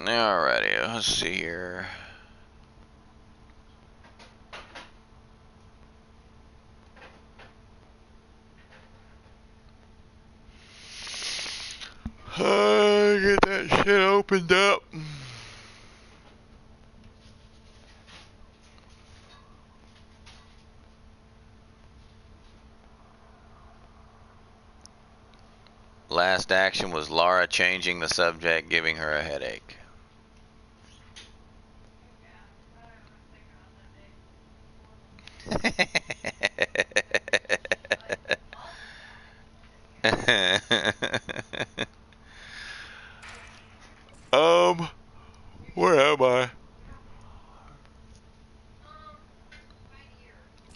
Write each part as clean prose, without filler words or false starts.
Alrighty, let's see here. Get that shit opened up. Last action was Laura changing the subject, giving her a headache. Where am I?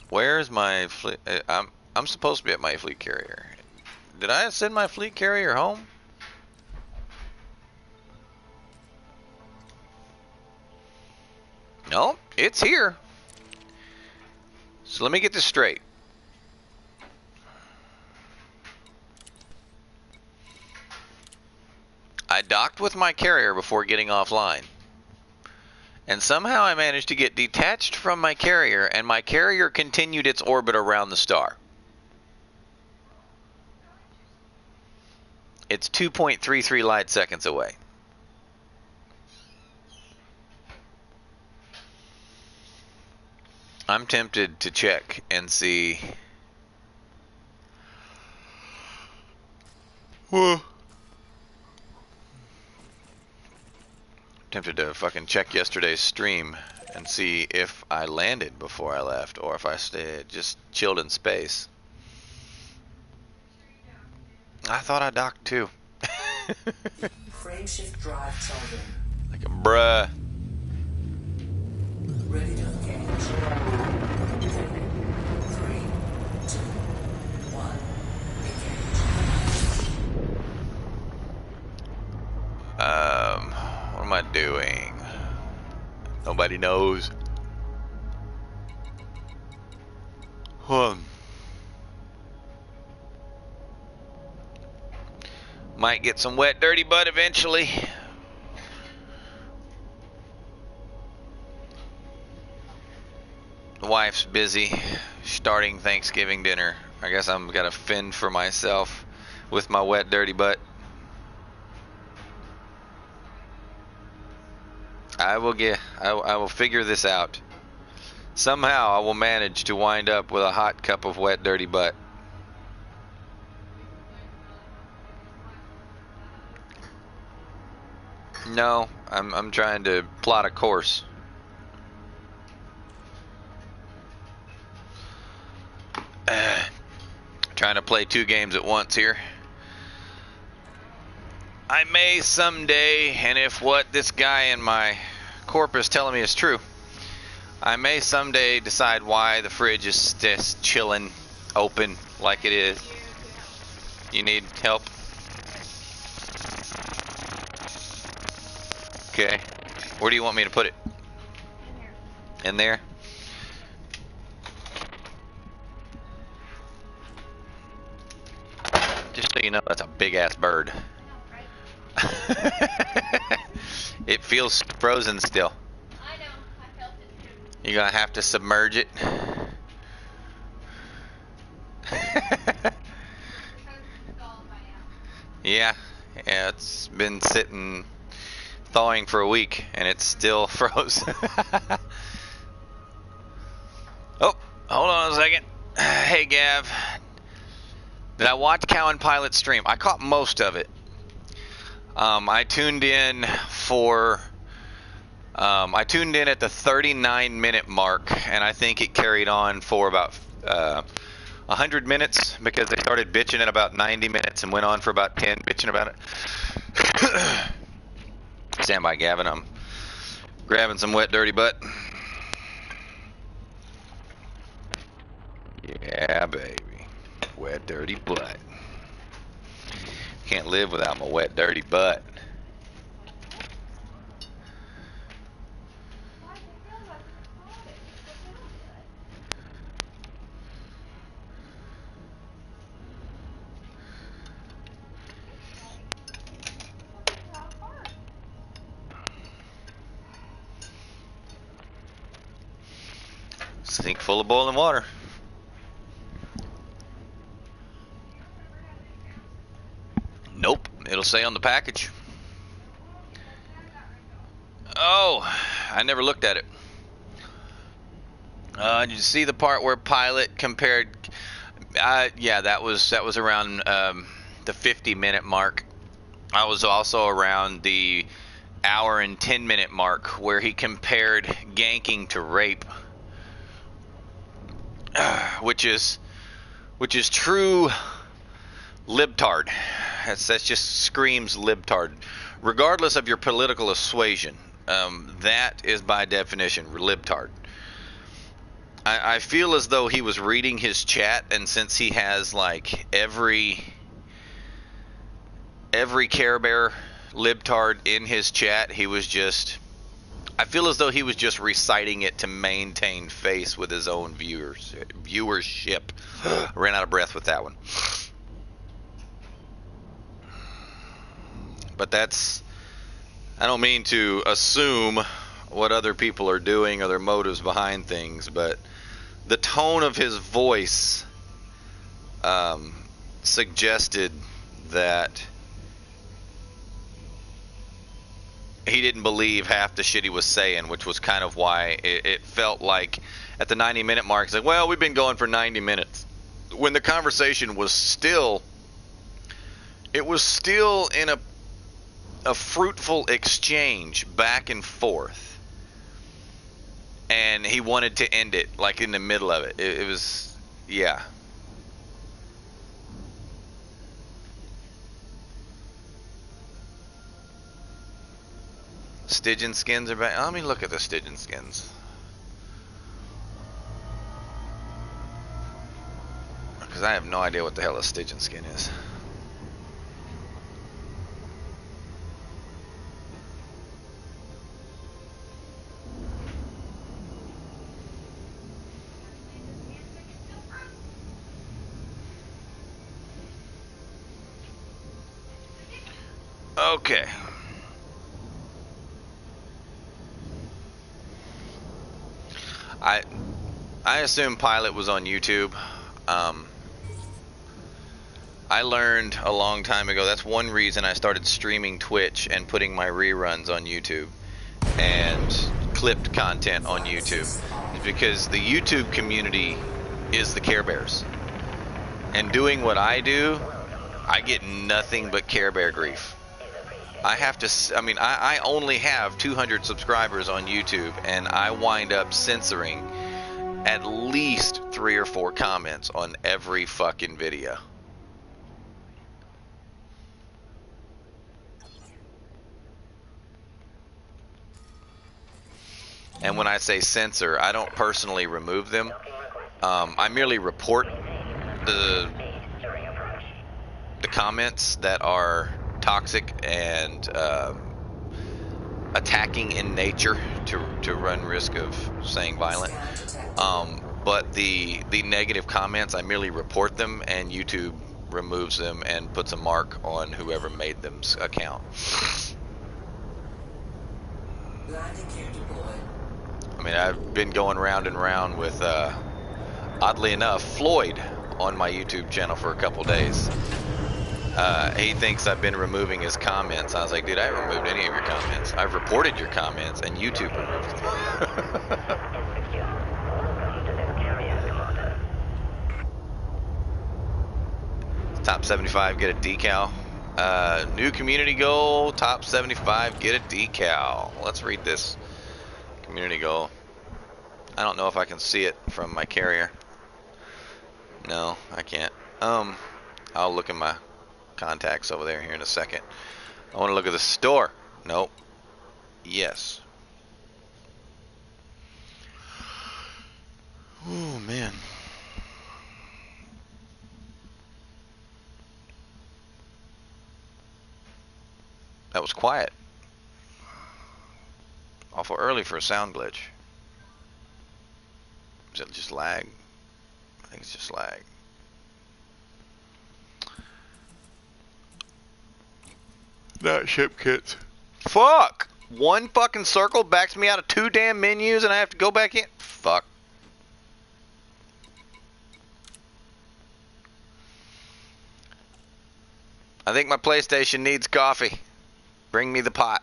Where's my fleet? I'm supposed to be at my fleet carrier. Did I send my fleet carrier home? No, it's here. So let me get this straight. I docked with my carrier before getting offline. And somehow I managed to get detached from my carrier, and my carrier continued its orbit around the star. It's 2.33 light seconds away. I'm tempted to check and see. Whoa. Tempted to fucking check yesterday's stream and see if I landed before I left or if I stayed just chilled in space. I thought I docked too. Frameshift drive charging. Like a bruh. Ready to engage. 3, 2, 1. Engage. What am I doing? Nobody knows. Might get some wet, dirty butt eventually. The wife's busy starting Thanksgiving dinner. I guess I'm gonna fend for myself with my wet, dirty butt. I will figure this out. Somehow I will manage to wind up with a hot cup of wet, dirty butt. No, I'm trying to plot a course. Trying to play two games at once here. I may someday, and if what this guy in my corp is telling me is true, I may someday decide why the fridge is just chilling open like it is. You need help? Okay. Where do you want me to put it? In there? Just so you know, that's a big ass bird. It feels frozen still. I know, I felt it too. You're gonna have to submerge it. Yeah, it's been sitting thawing for a week and it's still frozen. Oh, hold on a second. Hey Gav, did I watch Cow and Pilot stream? I caught most of it. I tuned in at the 39-minute mark, and I think it carried on for about 100 minutes because they started bitching at about 90 minutes and went on for about 10 bitching about it. Stand by, Gavin. I'm grabbing some wet, dirty butt. Yeah, baby. Wet, dirty butt. Can't live without my wet, dirty butt. Sink full of boiling water. Nope. It'll say on the package. Oh, I never looked at it. Did you see the part where Pilot compared? Yeah, that was around the 50-minute mark. I was also around the hour and 10-minute mark where he compared ganking to rape, which is true libtard. That just screams libtard, regardless of your political persuasion. That is by definition libtard. I feel as though he was reading his chat, and since he has like every Care Bear libtard in his chat, he was just, I feel as though he was just reciting it to maintain face with his own viewership. Ran out of breath with that one. But that's, I don't mean to assume what other people are doing or their motives behind things, but the tone of his voice suggested that he didn't believe half the shit he was saying, which was kind of why it felt like at the 90-minute mark, it's like, well, we've been going for 90 minutes. When the conversation was still, it was still in a fruitful exchange back and forth. And he wanted to end it, like in the middle of it. It was, yeah. Stygian skins are back. Let me look at the Stygian skins. Because I have no idea what the hell a Stygian skin is. Okay. I assume Pilot was on YouTube. I learned a long time ago, that's one reason I started streaming Twitch and putting my reruns on YouTube and clipped content on YouTube, is because the YouTube community is the Care Bears. And doing what I do, I get nothing but Care Bear grief. I have to, I mean, I only have 200 subscribers on YouTube, and I wind up censoring at least 3 or 4 comments on every fucking video. And when I say censor, I don't personally remove them. I merely report the comments that are toxic and attacking in nature to run risk of saying violent. But the negative comments, I merely report them, and YouTube removes them and puts a mark on whoever made them's account. I mean, I've been going round and round with, oddly enough, Floyd on my YouTube channel for a couple days. He thinks I've been removing his comments. I was like, dude, I haven't removed any of your comments. I've reported your comments, and YouTube removed them. Top 75, get a decal. New community goal, top 75, get a decal. Let's read this community goal. I don't know if I can see it from my carrier. No, I can't. I'll look in my contacts over there here in a second. I want to look at the store. Nope. Yes. Oh man. That was quiet. Awful early for a sound glitch. Is it just lag? I think it's just lag. Not ship kits. Fuck! One fucking circle backs me out of 2 damn menus and I have to go back in? Fuck. I think my PlayStation needs coffee. Bring me the pot.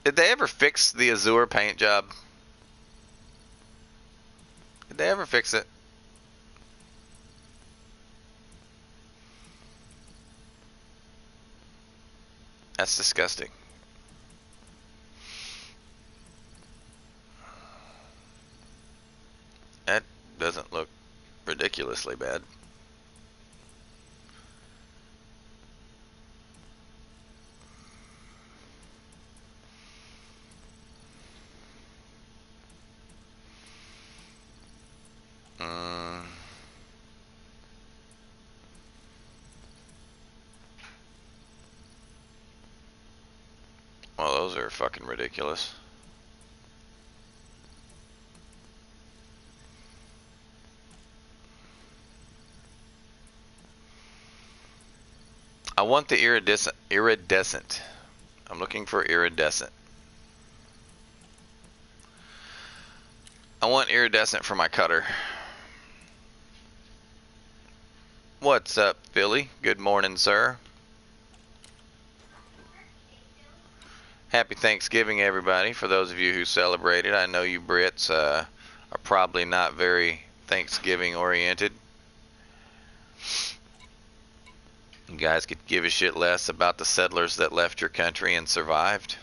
Did they ever fix the Azure paint job? Did they ever fix it? That's disgusting. That doesn't look ridiculously bad. Well, those are fucking ridiculous. I want the iridescent. I'm looking for iridescent. I want iridescent for my cutter. What's up, Philly? Good morning, sir. Happy Thanksgiving, everybody. For those of you who celebrated, I know you Brits are probably not very Thanksgiving oriented. You guys could give a shit less about the settlers that left your country and survived.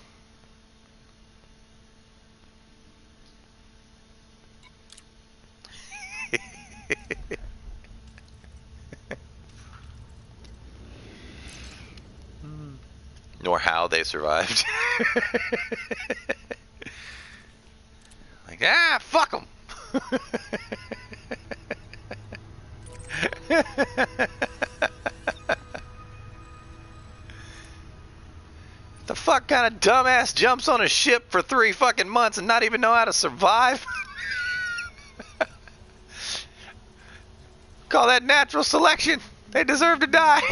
Nor how they survived. Like, fuck them. The fuck kind of dumbass jumps on a ship for 3 fucking months and not even know how to survive? Call that natural selection. They deserve to die.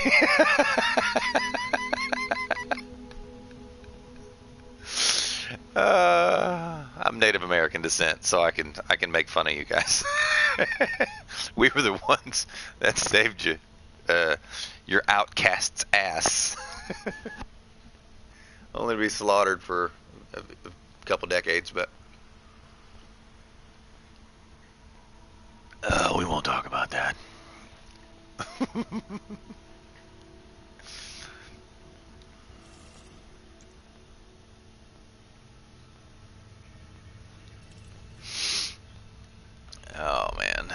I'm Native American descent, so I can make fun of you guys. We were the ones that saved you, your outcast's ass. Only to be slaughtered for a couple decades, but we won't talk about that. Oh man.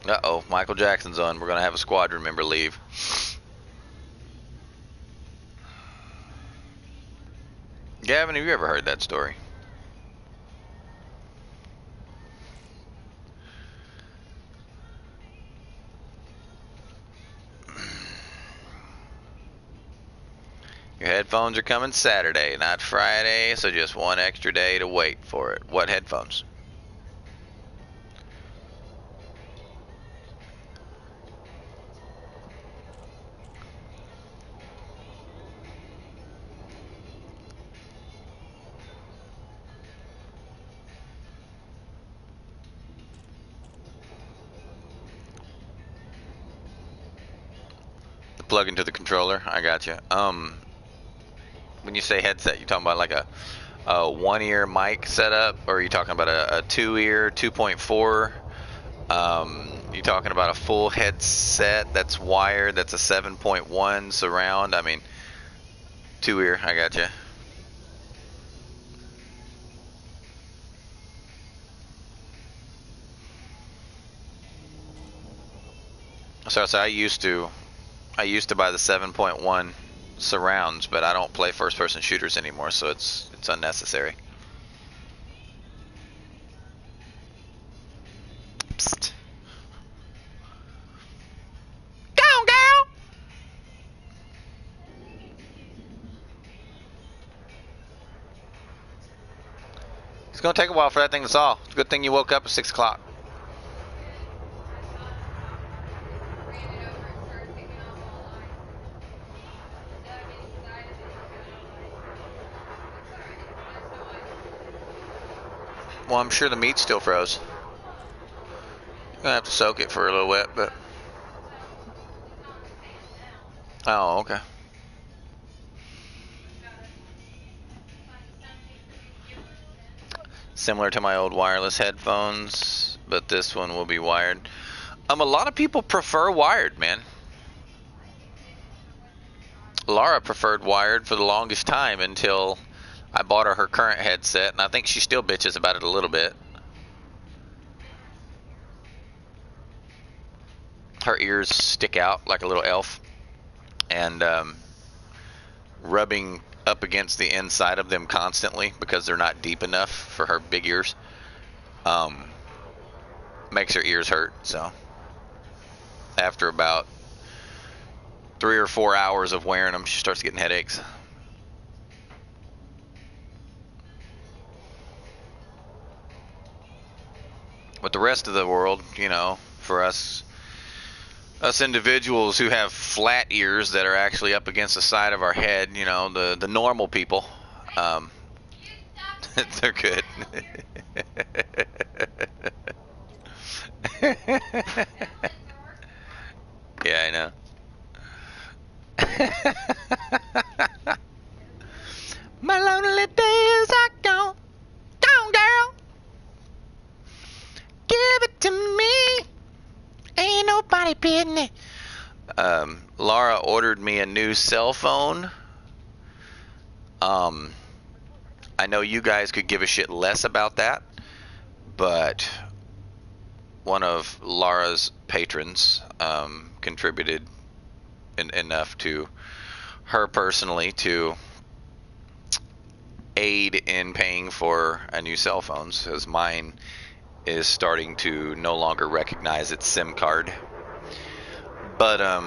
Uh-oh, Michael Jackson's on. We're gonna have a squadron member leave. Gavin, have you ever heard that story? Your headphones are coming Saturday, not Friday, so just one extra day to wait for it. What headphones? The plug into the controller. I got you. When you say headset, you talking about like a one-ear mic setup, or are you talking about a two-ear 2.4? You talking about a full headset that's wired, that's a 7.1 surround? I mean, two-ear. I got you. So I used to buy the 7.1 surrounds, but I don't play first-person shooters anymore, so it's unnecessary. Psst. Go, girl. It's gonna take a while for that thing to solve. It's a good thing you woke up at 6 o'clock. Well, I'm sure the meat's still froze. Gonna have to soak it for a little bit, but. Oh, okay. Similar to my old wireless headphones, but this one will be wired. A lot of people prefer wired, man. Laura preferred wired for the longest time until I bought her current headset, and I think she still bitches about it a little bit. Her ears stick out like a little elf, and rubbing up against the inside of them constantly because they're not deep enough for her big ears makes her ears hurt. So after about 3 or 4 hours of wearing them, she starts getting headaches. But the rest of the world, you know, for us individuals who have flat ears that are actually up against the side of our head, you know, the normal people, they're good. Yeah, I know. My lonely days are gone. Gone, girl. Give it to me. Ain't nobody business. Laura ordered me a new cell phone. I know you guys could give a shit less about that, but one of Laura's patrons contributed enough to her personally to aid in paying for a new cell phone, because mine is starting to no longer recognize its SIM card. But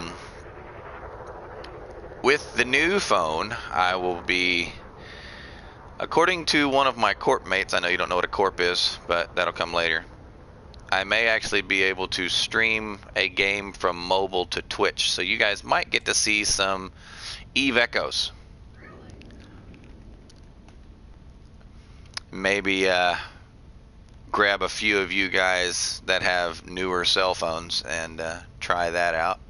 with the new phone, I will be, according to one of my corp mates, I know you don't know what a corp is, but that'll come later, I may actually be able to stream a game from mobile to Twitch, so you guys might get to see some Eve Echoes. Maybe grab a few of you guys that have newer cell phones and try that out.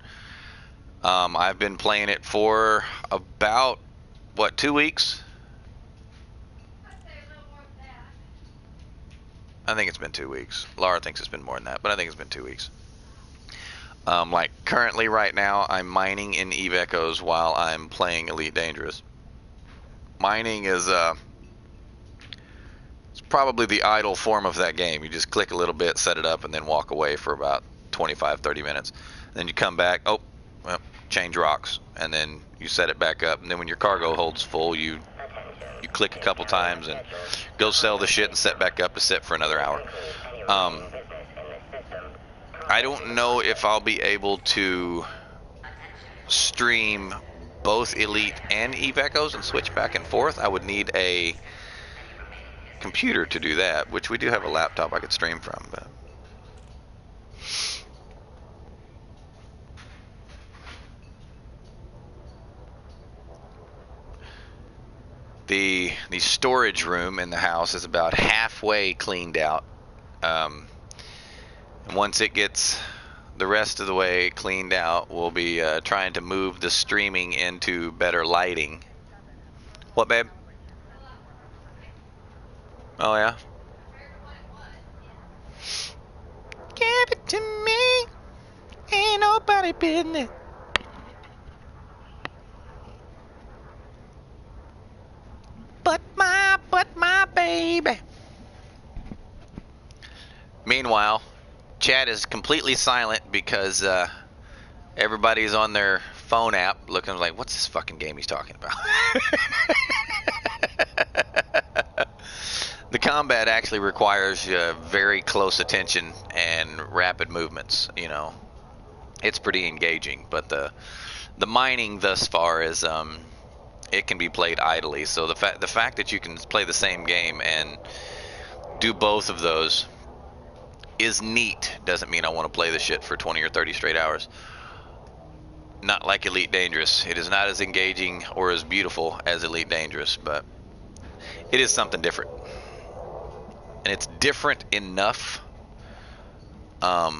I've been playing it for about, what, 2 weeks? I think it's been 2 weeks. Laura thinks it's been more than that, but I think it's been 2 weeks. Like currently right now, I'm mining in Eve Echoes while I'm playing Elite Dangerous. Mining is it's probably the idle form of that game. You just click a little bit, set it up, and then walk away for about 25-30 minutes. Then you come back, oh, well, change rocks, and then you set it back up. And then when your cargo holds full, you click a couple times and go sell the shit and set back up to sit for another hour. I don't know if I'll be able to stream both Elite and Eve Echoes and switch back and forth. I would need a computer to do that, which we do have a laptop I could stream from, but the storage room in the house is about halfway cleaned out. And once it gets the rest of the way cleaned out, we'll be trying to move the streaming into better lighting. What, babe? Oh, yeah? Give it to me. Ain't nobody business. But my baby. Meanwhile, chat is completely silent because everybody's on their phone app looking like, what's this fucking game he's talking about? The combat actually requires very close attention and rapid movements, you know. It's pretty engaging, but the mining thus far is it can be played idly. So the fact that you can play the same game and do both of those is neat. Doesn't mean I want to play the shit for 20 or 30 straight hours. Not like Elite Dangerous. It is not as engaging or as beautiful as Elite Dangerous, but it is something different. and it's different enough that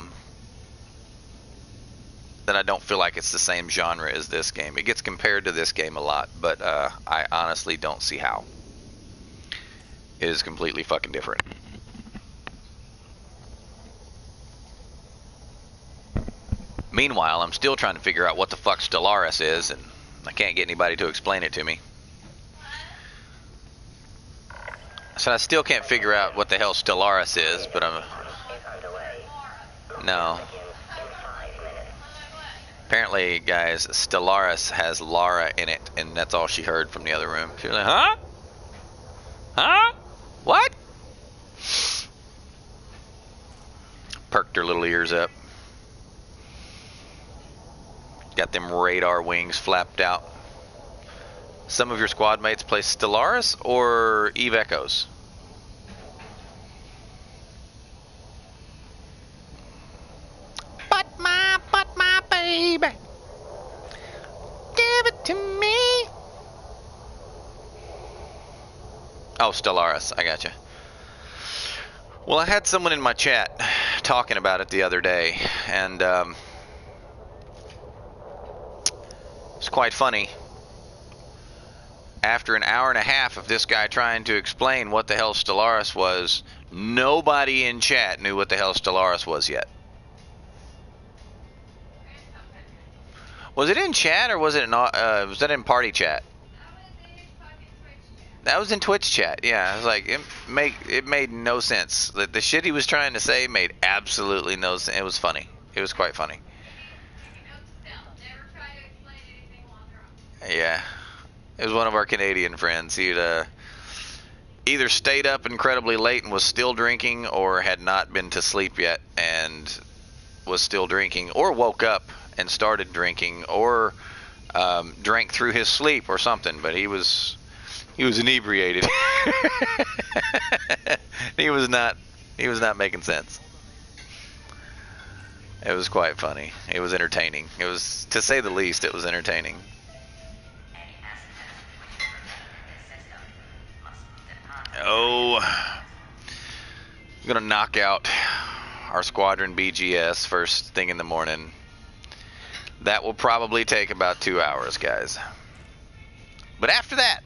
I don't feel like it's the same genre as this game. It gets compared to this game a lot, but I honestly don't see how. It is completely fucking different. Meanwhile, I'm still trying to figure out what the fuck Stellaris is, and I can't get anybody to explain it to me. So I still can't figure out what the hell Stellaris is, but I'm... No. Apparently, guys, Stellaris has Lara in it, and that's all she heard from the other room. She was like, huh? Huh? What? Perked her little ears up. Got them radar wings flapped out. Some of your squad mates play Stellaris or Eve Echoes? But my baby, give it to me. Oh, Stellaris, I gotcha. Well, I had someone in my chat talking about it the other day, and it's quite funny. After an hour and a half of this guy trying to explain what the hell Stellaris was, nobody in chat knew what the hell Stellaris was yet. Was it in chat or was it in, was that in party chat? That was in Twitch chat. Yeah, I was like, it made no sense. The shit he was trying to say made absolutely no sense. It was funny. It was quite funny. Yeah. It was one of our Canadian friends. He'd either stayed up incredibly late and was still drinking, or had not been to sleep yet and was still drinking, or woke up and started drinking, or drank through his sleep or something. But he was inebriated. He was not making sense. It was quite funny. It was entertaining. It was, to say the least, it was entertaining. Oh, I'm gonna knock out our squadron BGS first thing in the morning. That will probably take about 2 hours, guys. But after that,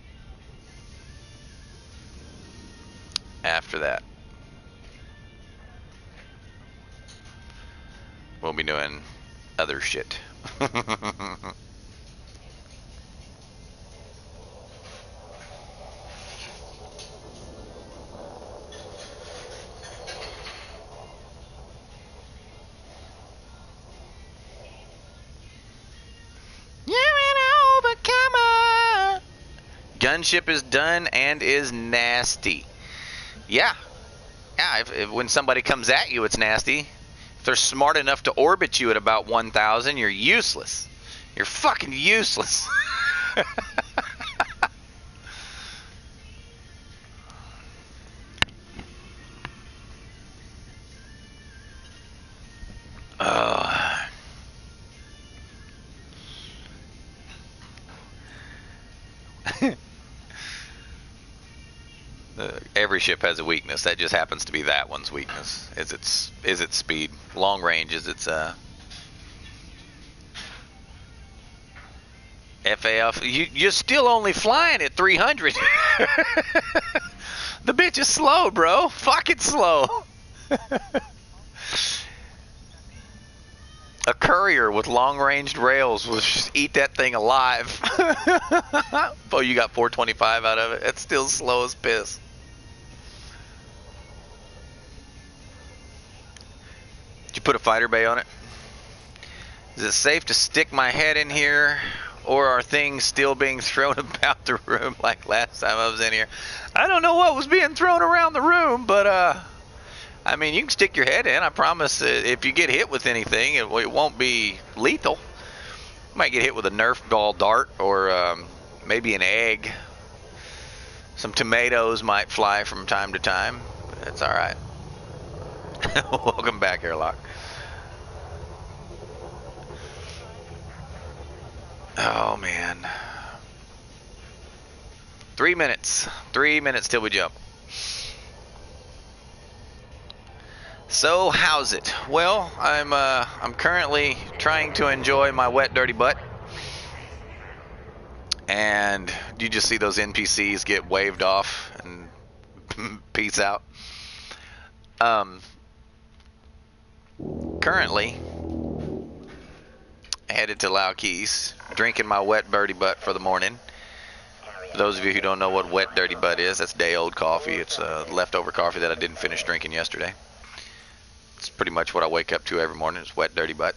we'll be doing other shit. Gunship is done and is nasty. Yeah. Yeah, if when somebody comes at you, it's nasty. If they're smart enough to orbit you at about 1,000, you're useless. You're fucking useless. Every ship has a weakness. That just happens to be that one's weakness. Is its speed. Long range is its FAF. You're still only flying at 300. The bitch is slow, bro. Fucking slow. A courier with long-ranged rails will just eat that thing alive. Oh, you got 425 out of it. It's still slow as piss. Did you put a fighter bay on it? Is it safe to stick my head in here, or are things still being thrown about the room like last time I was in here? I don't know what was being thrown around the room, but I mean, you can stick your head in. I promise if you get hit with anything, it won't be lethal. You might get hit with a Nerf ball dart, or maybe an egg. Some tomatoes might fly from time to time. That's all right. Welcome back, Airlock. Oh, man. 3 minutes. 3 minutes till we jump. So how's it? Well, I'm currently trying to enjoy my wet dirty butt, and you just see those NPCs get waved off and peace out. Currently headed to Keys, drinking my wet dirty butt for the morning. For those of you who don't know what wet dirty butt is, that's day old coffee. It's leftover coffee that I didn't finish drinking yesterday. It's pretty much what I wake up to every morning, is wet dirty butt.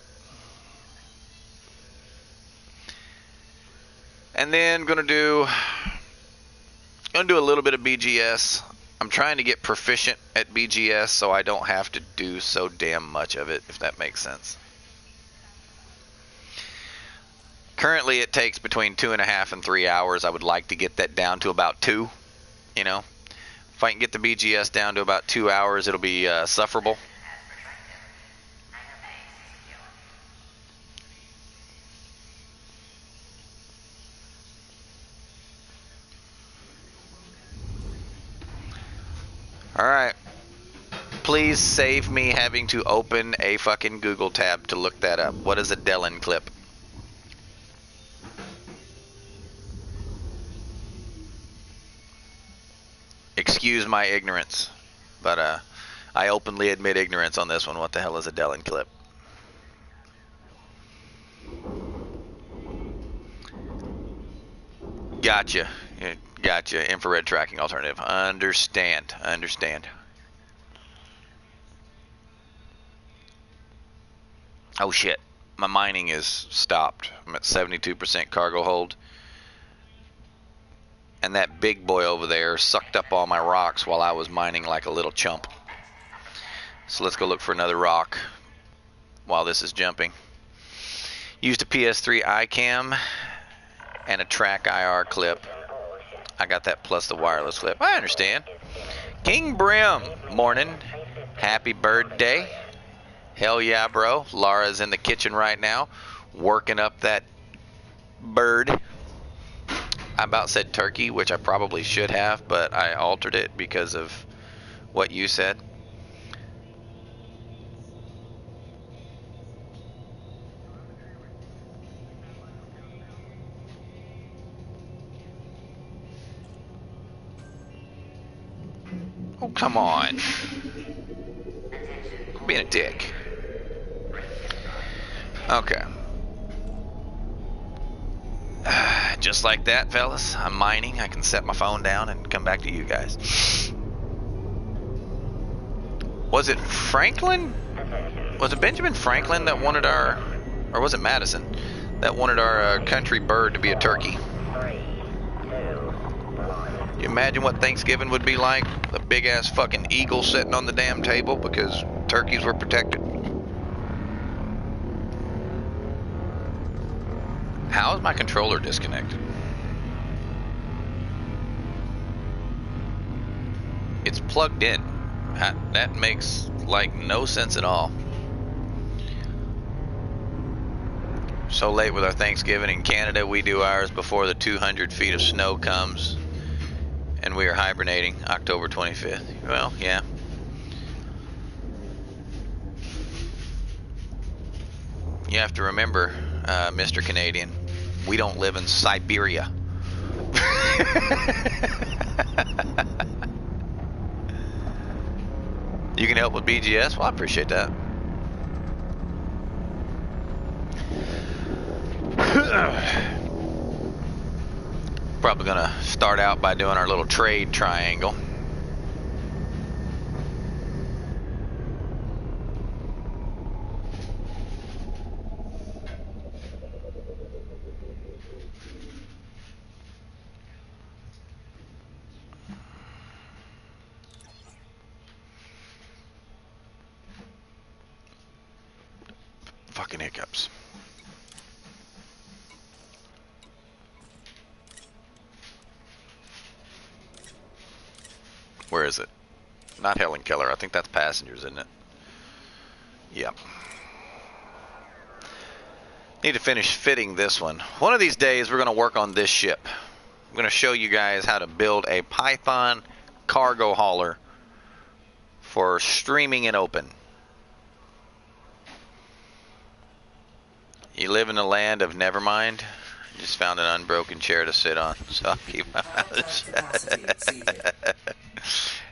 And then gonna do a little bit of BGS. I'm trying to get proficient at BGS so I don't have to do so damn much of it, if that makes sense. Currently it takes between 2.5 and 3 hours. I would like to get that down to about 2, you know. If I can get the BGS down to about 2 hours, it'll be sufferable. Alright. Please save me having to open a fucking Google tab to look that up. What is a Dellen clip? Excuse my ignorance, but I openly admit ignorance on this one. What the hell is a Dellen clip? Gotcha. Gotcha. Infrared tracking alternative. Understand. Oh shit. My mining is stopped. I'm at 72% cargo hold. And that big boy over there sucked up all my rocks while I was mining like a little chump. So let's go look for another rock while this is jumping. Used a PS3 iCam and a track IR clip. I got that plus the wireless clip. I understand. King Brim, morning. Happy birthday. Hell yeah, bro. Laura's in the kitchen right now working up that bird. I about said turkey, which I probably should have, but I altered it because of what you said. Oh, come on. I'm being a dick. Okay. Just like that, fellas. I'm mining. I can set my phone down and come back to you guys. Was it Franklin? Was it Benjamin Franklin that wanted our... Or was it Madison? That wanted our country bird to be a turkey. You imagine what Thanksgiving would be like? A big-ass fucking eagle sitting on the damn table because turkeys were protected. How is my controller disconnected? It's plugged in. That makes like no sense at all. So late with our Thanksgiving in Canada, we do ours before the 200 feet of snow comes, and we are hibernating October 25th. Well, yeah. You have to remember, Mr. Canadian, we don't live in Siberia. You can help with BGS? Well, I appreciate that. Probably gonna start out by doing our little trade triangle. Fucking hiccups. Where is it? Not Helen Keller. I think that's passengers, isn't it? Yep. Need to finish fitting this one. One of these days we're going to work on this ship. I'm going to show you guys how to build a Python cargo hauler for streaming and open. You live in the land of nevermind. Just found an unbroken chair to sit on, so I'll keep my mouth shut.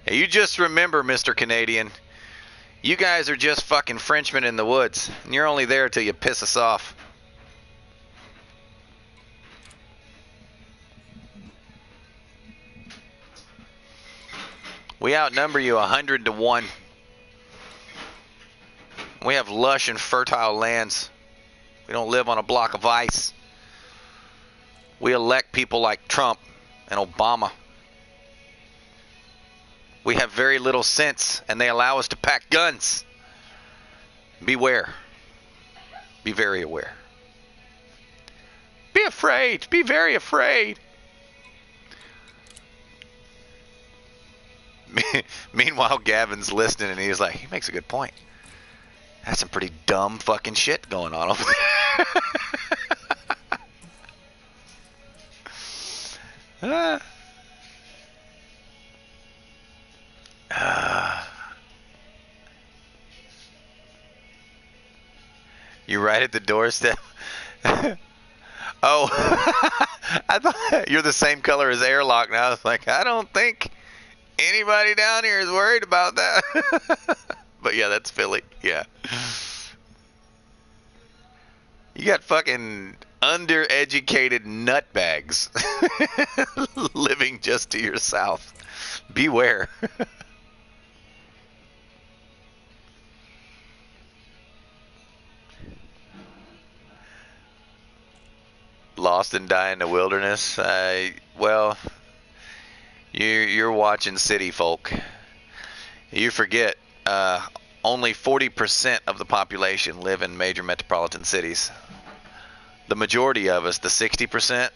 Hey, you just remember, Mr. Canadian, you guys are just fucking Frenchmen in the woods, and you're only there till you piss us off. We outnumber you 100 to 1. We have lush and fertile lands. We don't live on a block of ice. We elect people like Trump and Obama. We have very little sense, and they allow us to pack guns. Beware. Be very aware. Be afraid. Be very afraid. Meanwhile, Gavin's listening, and he's like, he makes a good point. That's some pretty dumb fucking shit going on over there. You right at the doorstep. Oh, I thought you're the same color as airlock now. I was like, I don't think anybody down here is worried about that. But yeah, that's Philly. Yeah. You got fucking undereducated nutbags living just to your south. Beware. Lost and die in the wilderness. Well, you're watching city folk. You forget. Only 40% of the population live in major metropolitan cities. The majority of us, the 60%,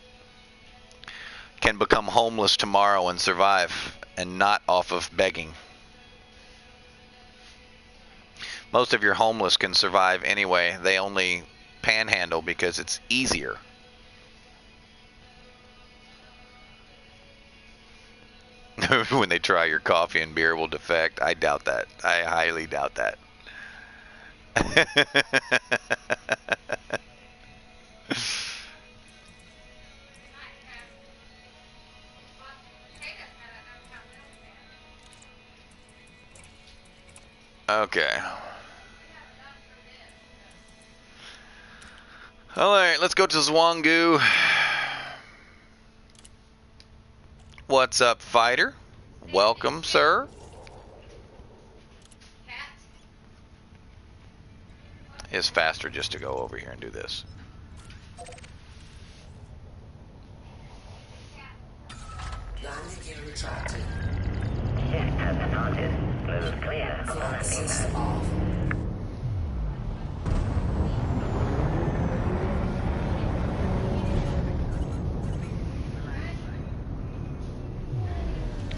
can become homeless tomorrow and survive, and not off of begging. Most of your homeless can survive anyway. They only panhandle because it's easier. When they try your coffee and beer will defect. I doubt that. I highly doubt that. Okay. Alright, let's go to Zwangu. What's up, fighter? Welcome, sir. It's faster just to go over here and do this. Landing gear retracted. Shift has been halted. Move clear of Flight landing system pad. off.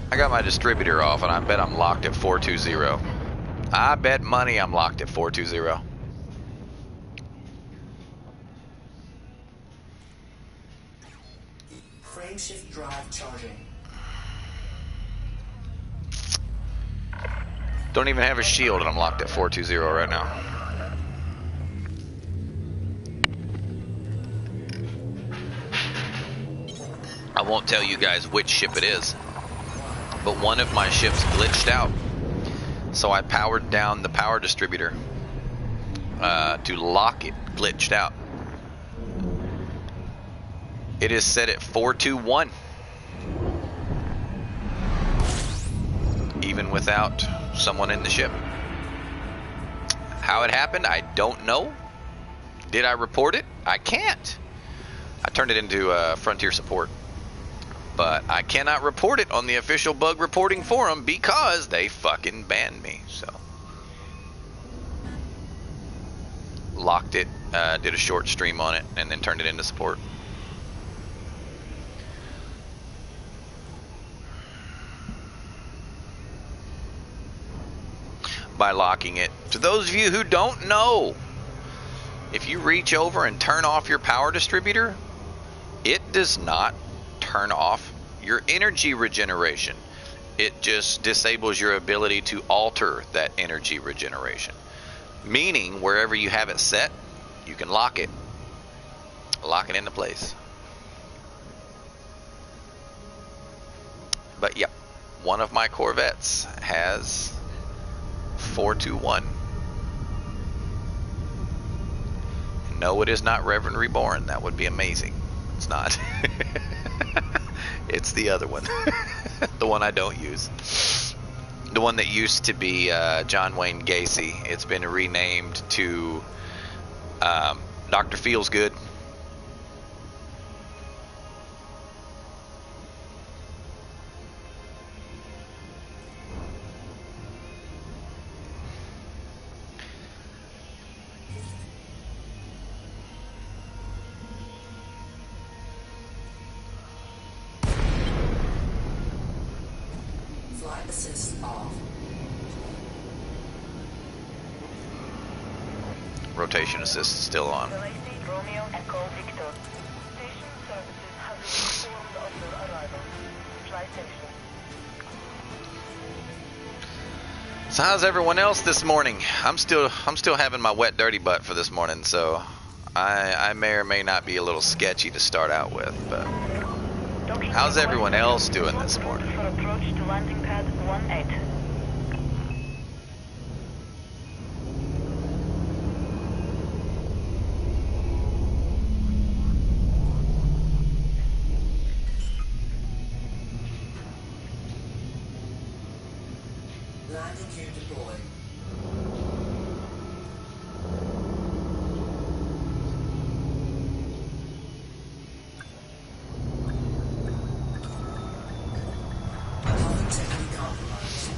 I got my distributor off, and I bet I'm locked at 420. I bet money I'm locked at 420. Frame shift drive charging. Don't even have a shield, and I'm locked at 420 right now. I won't tell you guys which ship it is, but one of my ships glitched out, so I powered down the power distributor to lock it. Glitched out. It is set at 421, even without someone in the ship. How it happened, I don't know. Did I report it? I can't. I turned it into Frontier Support, but I cannot report it on the official bug reporting forum because they fucking banned me. So locked it, did a short stream on it, and then turned it into support. By locking it. To those of you who don't know, if you reach over and turn off your power distributor, it does not turn off your energy regeneration. It just disables your ability to alter that energy regeneration. Meaning, wherever you have it set, you can lock it lock it into place. But yep, one of my Corvettes has 421. No, it is not Reverend Reborn. That would be amazing. It's not. It's the other one. The one I don't use. The one that used to be John Wayne Gacy. It's been renamed to Dr. Feels Good. Flight assist off. Rotation assist still on. Romeo Echo Victor. Station services have been informed of your arrival. Fly safely. So how's everyone else this morning? I'm still having my wet dirty butt for this morning, so I may or may not be a little sketchy to start out with, but how's everyone else doing this morning? For approach to landing pad 18. Landing gear deployed. Pilot technically compromised.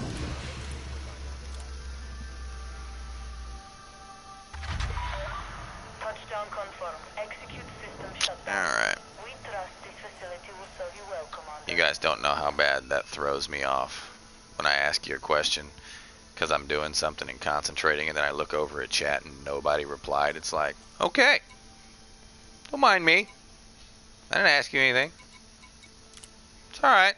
Touchdown confirmed. Execute system shutdown. Alright. We trust this facility will serve you well, Commander. You guys don't know how bad that throws me off when I ask you a question because I'm doing something and concentrating, and then I look over at chat and nobody replied. It's like, okay, don't mind me. I didn't ask you anything. It's all right.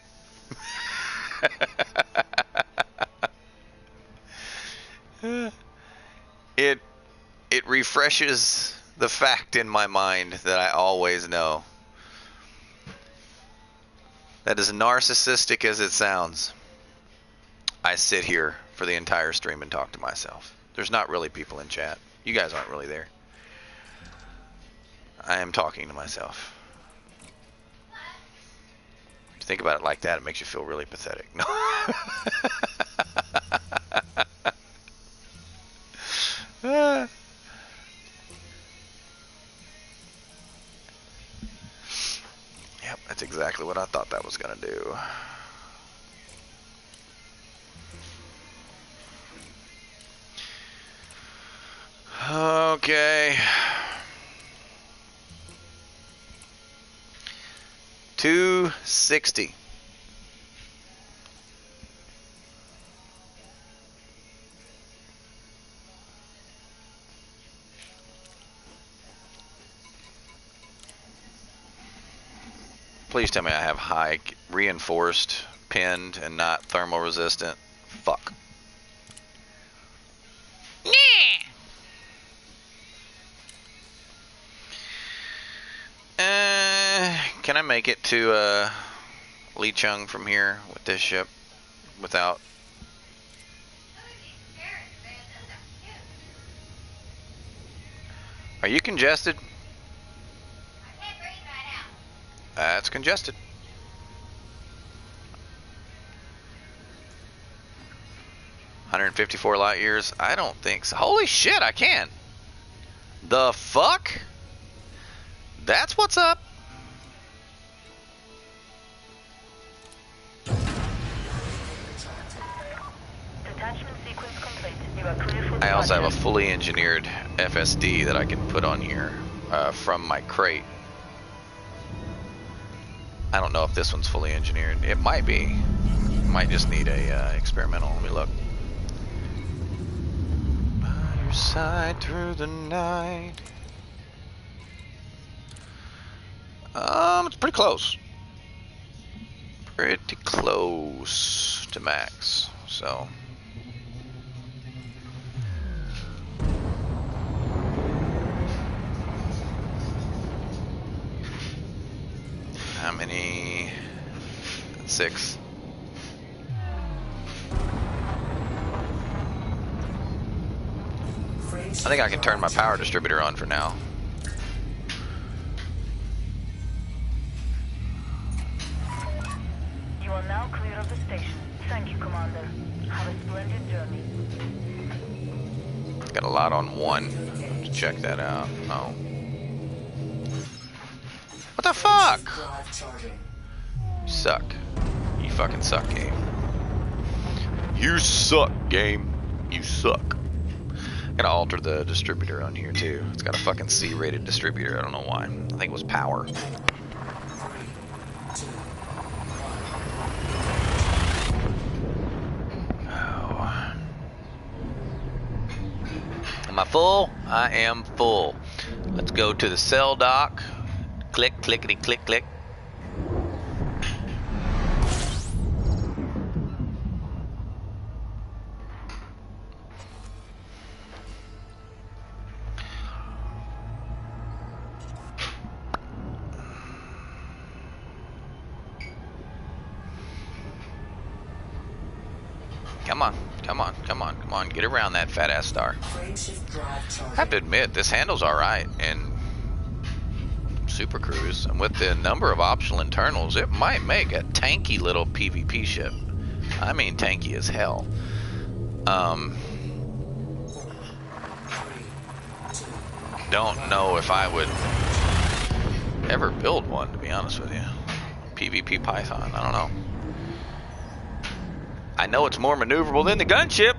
It refreshes the fact in my mind that I always know. That as narcissistic as it sounds, I sit here for the entire stream and talk to myself. There's not really people in chat. You guys aren't really there. I am talking to myself. To think about it like that, it makes you feel really pathetic. No. Yep, that's exactly what I thought that was gonna do. Okay. 260. Please tell me I have high reinforced, pinned, and not thermal resistant. Fuck. Can I make it to Lee Chung from here with this ship without? Are you congested? That's congested. $154 light years? I don't think so. Holy shit, I can. The fuck? That's what's up. Detachment sequence complete. You are clear for I also have a departure. fully engineered FSD that I can put on here from my crate. I don't know if this one's fully engineered. It might be. Might just need a experimental. Let me look. By your side through the night. It's pretty close. Pretty close to max. So. 6. I think I can turn my power distributor on for now. You are now clear of the station. Thank you, Commander. Have a splendid journey. Got a lot on 1. Let's check that out. Oh. What the fuck? Drive charging. You suck. You fucking suck, game. You suck, game. You suck. Gotta alter the distributor on here too. It's got a fucking C-rated distributor. I don't know why. I think it was power. 3, 2, 1. Oh. Am I full? I am full. Let's go to the cell dock. Click, clickety, click, click. Come on, come on, come on, come on. Get around that fat ass star. Frameshift drive charging. I have to admit, this handles alright in Super Cruise. And with the number of optional internals, it might make a tanky little PvP ship. I mean tanky as hell. 3, 2, Don't know if I would ever build one, to be honest with you. PvP Python, I don't know. I know it's more maneuverable than the gunship.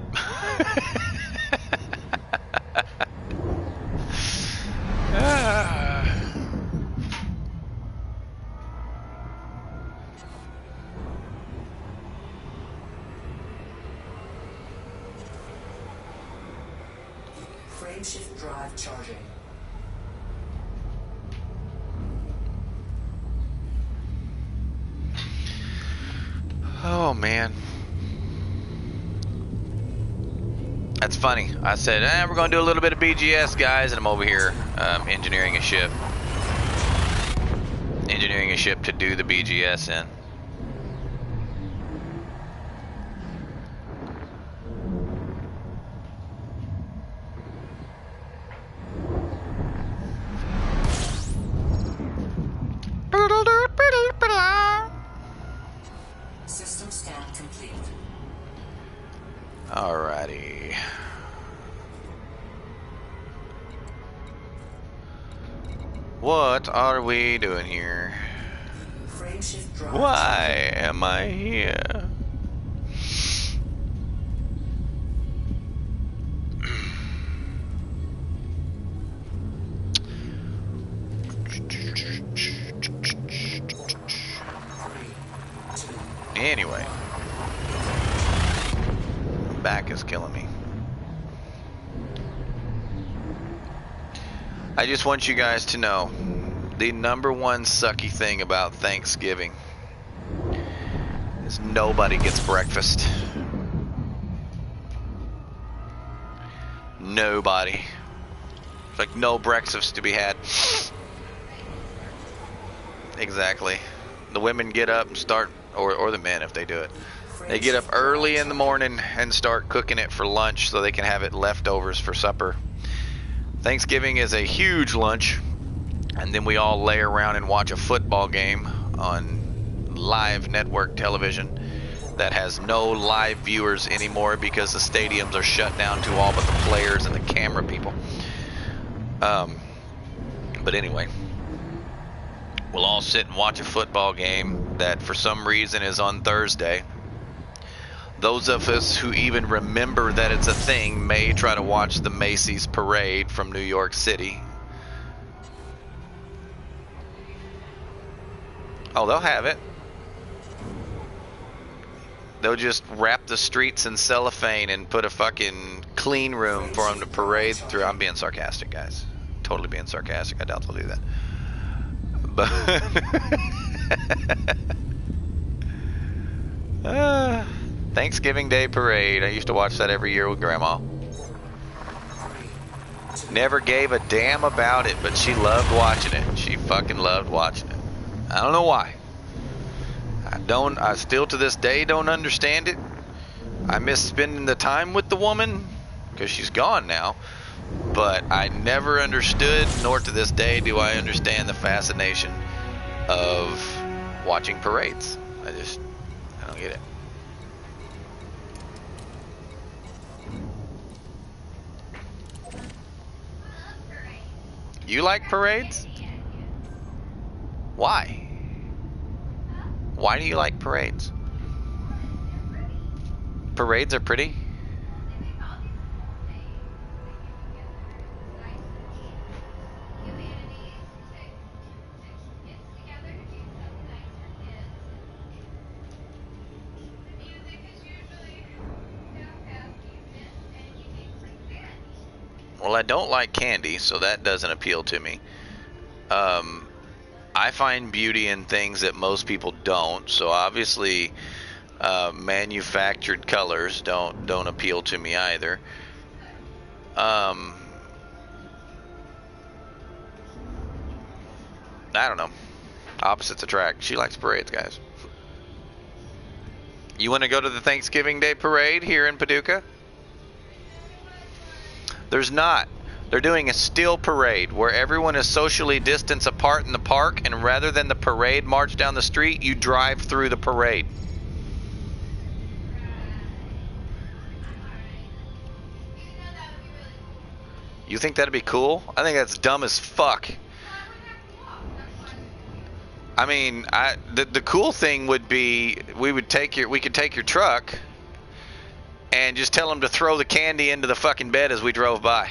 Frameshift drive charging. Oh man. That's funny. I said, we're going to do a little bit of BGS, guys, and I'm over here engineering a ship. Engineering a ship to do the BGS in. System scan complete. Alrighty. What are we doing here? Frameshift drive Why am I here? Anyway. Back is killing me. I just want you guys to know the #1 sucky thing about Thanksgiving is nobody gets breakfast. Nobody. It's like no breakfast to be had. Exactly. The women get up and start, or the men if they do it. They get up early in the morning and start cooking it for lunch so they can have it leftovers for supper. Thanksgiving is a huge lunch, and then we all lay around and watch a football game on live network television that has no live viewers anymore because the stadiums are shut down to all but the players and the camera people. But anyway, we'll all sit and watch a football game that for some reason is on Thursday. Those of us who even remember that it's a thing may try to watch the Macy's parade from New York City. Oh, they'll have it. They'll just wrap the streets in cellophane and put a fucking clean room for them to parade through. I'm being sarcastic, guys. Totally being sarcastic. I doubt they'll do that. But Thanksgiving Day parade. I used to watch that every year with Grandma. Never gave a damn about it, but she loved watching it. She fucking loved watching it. I don't know why. I I still to this day don't understand it. I miss spending the time with the woman because she's gone now. But I never understood, nor to this day do I understand the fascination of watching parades. I don't get it. You like parades? Why? Why do you like parades? Parades are pretty. Well, I don't like candy, so that doesn't appeal to me. I find beauty in things that most people don't. So obviously, manufactured colors don't appeal to me either. I don't know. Opposites attract. She likes parades, guys. You want to go to the Thanksgiving Day parade here in Paducah? There's not. They're doing a still parade where everyone is socially distanced apart in the park, and rather than the parade march down the street, you drive through the parade. You think that'd be cool? I think that's dumb as fuck. I mean, the cool thing would be we could take your truck and just tell them to throw the candy into the fucking bed as we drove by.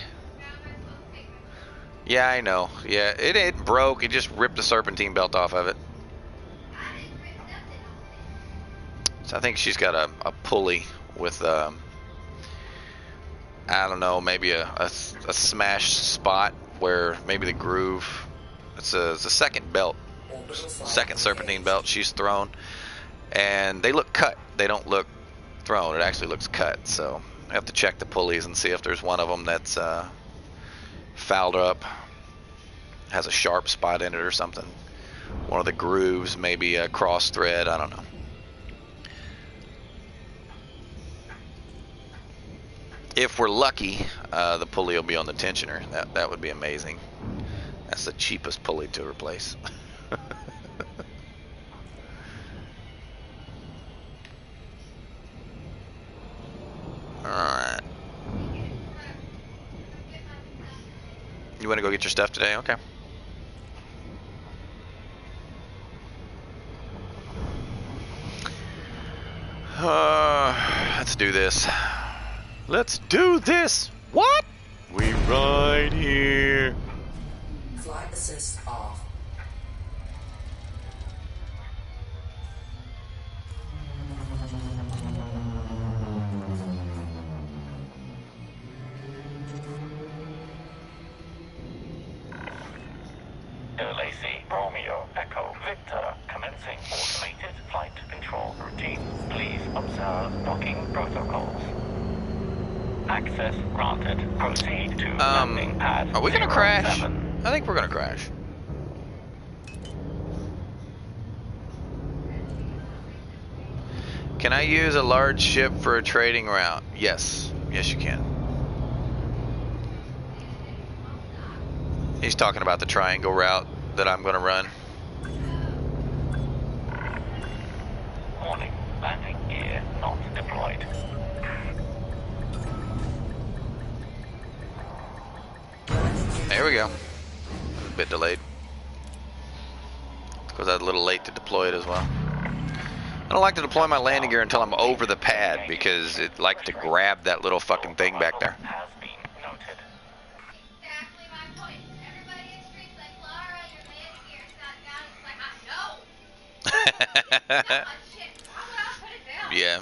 Yeah, I know. Yeah, it broke. It just ripped the serpentine belt off of it. So I think she's got a pulley with I don't know, maybe a smash spot where maybe the groove. It's a second belt. Second serpentine belt she's thrown, and they look cut. They don't look thrown. It actually looks cut. So I have to check the pulleys and see if there's one of them that's fouled up, has a sharp spot in it or something. One of the grooves, maybe a cross thread. I don't know. If we're lucky, the pulley will be on the tensioner. That would be amazing. That's the cheapest pulley to replace. Alright. You want to go get your stuff today? Okay. Let's do this. Let's do this! What? We ride here. Flight assist off. LAC Romeo Echo Victor commencing automated flight control routine. Please observe docking protocols. Access granted. Proceed to landing pad. Are we gonna crash? 07. I think we're gonna crash. Can I use a large ship for a trading route? Yes. Yes, you can. He's talking about the triangle route that I'm gonna run. Warning. Landing gear not deployed. There we go. A bit delayed. Because I was a little late to deploy it as well. I don't like to deploy my landing gear until I'm over the pad because it likes to grab that little fucking thing back there. Has been noted. Exactly my point. Everybody in the streets like, Laura, your landing gear's not down. It's like, I know. Oh, shit. Why would I put it down? Yeah.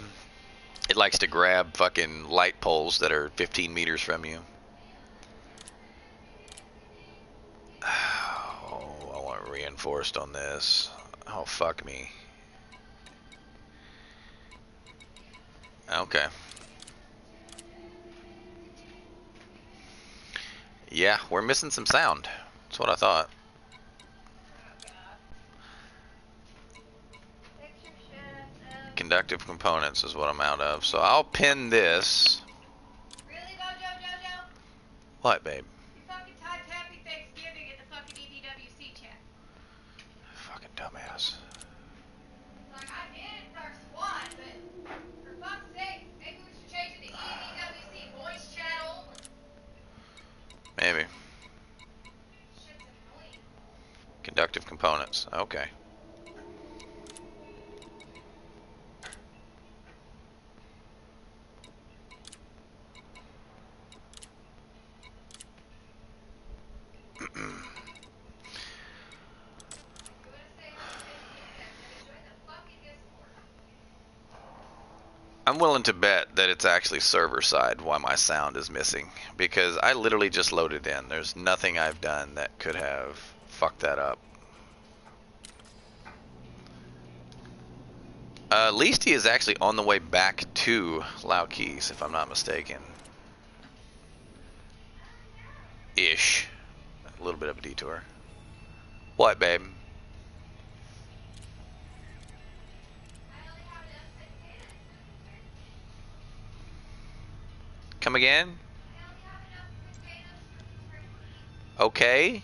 It likes to grab fucking light poles that are 15 meters from you. Oh, I want reinforced on this. Oh, fuck me. Okay. Yeah, we're missing some sound. That's what I thought. Fix your shit. Conductive components is what I'm out of. So I'll pin this. Really, Jojo? What, babe? You fucking typed Happy Thanksgiving in the fucking EDWC chat. Fucking dumbass. Like, I get it's our squad, but for fuck's sake, maybe we should change it to EDWC voice chat only. Maybe. Shit's annoying. Conductive components. Okay. I'm willing to bet that it's actually server side why my sound is missing, because I literally just loaded in. There's nothing I've done that could have fucked that up. Leasty is actually on the way back to Loukeys, if I'm not mistaken. Ish. A little bit of a detour. What, babe? Come again? Okay.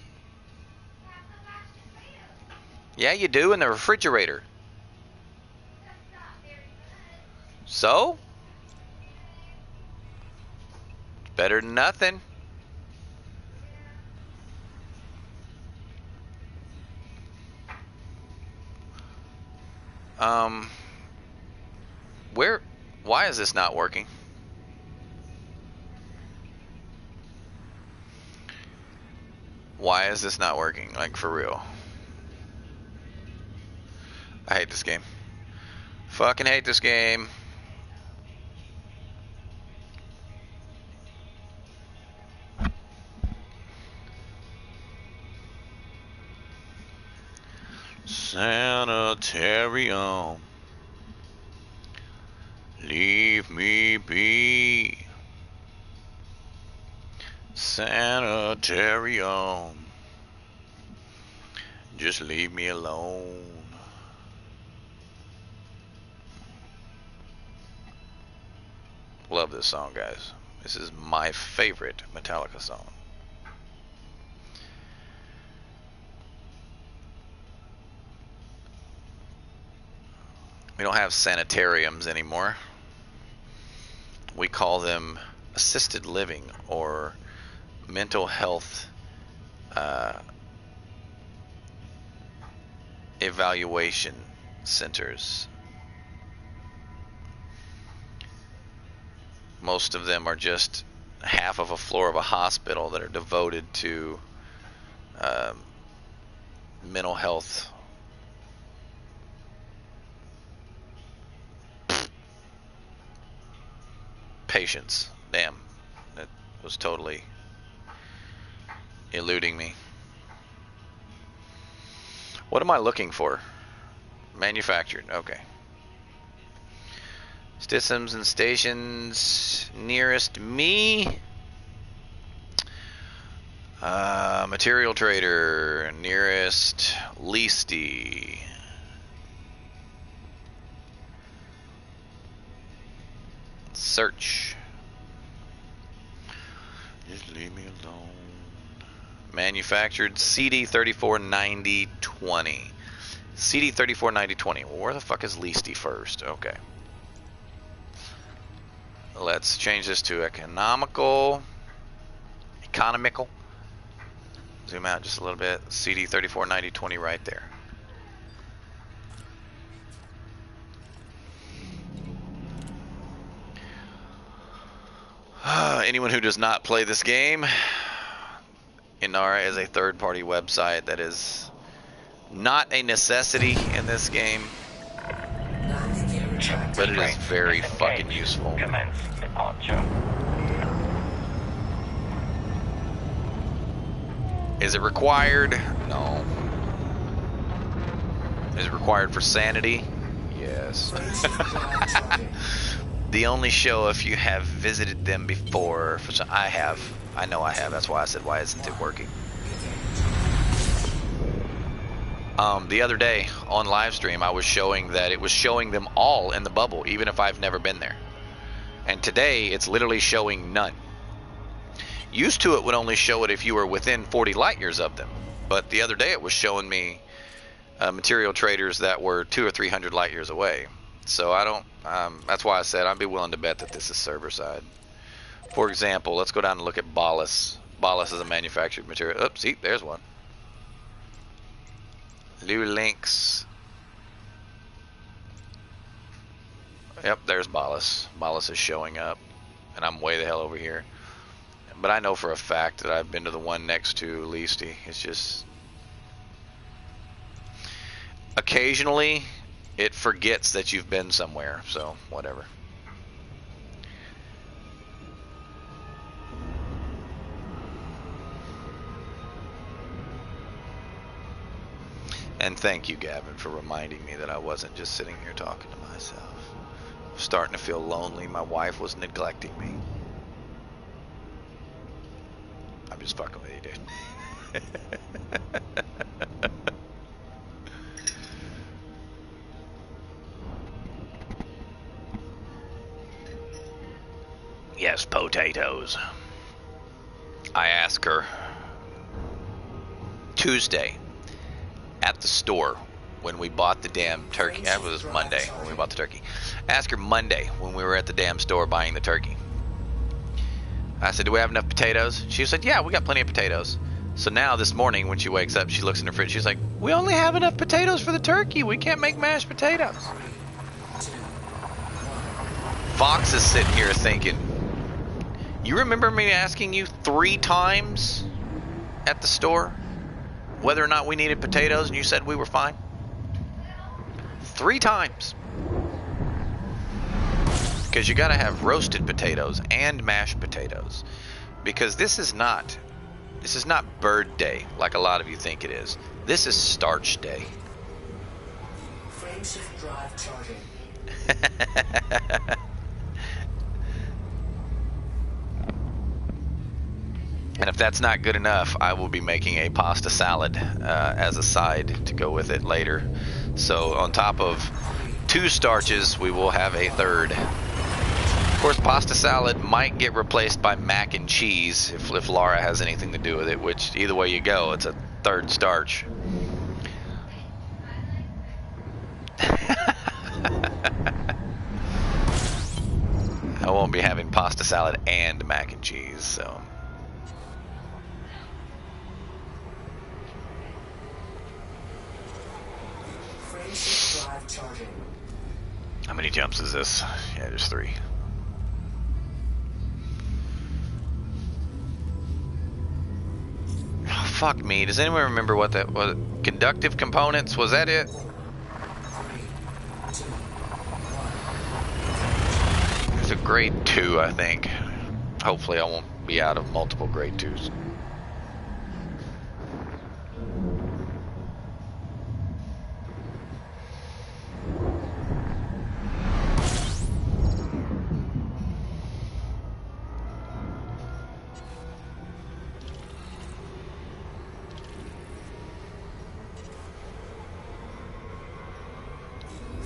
Yeah, you do in the refrigerator. So? Better than nothing. Why is this not working? Why is this not working? Like, for real. I hate this game. Fucking hate this game. Sanitarium. Leave me be. Sanitarium. Just leave me alone. Love this song, guys. This is my favorite Metallica song. We don't have sanitariums anymore. We call them assisted living or mental health evaluation centers. Most of them are just half of a floor of a hospital that are devoted to mental health patients. Damn, that was totally eluding me. What am I looking for? Manufactured, okay. Systems and stations nearest me. Material trader nearest Leasty. Search. Just leave me alone. Manufactured CD349020. CD349020. Well, where the fuck is Leasty first? Okay. Let's change this to economical. Zoom out just a little bit. CD349020 right there. Anyone who does not play this game, Inara is a third-party website that is not a necessity in this game, but it is very fucking useful. Commence departure. Is it required? No. Is it required for sanity? Yes. The only show if you have visited them before, which I have. I know I have. That's why I said, why isn't it working? The other day on live stream, I was showing that it was showing them all in the bubble, even if I've never been there. And today, it's literally showing none. Used to, it would only show it if you were within 40 light years of them. But the other day, it was showing me material traders that were 200 or 300 light years away. So I don't. That's why I said I'd be willing to bet that this is server side. For example, let's go down and look at Bolus. Bolus is a manufactured material. Oops, see, there's one. New links. Yep, there's Bolus. Bolus is showing up, and I'm way the hell over here. But I know for a fact that I've been to the one next to Leasty. It's just occasionally it forgets that you've been somewhere, so whatever. And thank you, Gavin, for reminding me that I wasn't just sitting here talking to myself. I'm starting to feel lonely. My wife was neglecting me. I'm just fucking with you, dude. Yes, potatoes. I asked her Tuesday at the store when we bought the damn turkey. That was Monday when we bought the turkey. Ask her Monday when we were at the damn store buying the turkey. I said, do we have enough potatoes? She said, yeah, we got plenty of potatoes. So now this morning when she wakes up, she looks in her fridge. She's like, we only have enough potatoes for the turkey. We can't make mashed potatoes. Fox is sitting here thinking, you remember me asking you 3 times at the store whether or not we needed potatoes, and you said we were fine? 3 times. Because you got to have roasted potatoes and mashed potatoes. Because this is not bird day like a lot of you think it is. This is starch day. Frameshift drive charging. And if that's not good enough, I will be making a pasta salad as a side to go with it later. So on top of 2 starches, we will have a 3rd. Of course, pasta salad might get replaced by mac and cheese if Laura has anything to do with it, which either way you go, it's a 3rd starch. I won't be having pasta salad and mac and cheese, so... Drive charging. How many jumps is this? Yeah, there's 3. Oh, fuck me. Does anyone remember what that was? Conductive components? Was that it? 3, 2, 1. It's a grade 2, I think. Hopefully I won't be out of multiple grade 2s.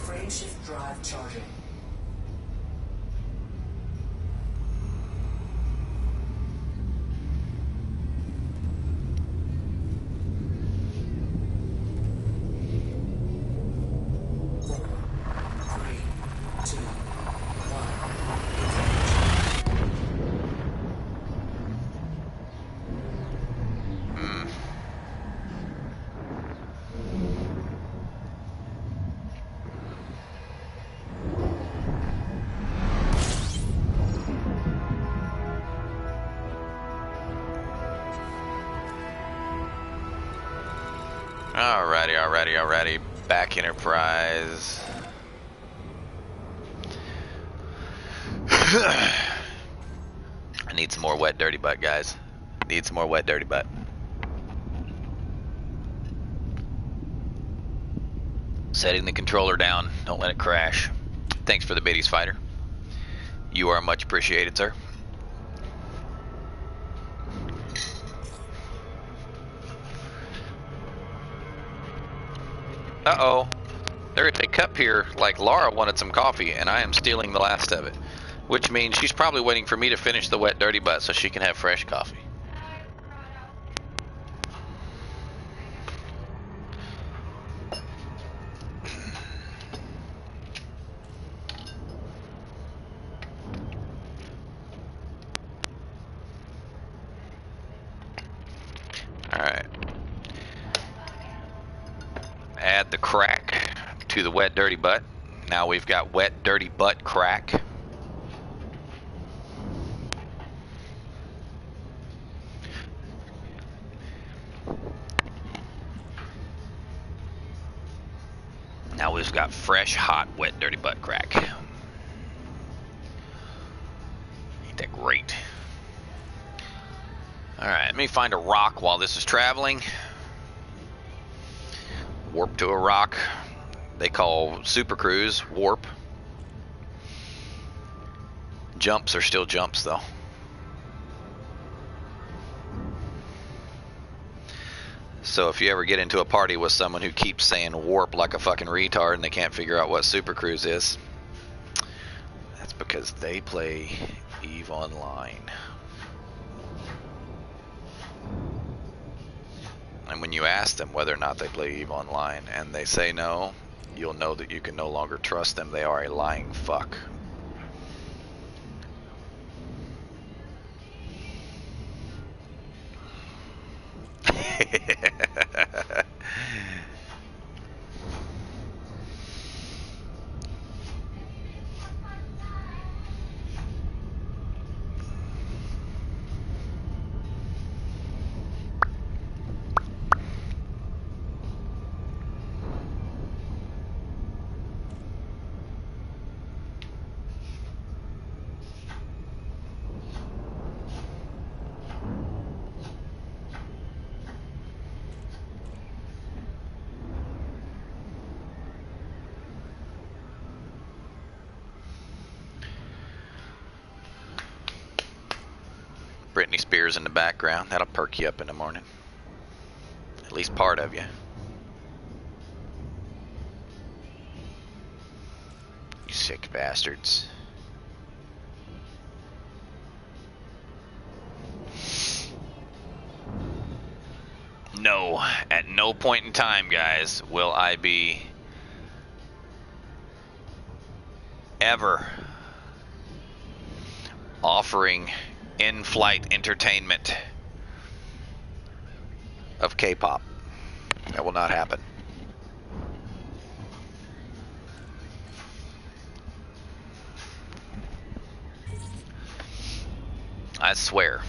Frameshift drive charging. Alrighty. Back Enterprise. I need some more wet dirty butt, guys. Need some more wet dirty butt. Setting the controller down. Don't let it crash. Thanks for the biddies, fighter. You are much appreciated, sir. Uh-oh. There is a cup here, like Laura wanted some coffee, and I am stealing the last of it. Which means she's probably waiting for me to finish the wet dirty butt so she can have fresh coffee. Alright. Add the crack to the wet dirty butt. Now we've got wet dirty butt crack. Now we've got fresh, hot, wet dirty butt crack. Ain't that great? Alright, let me find a rock while this is traveling. Warp to a rock they call Super Cruise warp. Jumps are still jumps though. So if you ever get into a party with someone who keeps saying warp like a fucking retard and they can't figure out what Super Cruise is, that's because they play EVE Online. And when you ask them whether or not they play EVE Online and they say no, you'll know that you can no longer trust them. They are a lying fuck. Britney Spears in the background. That'll perk you up in the morning. At least part of you. You sick bastards. No, at no point in time, guys, will I be ever offering in-flight entertainment of K-pop. That will not happen. I swear.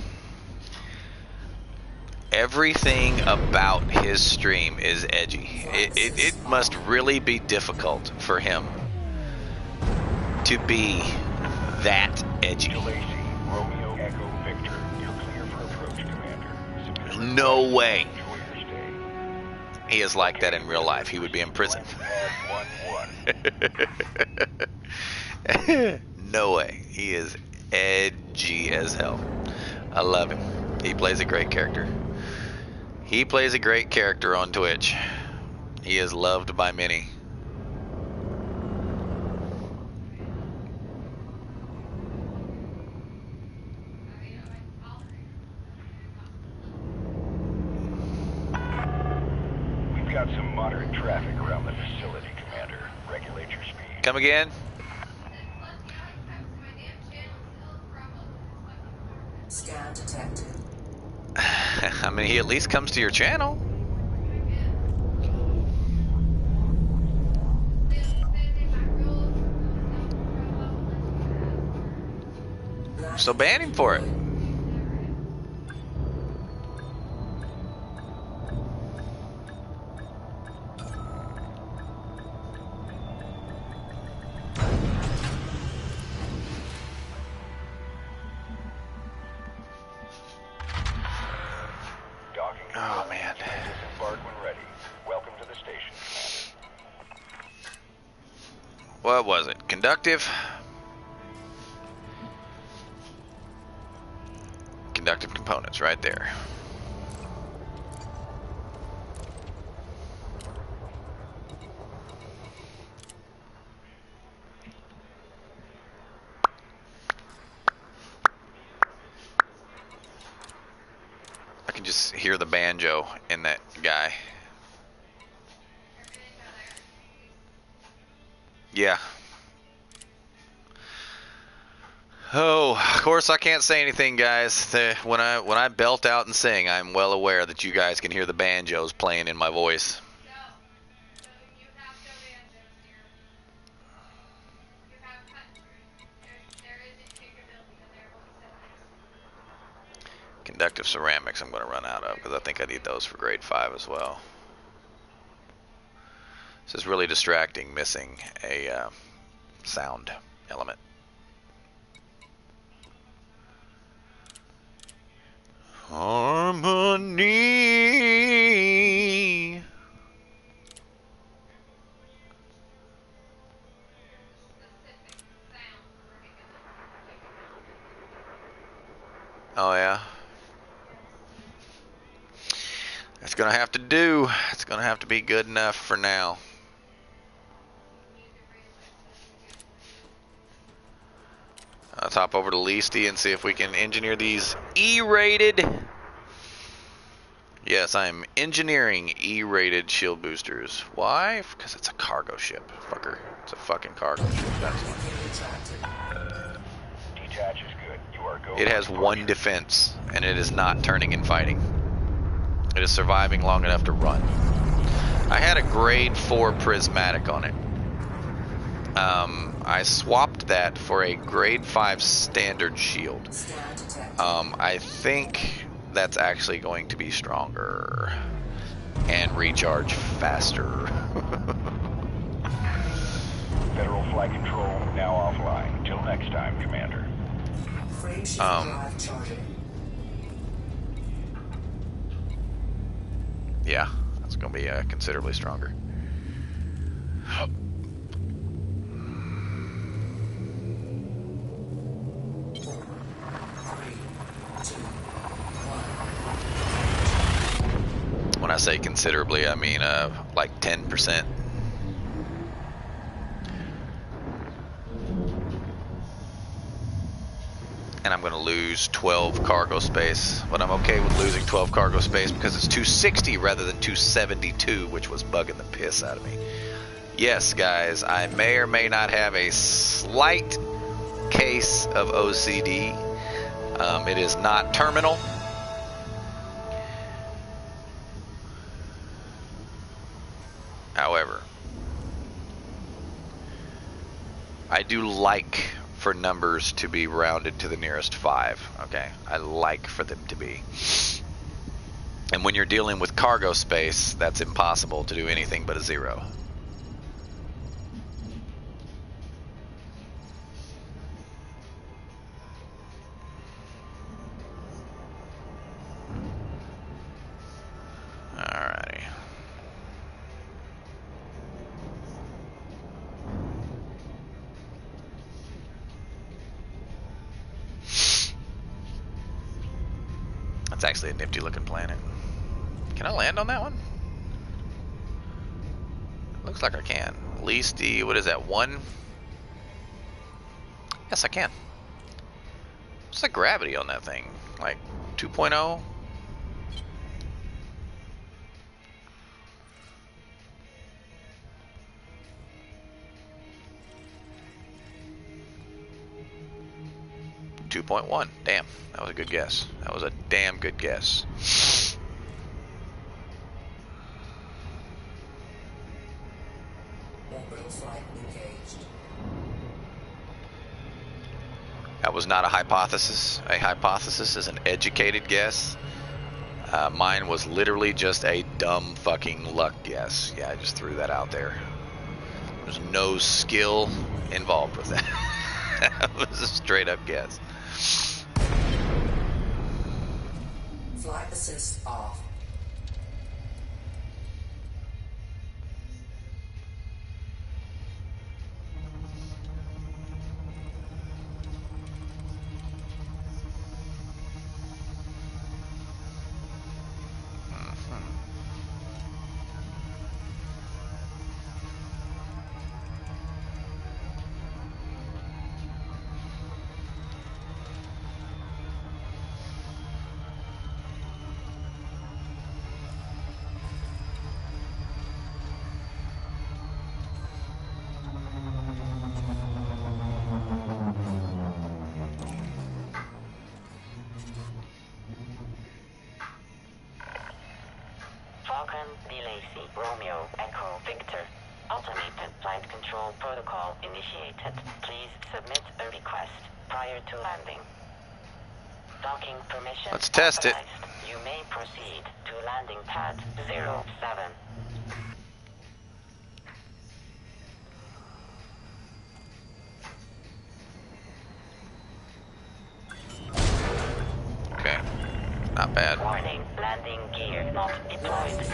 Everything about his stream is edgy. It must really be difficult for him to be that edgy. Romeo Echo Victor, you're clear for approach, Commander. No way. Enjoy your stay. He is like that in real life. He would be in prison. No way. He is edgy as hell. I love him. He plays a great character. He plays a great character on Twitch. He is loved by many. We've got some moderate traffic around the facility, Commander. Regulate your speed. Come again? Scan detected. I mean, he at least comes to your channel. So ban him for it. Oh, man. Disembark when ready. Welcome to the station, Commander. What was it? Conductive? Conductive components right there. I can just hear the banjo in that guy. Yeah. Oh, of course I can't say anything, guys. When I belt out and sing, I'm well aware that you guys can hear the banjos playing in my voice. So you have no banjos here. You have country. There isn't capability in their voices. Conductive ceramics I'm going to run out of because I think I need those for grade 5 as well. This is really distracting, missing a sound element. Harmony. Oh yeah. That's gonna have to do. It's gonna have to be good enough for now. Let's hop over to Leasty and see if we can engineer these E-rated. Yes, I am engineering E-rated shield boosters. Why? Because it's a cargo ship, fucker. It's a fucking cargo ship. That's why. Detach is good. You are go. It has 1 defense, and it is not turning and fighting. It is surviving long enough to run. I had a grade 4 prismatic on it. I swapped that for a grade 5 standard shield. I think that's actually going to be stronger and recharge faster. Federal flight control now offline. Till next time, Commander. Yeah, that's going to be considerably stronger. When I say considerably, I mean like 10%. And I'm going to lose 12 cargo space, but I'm okay with losing 12 cargo space because it's 260 rather than 272, which was bugging the piss out of me. Yes, guys, I may or may not have a slight case of OCD. It is not terminal. However, I do like for numbers to be rounded to the nearest 5, okay? I like for them to be. And when you're dealing with cargo space, that's impossible to do anything but a 0. Alrighty. That's actually a nifty looking planet. Can I land on that one? Looks like I can. At least the, what is that, 1? Yes, I can. What's the gravity on that thing? Like 2.0? .1. Damn, that was a good guess. That was a damn good guess. That was not a hypothesis. A hypothesis is an educated guess. Mine was literally just a dumb fucking luck guess. Yeah, I just threw that out there. There's no skill involved with that. That was a straight up guess. Flight assist off. Falcon, DLAC, Romeo, Echo, Victor. Automated flight control protocol initiated. Please submit a request prior to landing. Docking permission. Let's test it. authorized. You may proceed to landing pad 07. Okay, not bad. Warning, landing gear not deployed.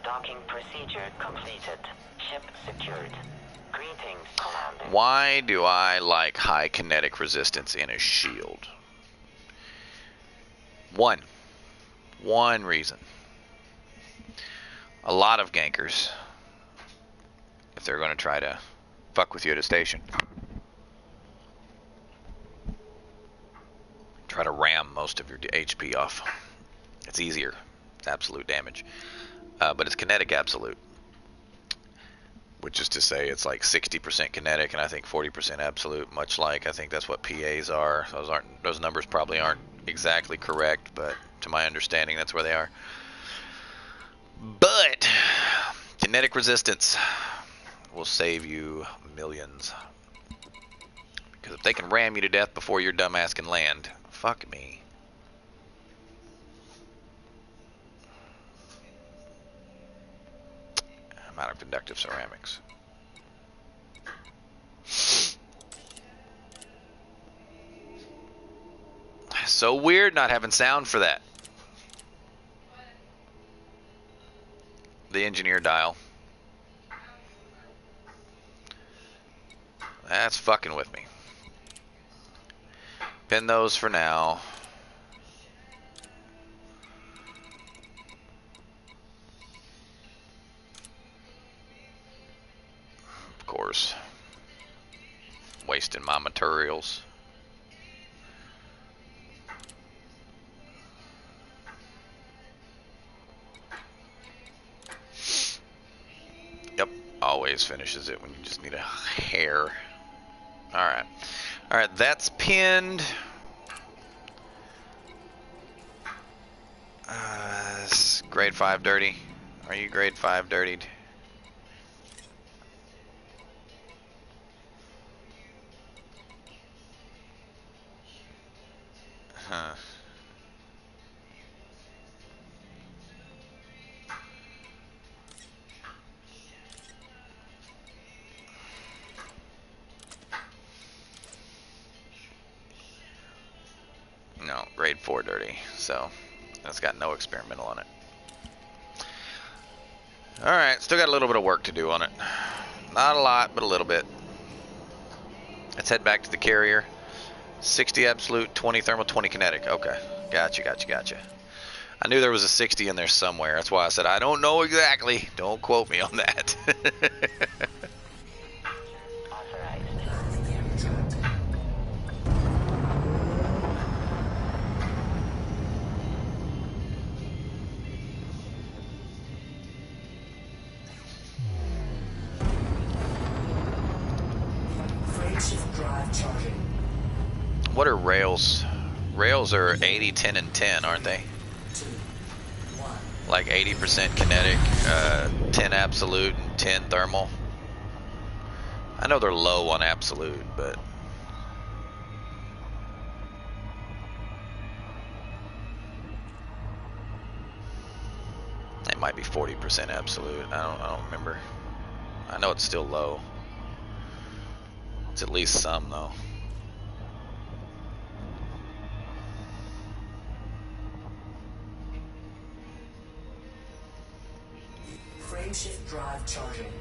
Docking procedure completed. Ship secured. Greetings, Commander. Why do I like high kinetic resistance in a shield? One reason. A lot of gankers, if they're going to try to fuck with you at a station, try to ram most of your HP off. It's easier. It's absolute damage. But it's kinetic absolute, which is to say it's like 60% kinetic and I think 40% absolute, much like I think that's what PAs are. Those numbers probably aren't exactly correct, but to my understanding that's where they are. But kinetic resistance will save you millions, because if they can ram you to death before your dumbass can land, fuck me. I'm out of conductive ceramics. So weird not having sound for that. The engineer dial. That's fucking with me. Pin those for now. Of course. Wasting my materials. Yep, always finishes it when you just need a hair. Alright. Alright, that's pinned. Grade 5 dirty. Are you grade 5 dirtied? Huh. No, grade 4 dirty, so it's got no experimental on it. Alright, still got a little bit of work to do on it. Not a lot, but a little bit. Let's head back to the carrier. 60 absolute, 20 thermal, 20 kinetic. Okay, gotcha. I knew there was a 60 in there somewhere. That's why I said I don't know exactly. Don't quote me on that. What are rails? Rails are 80, 10, and 10, aren't they? Like 80% kinetic, 10 absolute, and 10 thermal. I know they're low on absolute, but it might be 40% absolute. I don't remember. I know it's still low. It's at least some though. Frameshift drive charging.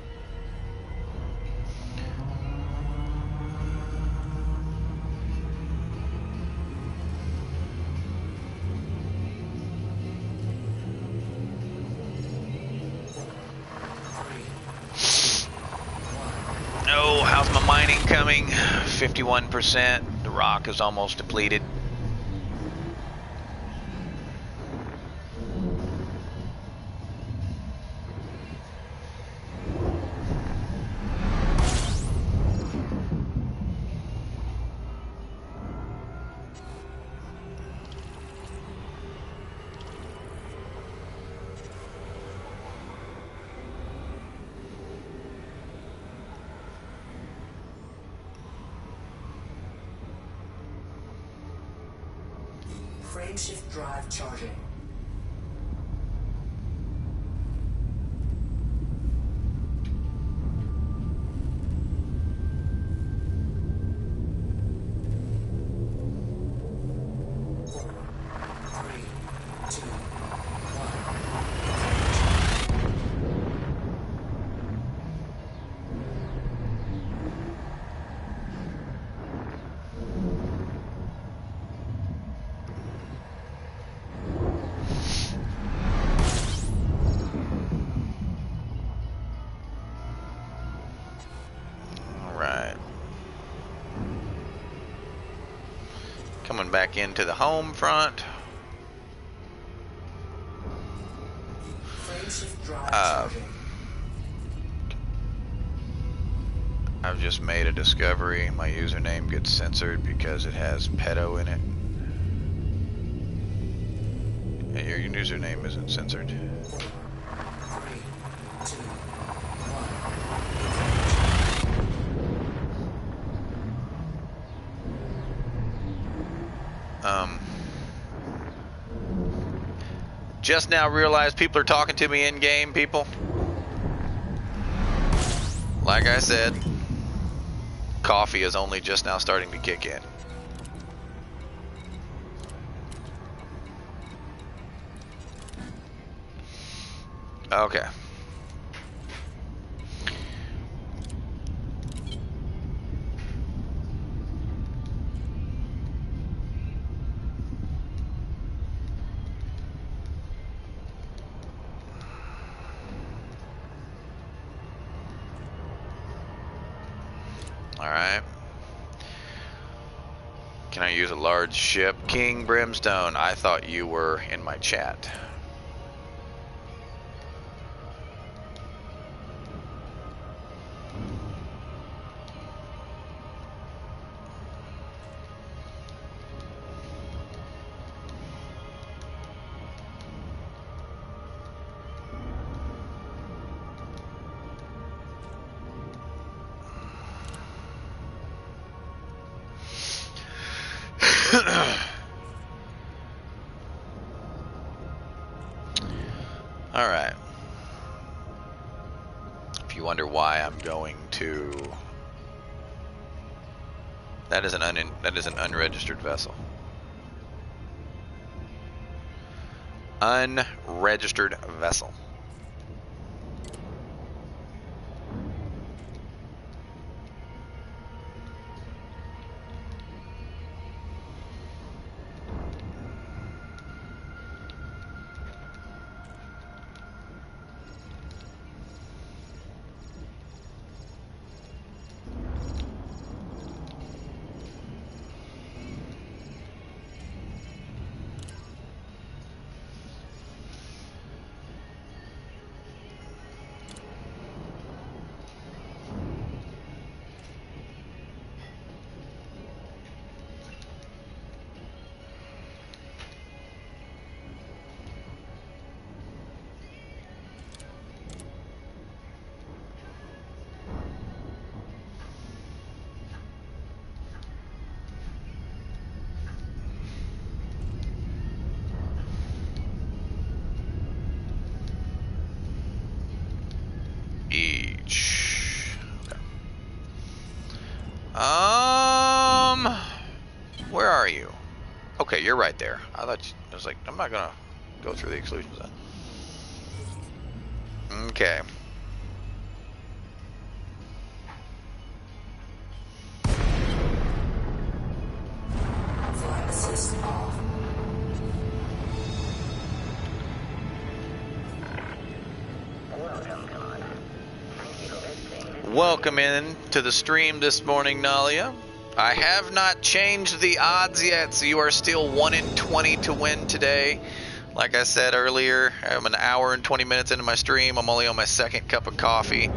No, how's my mining coming? 51%. The rock is almost depleted. Frameshift drive charging. Coming back into the home front. I've just made a discovery. My username gets censored because it has pedo in it. And your username isn't censored. 3, 2, 1. Just now realized people are talking to me in game, people. Like I said, coffee is only just now starting to kick in. Okay. Alright. Can I use a large ship? King Brimstone, I thought you were in my chat. All right. If you wonder why I'm going to, that is an unregistered vessel. Unregistered vessel. Each. Okay. Where are you? Okay, you're right there. I was like, I'm not gonna go through the exclusions then. Okay. Flight assist off. Welcome in to the stream this morning, Nalia. I have not changed the odds yet, so you are still 1 in 20 to win today. Like I said earlier, I'm an hour and 20 minutes into my stream. I'm only on my second cup of coffee.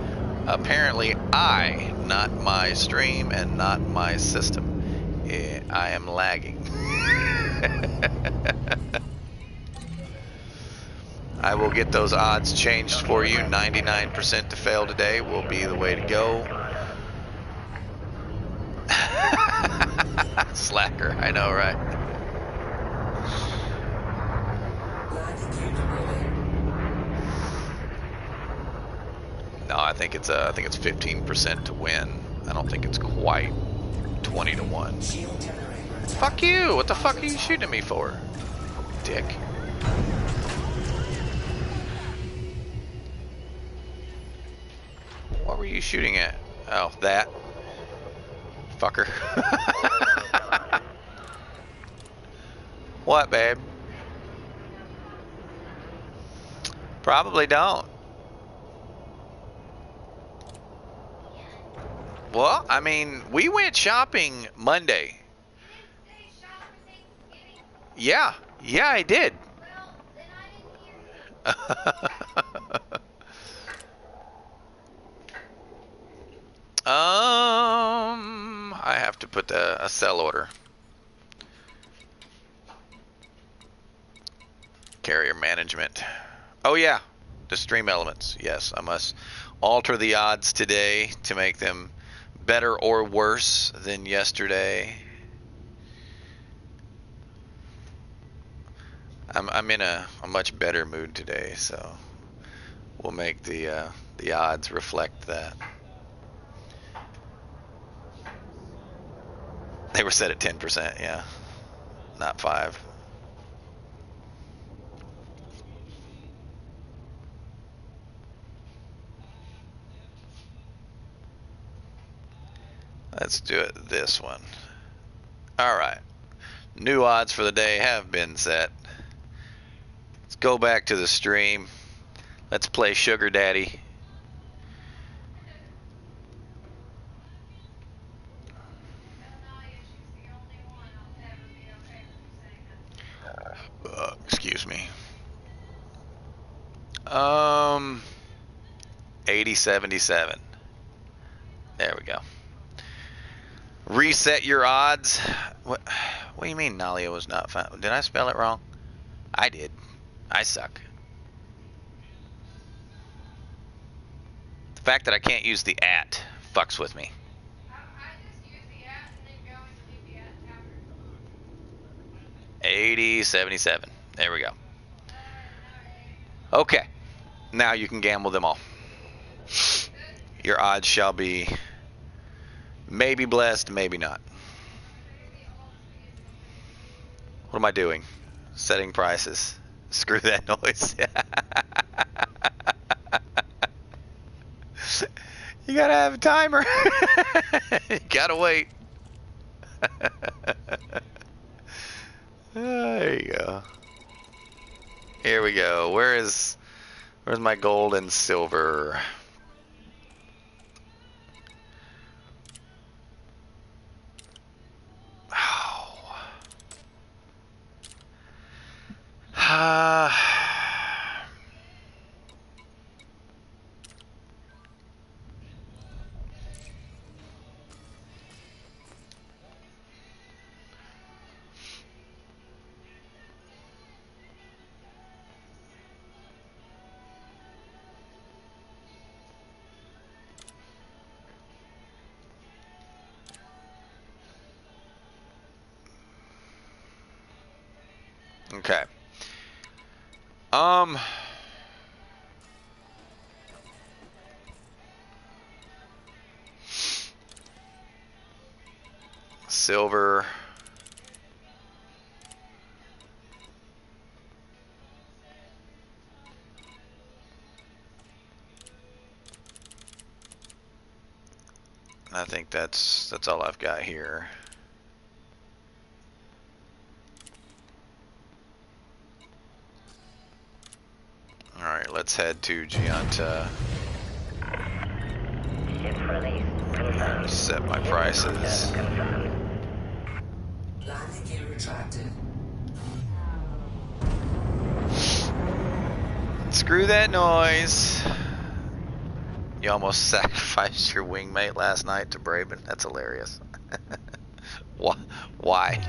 Apparently, not my stream and not my system, I am lagging. I will get those odds changed for you. 99% to fail today will be the way to go. Slacker, I know, right? No, I think it's 15% to win. I don't think it's quite 20 to 1. Fuck you! What the fuck are you shooting at me for? Dick. What were you shooting at? Oh, that. Fucker. What, babe? Probably don't. Well, I mean, we went shopping Monday. Yeah, I did. I have to put a sell order. Carrier management. Oh yeah, the stream elements. Yes, I must alter the odds today to make them better or worse than yesterday. I'm in a much better mood today, so we'll make the odds reflect that. They were set at 10%, yeah, not 5. Let's do it this one. All right. New odds for the day have been set. Let's go back to the stream. Let's play Sugar Daddy. Excuse me. 80-77. There we go. Reset your odds. What do you mean Nalia was not found? Did I spell it wrong? I did. I suck. The fact that I can't use the @ fucks with me. I just use the @ and then go and leave the @ after. 80-77. There we go. Okay. Now you can gamble them all. Your odds shall be maybe blessed, maybe not. What am I doing? Setting prices. Screw that noise. You gotta have a timer. You gotta wait. There you go. Here we go. Where's my gold and silver? Okay. Silver. I think that's all I've got here. All right, let's head to Gianta. Set my prices. Landing gear retracted. Screw that noise. You almost sacrificed your wingmate last night to Braven. That's hilarious. Why?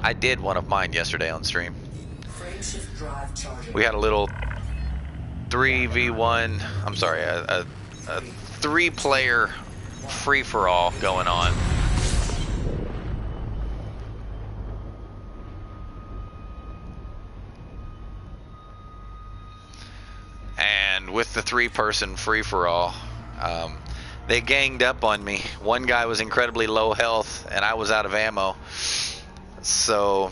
I did one of mine yesterday on stream. Frameshift drive charging. We had a little 3v1, I'm sorry, a 3-player free-for-all going on. happened with the 3-person free-for-all. They ganged up on me. One guy was incredibly low health, and I was out of ammo. So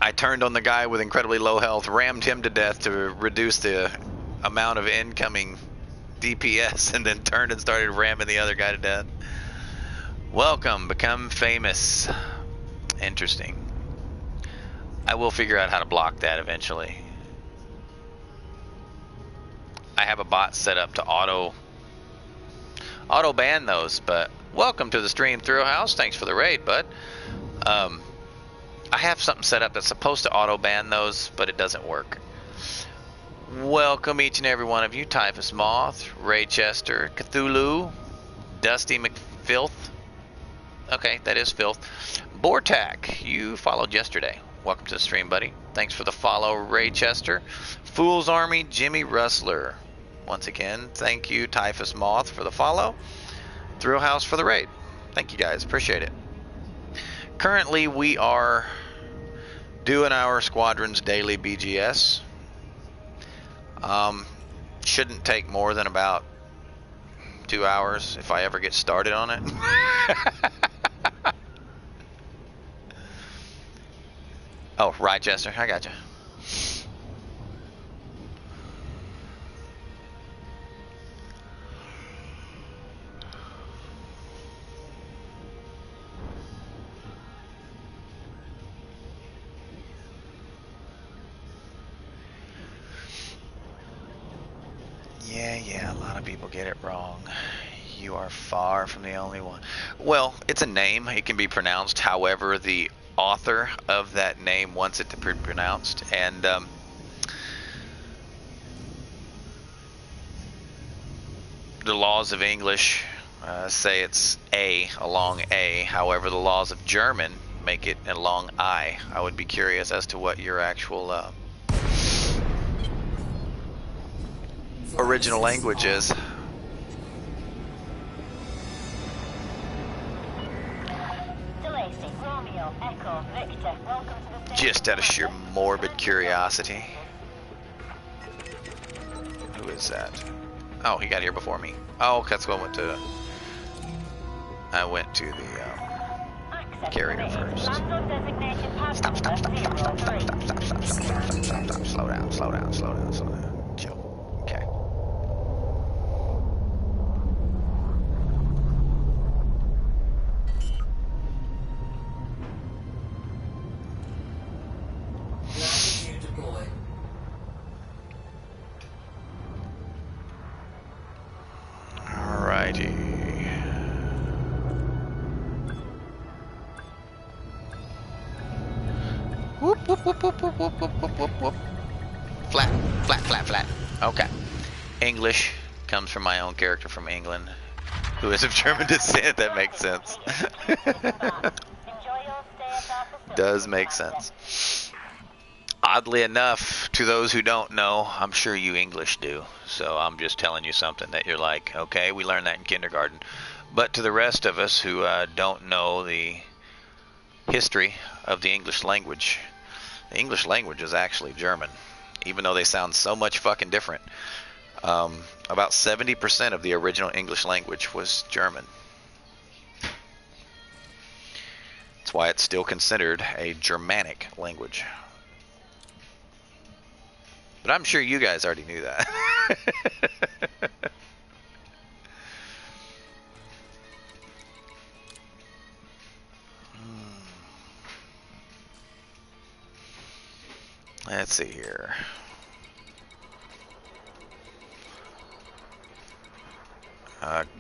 I turned on the guy with incredibly low health, rammed him to death to reduce the amount of incoming DPS, and then turned and started ramming the other guy to death. Welcome, become famous. Interesting. I will figure out how to block that eventually. I have a bot set up to auto ban those, but welcome to the stream, Thrill House. Thanks for the raid, bud. I have something set up that's supposed to auto ban those, but it doesn't work. Welcome each and every one of you. Typhus Moth, Ray Chester, Cthulhu, Dusty McFilth. Okay, that is filth. Bortak, you followed yesterday. Welcome to the stream, buddy. Thanks for the follow, Ray Chester. Fool's Army, Jimmy Rustler. Once again, thank you, Typhus Moth, for the follow. Thrill House for the raid. Thank you guys, appreciate it. Currently, we are doing our squadron's daily BGS. Shouldn't take more than about 2 hours if I ever get started on it. Oh, right, Chester, I got you. Yeah, a lot of people get it wrong. You are far from the only one. Well, it's a name. It can be pronounced however the author of that name wants it to be pronounced. And the laws of English say it's a long A. However, the laws of German make it a long I. I would be curious as to what your actual original language is. Just out of sheer morbid curiosity. Who is that? Oh, he got here before me. Oh, that's what I went to. I went to the carrier first. Stop. Slow down. Chill. Okay. Latitude deployed. Alrighty. Whoop. Flat. Okay. English comes from my own character from England, who is of German descent. That makes sense. Does make sense. Oddly enough, to those who don't know, I'm sure you English do. So I'm just telling you something that you're like, okay, we learned that in kindergarten. But to the rest of us who don't know the history of the English language is actually German, even though they sound so much fucking different. About 70% of the original English language was German. That's why it's still considered a Germanic language. But I'm sure you guys already knew that. Let's see here.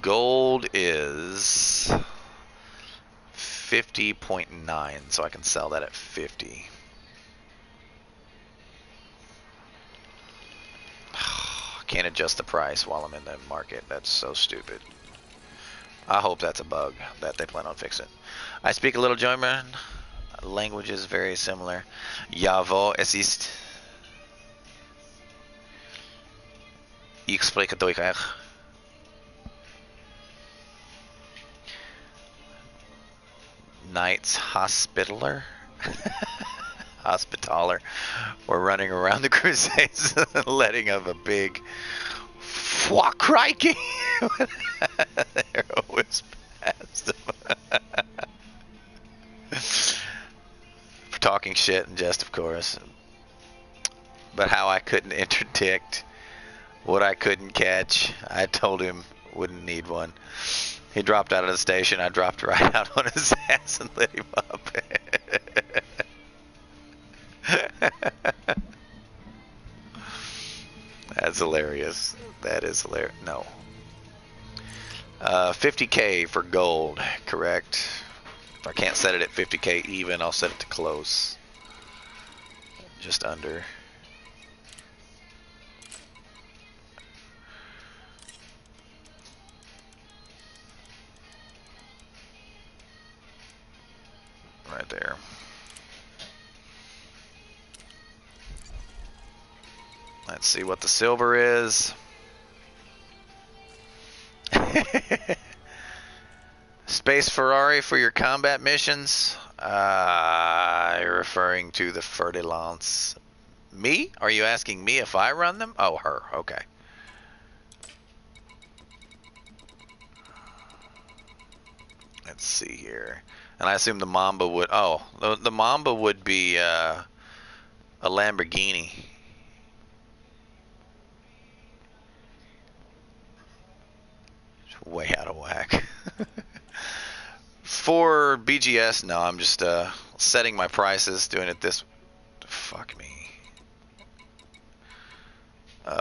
Gold is 50.9, so I can sell that at 50. Can't adjust the price while I'm in the market. That's so stupid. I hope that's a bug that they plan on fixing. I speak a little German. Language is very similar. Jawohl, es ist. Ich spreche Deutsch auch. Knights Hospitaller. Hospitaller were running around the Crusades, letting of a big "Fuck crikey!" The arrow was past them. For talking shit and jest, of course. But how I couldn't interdict what I couldn't catch, I told him wouldn't need one. He dropped out of the station. I dropped right out on his ass and lit him up. That's hilarious. That is hilarious. No. 50K for gold, correct. If I can't set it at 50K even, I'll set it to close. Just under. Right there. Let's see what the silver is. Space Ferrari for your combat missions. You're referring to the Fertilance. Me? Are you asking me if I run them? Oh, her. Okay. Let's see here. And I assume the Mamba would... Oh, the Mamba would be a Lamborghini. It's way out of whack. For BGS, no, I'm just setting my prices, doing it this... Fuck me.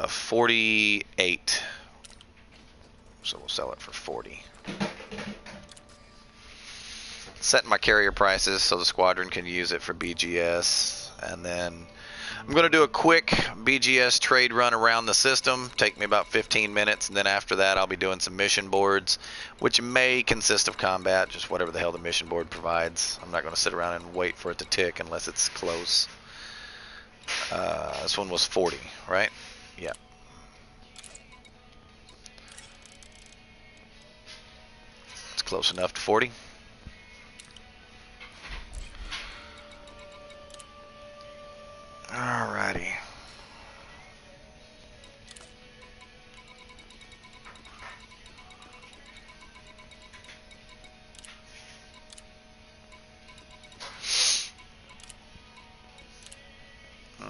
48. So we'll sell it for 40. Setting my carrier prices so the squadron can use it for BGS. And then I'm going to do a quick BGS trade run around the system. Take me about 15 minutes. And then after that, I'll be doing some mission boards, which may consist of combat, just whatever the hell the mission board provides. I'm not going to sit around and wait for it to tick unless it's close. This one was 40, right? Yeah. It's close enough to 40. Alrighty.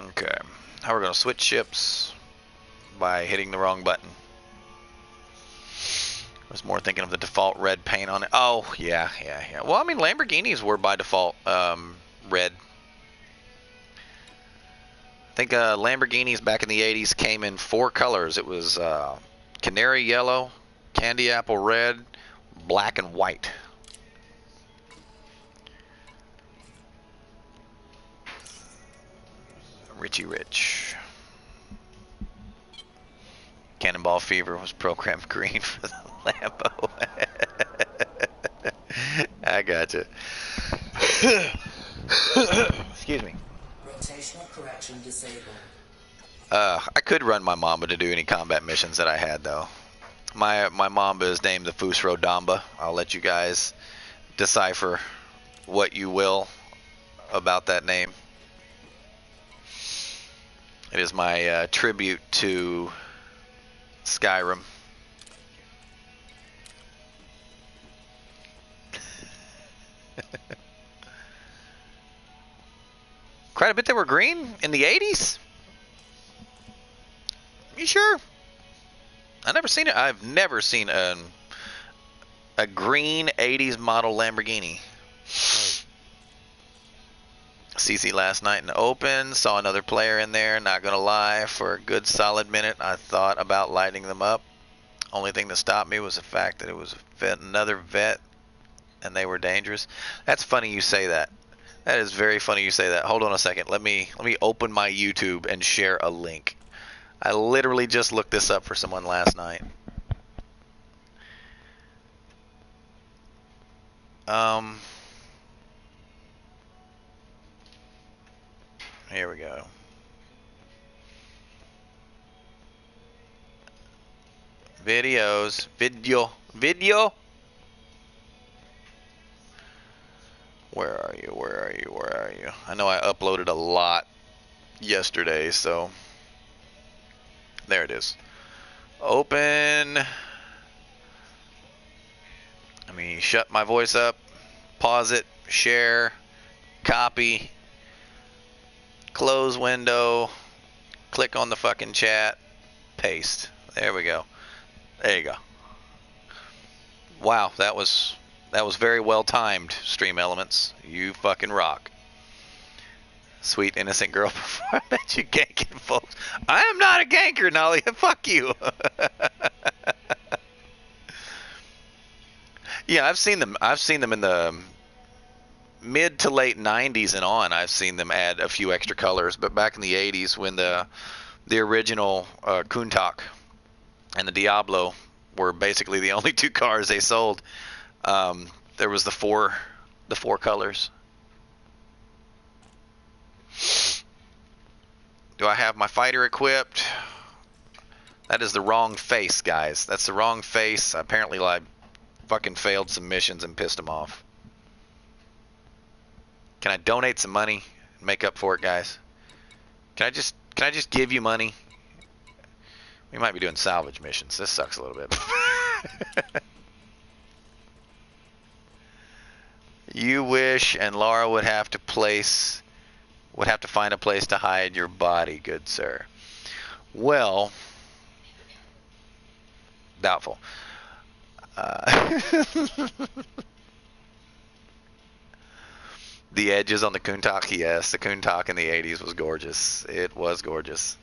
Okay. How we're going to switch ships by hitting the wrong button. I was more thinking of the default red paint on it. Oh, yeah. Well, I mean, Lamborghinis were by default red. I think Lamborghinis back in the 80s came in 4 colors. It was canary yellow, candy apple red, black, and white. Richie Rich. Cannonball Fever was programmed green for the Lambo. I gotcha. Excuse me. Rotational correction disabled. I could run my Mamba to do any combat missions that I had, though. My Mamba is named the Fusro Damba. I'll let you guys decipher what you will about that name. It is my tribute to Skyrim. Quite a bit that were green in the 80s? You sure? I've never seen it. I've never seen a green 80s model Lamborghini. CC last night in the open, saw another player in there, not gonna lie, for a good solid minute I thought about lighting them up. Only thing that stopped me was the fact that it was another vet and they were dangerous. That's funny you say that. That is very funny you say that. Hold on a second. Let me open my YouTube and share a link. I literally just looked this up for someone last night. Here we go. Videos. Video. Where are you? are you? I know I uploaded a lot yesterday, so there it is. Open. Let me shut my voice up, pause it, share, copy, close window, click on the fucking chat, paste. There we go. There you go. Wow, that was very well timed, Stream Elements. You fucking rock. Sweet innocent girl before I met you ganking folks. I am not a ganker, Nolly. Fuck you. Yeah, I've seen them in the mid to late 90s and on. I've seen them add a few extra colors, but back in the 80s when the original Countach and the Diablo were basically the only two cars they sold, there was the four colors. Do I have my fighter equipped? That is the wrong face, guys. That's the wrong face. Apparently, I fucking failed some missions and pissed them off. Can I donate some money and make up for it, guys? Can I just give you money? We might be doing salvage missions. This sucks a little bit. You wish, and Laura would have to find a place to hide your body, good sir. Well, doubtful. The edges on the Countach, yes, the Countach in the 80s was gorgeous. It was gorgeous.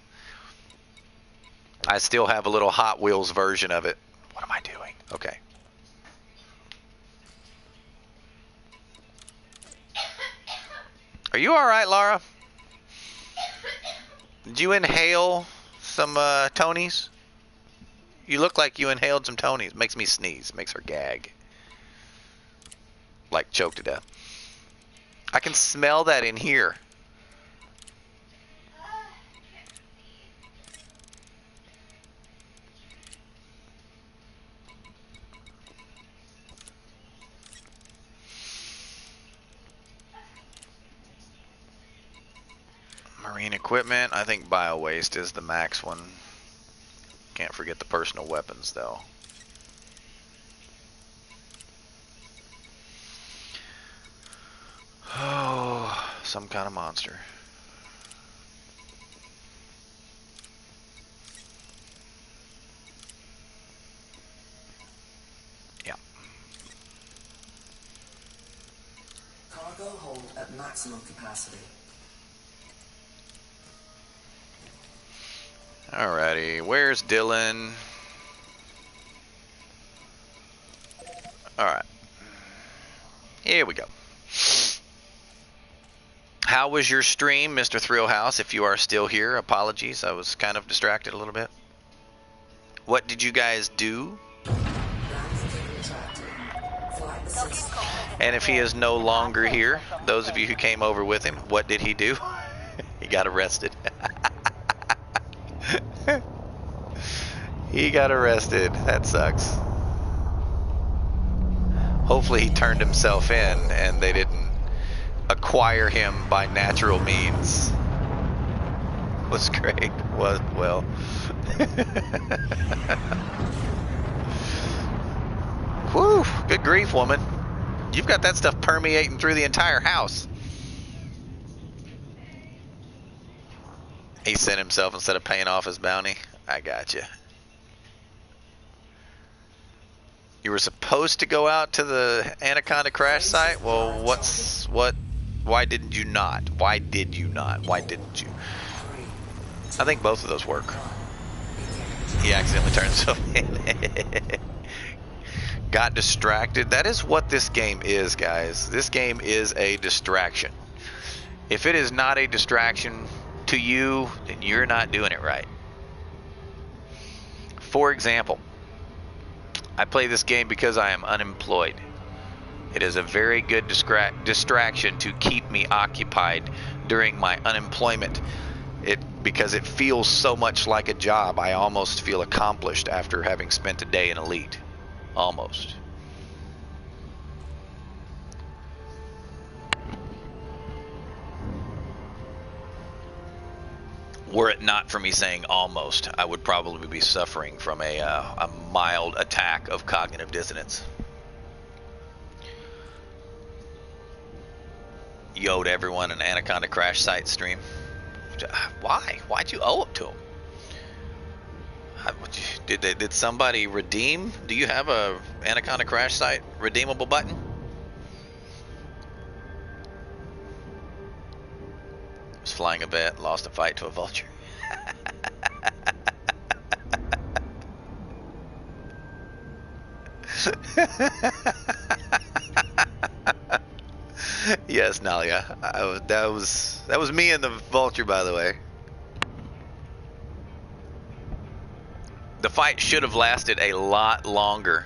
I still have a little Hot Wheels version of it. What am I doing? Okay. Are you alright, Laura? Did you inhale some Tonys? You look like you inhaled some Tonys. Makes me sneeze. Makes her gag. Like choke to death. I can smell that in here. Marine equipment. I think bio-waste is the max one. Can't forget the personal weapons, though. Oh, some kind of monster. Yeah. Cargo hold at maximum capacity. Alrighty, where's Dylan? Alright. Here we go. How was your stream, Mr. Thrillhouse? If you are still here, apologies. I was kind of distracted a little bit. What did you guys do? And if he is no longer here, those of you who came over with him, what did he do? He got arrested. He got arrested. That sucks. Hopefully he turned himself in and they didn't acquire him by natural means. Was great. Was well. Whew, good grief, woman. You've got that stuff permeating through the entire house. He sent himself instead of paying off his bounty. I gotcha. You were supposed to go out to the Anaconda crash site? Well, why didn't you not? Why did you not? Why didn't you? I think both of those work. He accidentally turned himself in. Got distracted. That is what this game is, guys. This game is a distraction. If it is not a distraction to you, then you're not doing it right. For example, I play this game because I am unemployed. It is a very good distraction to keep me occupied during my unemployment. Because it feels so much like a job. I almost feel accomplished after having spent a day in Elite. Almost. Were it not for me saying almost, I would probably be suffering from a mild attack of cognitive dissonance. You owed everyone an Anaconda Crash Site stream. Why? Why'd you owe it to them? Did somebody redeem? Do you have a Anaconda Crash Site redeemable button? Was flying a bet, lost a fight to a vulture. Yes, Nalia. That was me and the vulture, by the way. The fight should have lasted a lot longer.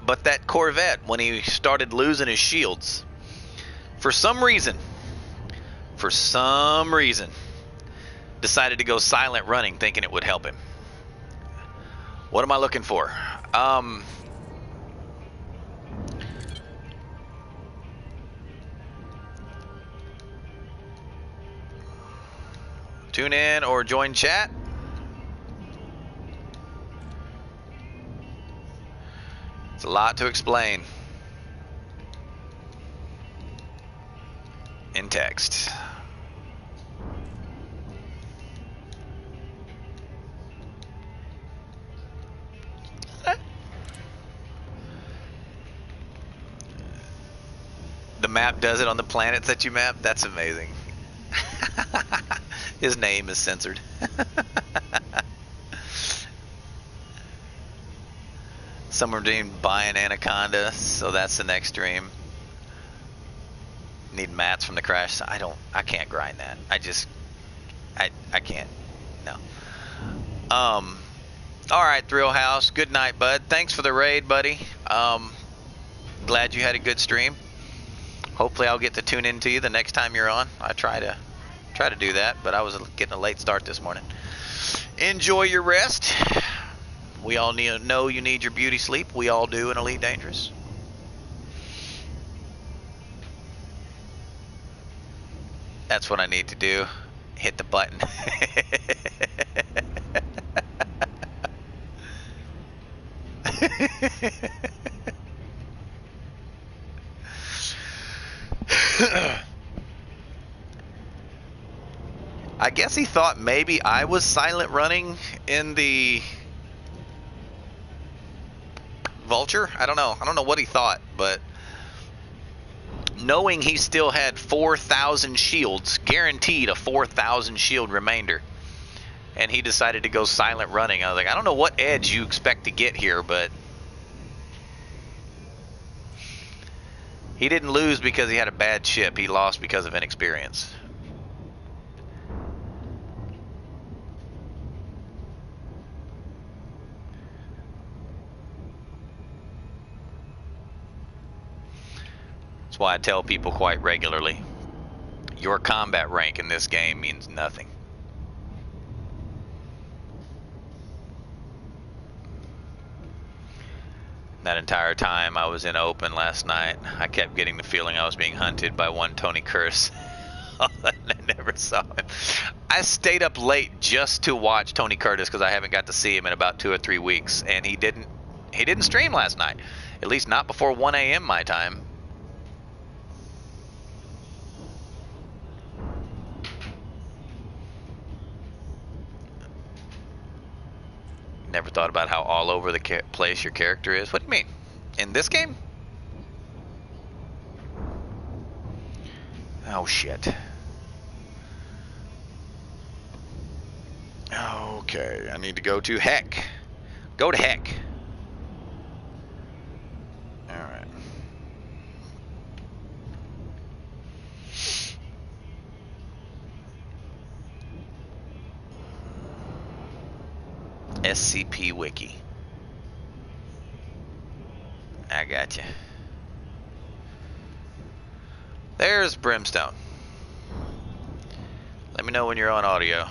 But that Corvette, when he started losing his shields, for some reason, decided to go silent running, thinking it would help him. What am I looking for? Tune in or join chat. It's a lot to explain in text. The map does it on the planets that you map? That's amazing. His name is censored. Someone didn't buy an Anaconda, so that's the next stream. Need mats from the crash. I can't grind that. I can't. No. Alright, Thrill House. Good night, bud. Thanks for the raid, buddy. Glad you had a good stream. Hopefully I'll get to tune in to you the next time you're on. I try to do that, but I was getting a late start this morning. Enjoy your rest. We all know you need your beauty sleep. We all do in Elite Dangerous. That's what I need to do. Hit the button. I guess he thought maybe I was silent running in the vulture. I don't know what he thought, but knowing he still had 4,000 shields, guaranteed a 4,000 shield remainder, and he decided to go silent running. I was like, I don't know what edge you expect to get here, but he didn't lose because he had a bad ship. He lost because of inexperience. That's why I tell people quite regularly, your combat rank in this game means nothing. That entire time I was in open last night, I kept getting the feeling I was being hunted by one Tony Curtis. I never saw him. I stayed up late just to watch Tony Curtis because I haven't got to see him in about 2 or 3 weeks, and he didn't stream last night. At least not before 1 a.m. my time. Never thought about how all over the place your character is. What do you mean? In this game? Oh, shit. Okay, I need to go to heck. Go to heck. Alright. SCP Wiki. I got you. There's Brimstone. Let me know when you're on audio.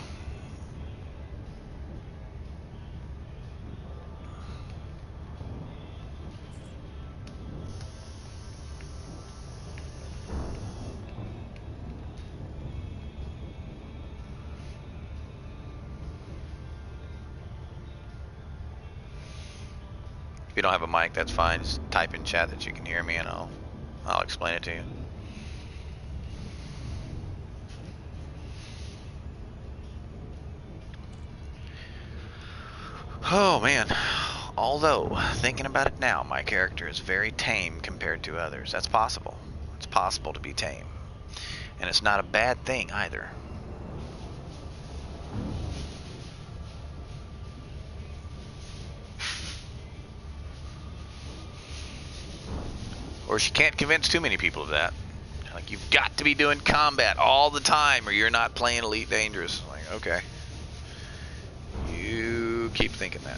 you don't have a mic, that's fine. Just type in chat that you can hear me, and I'll explain it to you. Oh man, although thinking about it now, my character is very tame compared to others. That's possible. It's possible to be tame, and it's not a bad thing either. Of course, you can't convince too many people of that. Like, you've got to be doing combat all the time or you're not playing Elite Dangerous. Like, okay. You keep thinking that.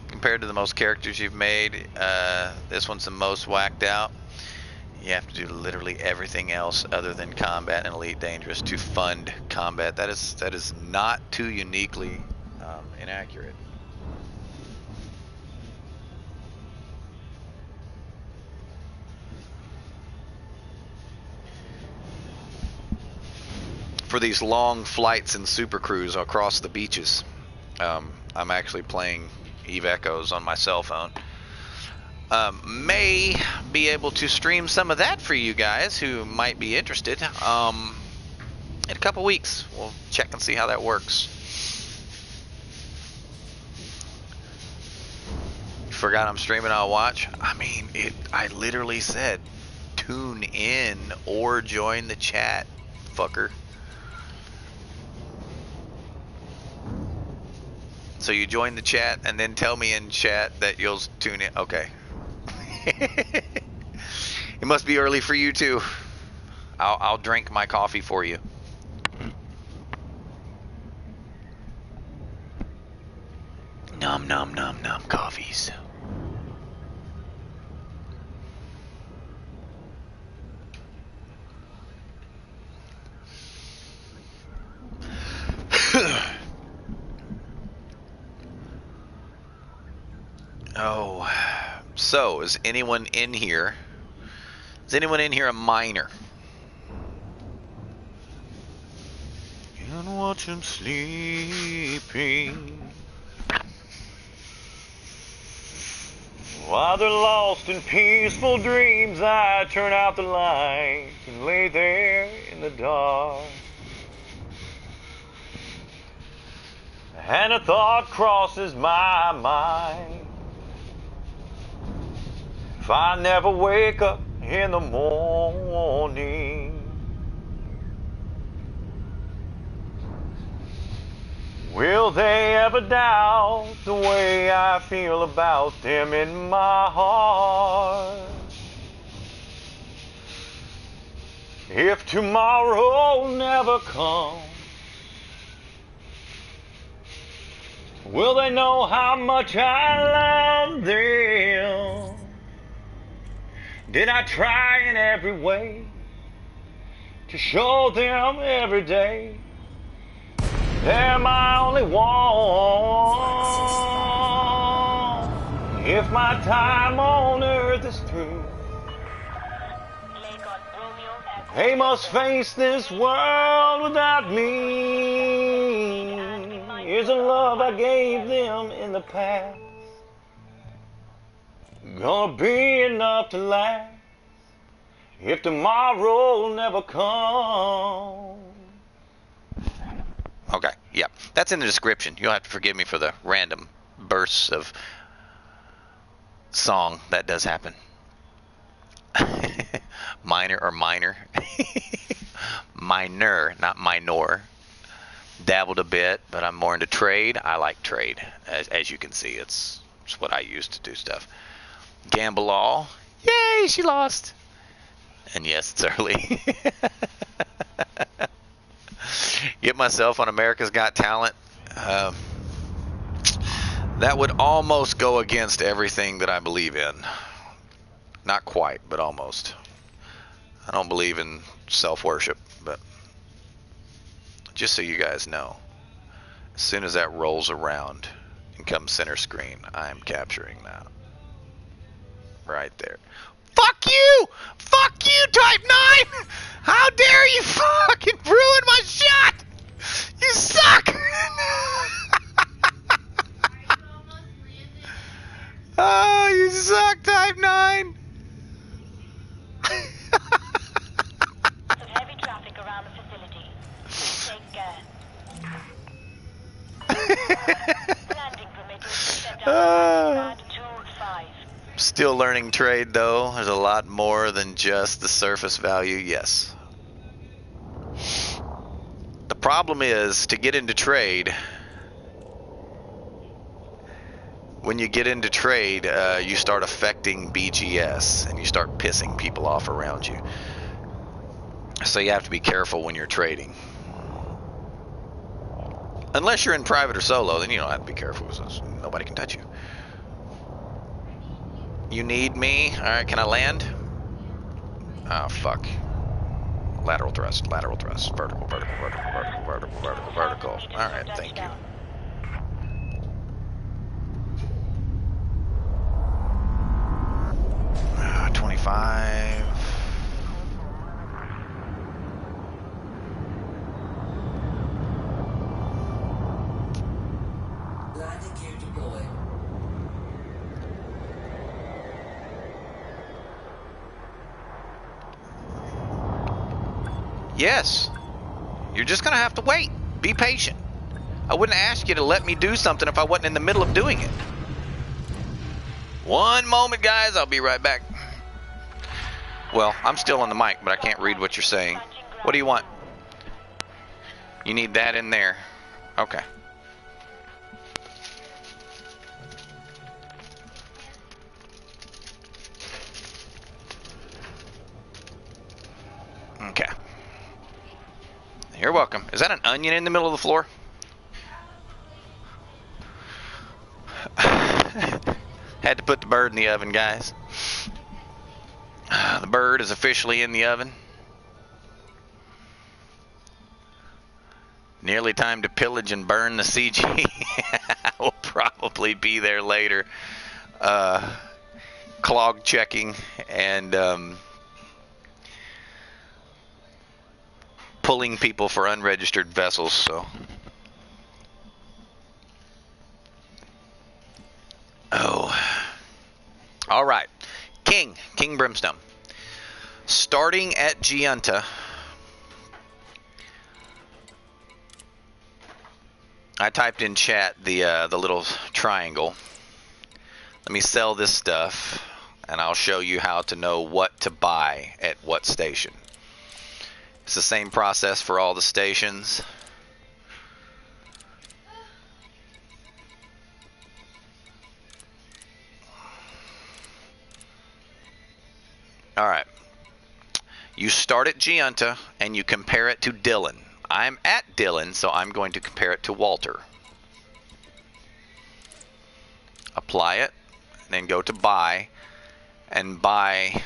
Compared to the most characters you've made, this one's the most whacked out. You have to do literally everything else other than combat and Elite Dangerous to fund combat. That is not too uniquely inaccurate. For these long flights and super cruise across the beaches, I'm actually playing Eve Echoes on my cell phone. May be able to stream some of that for you guys who might be interested. In a couple weeks, we'll check and see how that works. Forgot I'm streaming, I'll watch. I mean, I literally said tune in or join the chat, fucker. So you join the chat and then tell me in chat that you'll tune in. Okay. It must be early for you too. I'll drink my coffee for you. Nom nom nom nom coffees. Oh, so is anyone in here? Is anyone in here a miner? And watch him sleeping while they're lost in peaceful dreams. I turn out the light and lay there in the dark, and a thought crosses my mind. If I never wake up in the morning, will they ever doubt the way I feel about them in my heart? If tomorrow never comes, will they know how much I love them? Did I try in every way to show them every day they're my only one? If my time on earth is through, they must face this world without me. Is the love I gave them in the past gonna be enough to last if tomorrow never comes? Okay, yeah, that's in the description. You'll have to forgive me for the random bursts of song. That does happen. Minor or minor. Minor, not minor. Dabbled a bit, but I'm more into trade. I like trade. As you can see, it's what I use to do stuff. Gamble all. Yay, she lost. And yes, it's early. Get myself on America's Got Talent. That would almost go against everything that I believe in. Not quite, but almost. I don't believe in self-worship, but just so you guys know, as soon as that rolls around, Come center screen. I'm capturing that. Right there. Fuck you! Fuck you, Type 9! How dare you fucking ruin my shot! You suck! Oh, you suck, Type 9! Of heavy traffic around the facility. Take care. Landing permitted. Set up 25. Still learning trade, though. There's a lot more than just the surface value, yes. The problem is, to get into trade, when you get into trade, you start affecting BGS, and you start pissing people off around you. So you have to be careful when you're trading. Unless you're in private or solo, then you don't have to be careful, because nobody can touch you. You need me? Alright, can I land? Oh, fuck. Lateral thrust, vertical, vertical. Alright, thank you. Ah, 25. Landing gear deployed. Yes. You're just gonna have to wait. Be patient. I wouldn't ask you to let me do something if I wasn't in the middle of doing it. One moment, guys. I'll be right back. Well, I'm still on the mic, but I can't read what you're saying. What do you want? You need that in there. Okay. Okay. You're welcome. Is that an onion in the middle of the floor? Had to put the bird in the oven, guys. The bird is officially in the oven. Nearly time to pillage and burn the CG. We'll probably be there later. Clog checking and pulling people for unregistered vessels, so. Oh. All right. King Brimstone. Starting at Giunta. I typed in chat the little triangle. Let me sell this stuff, and I'll show you how to know what to buy at what station. It's the same process for all the stations. All right. You start at Giunta and you compare it to Dillon. I'm at Dillon, so I'm going to compare it to Walter. Apply it, and then go to buy, and buy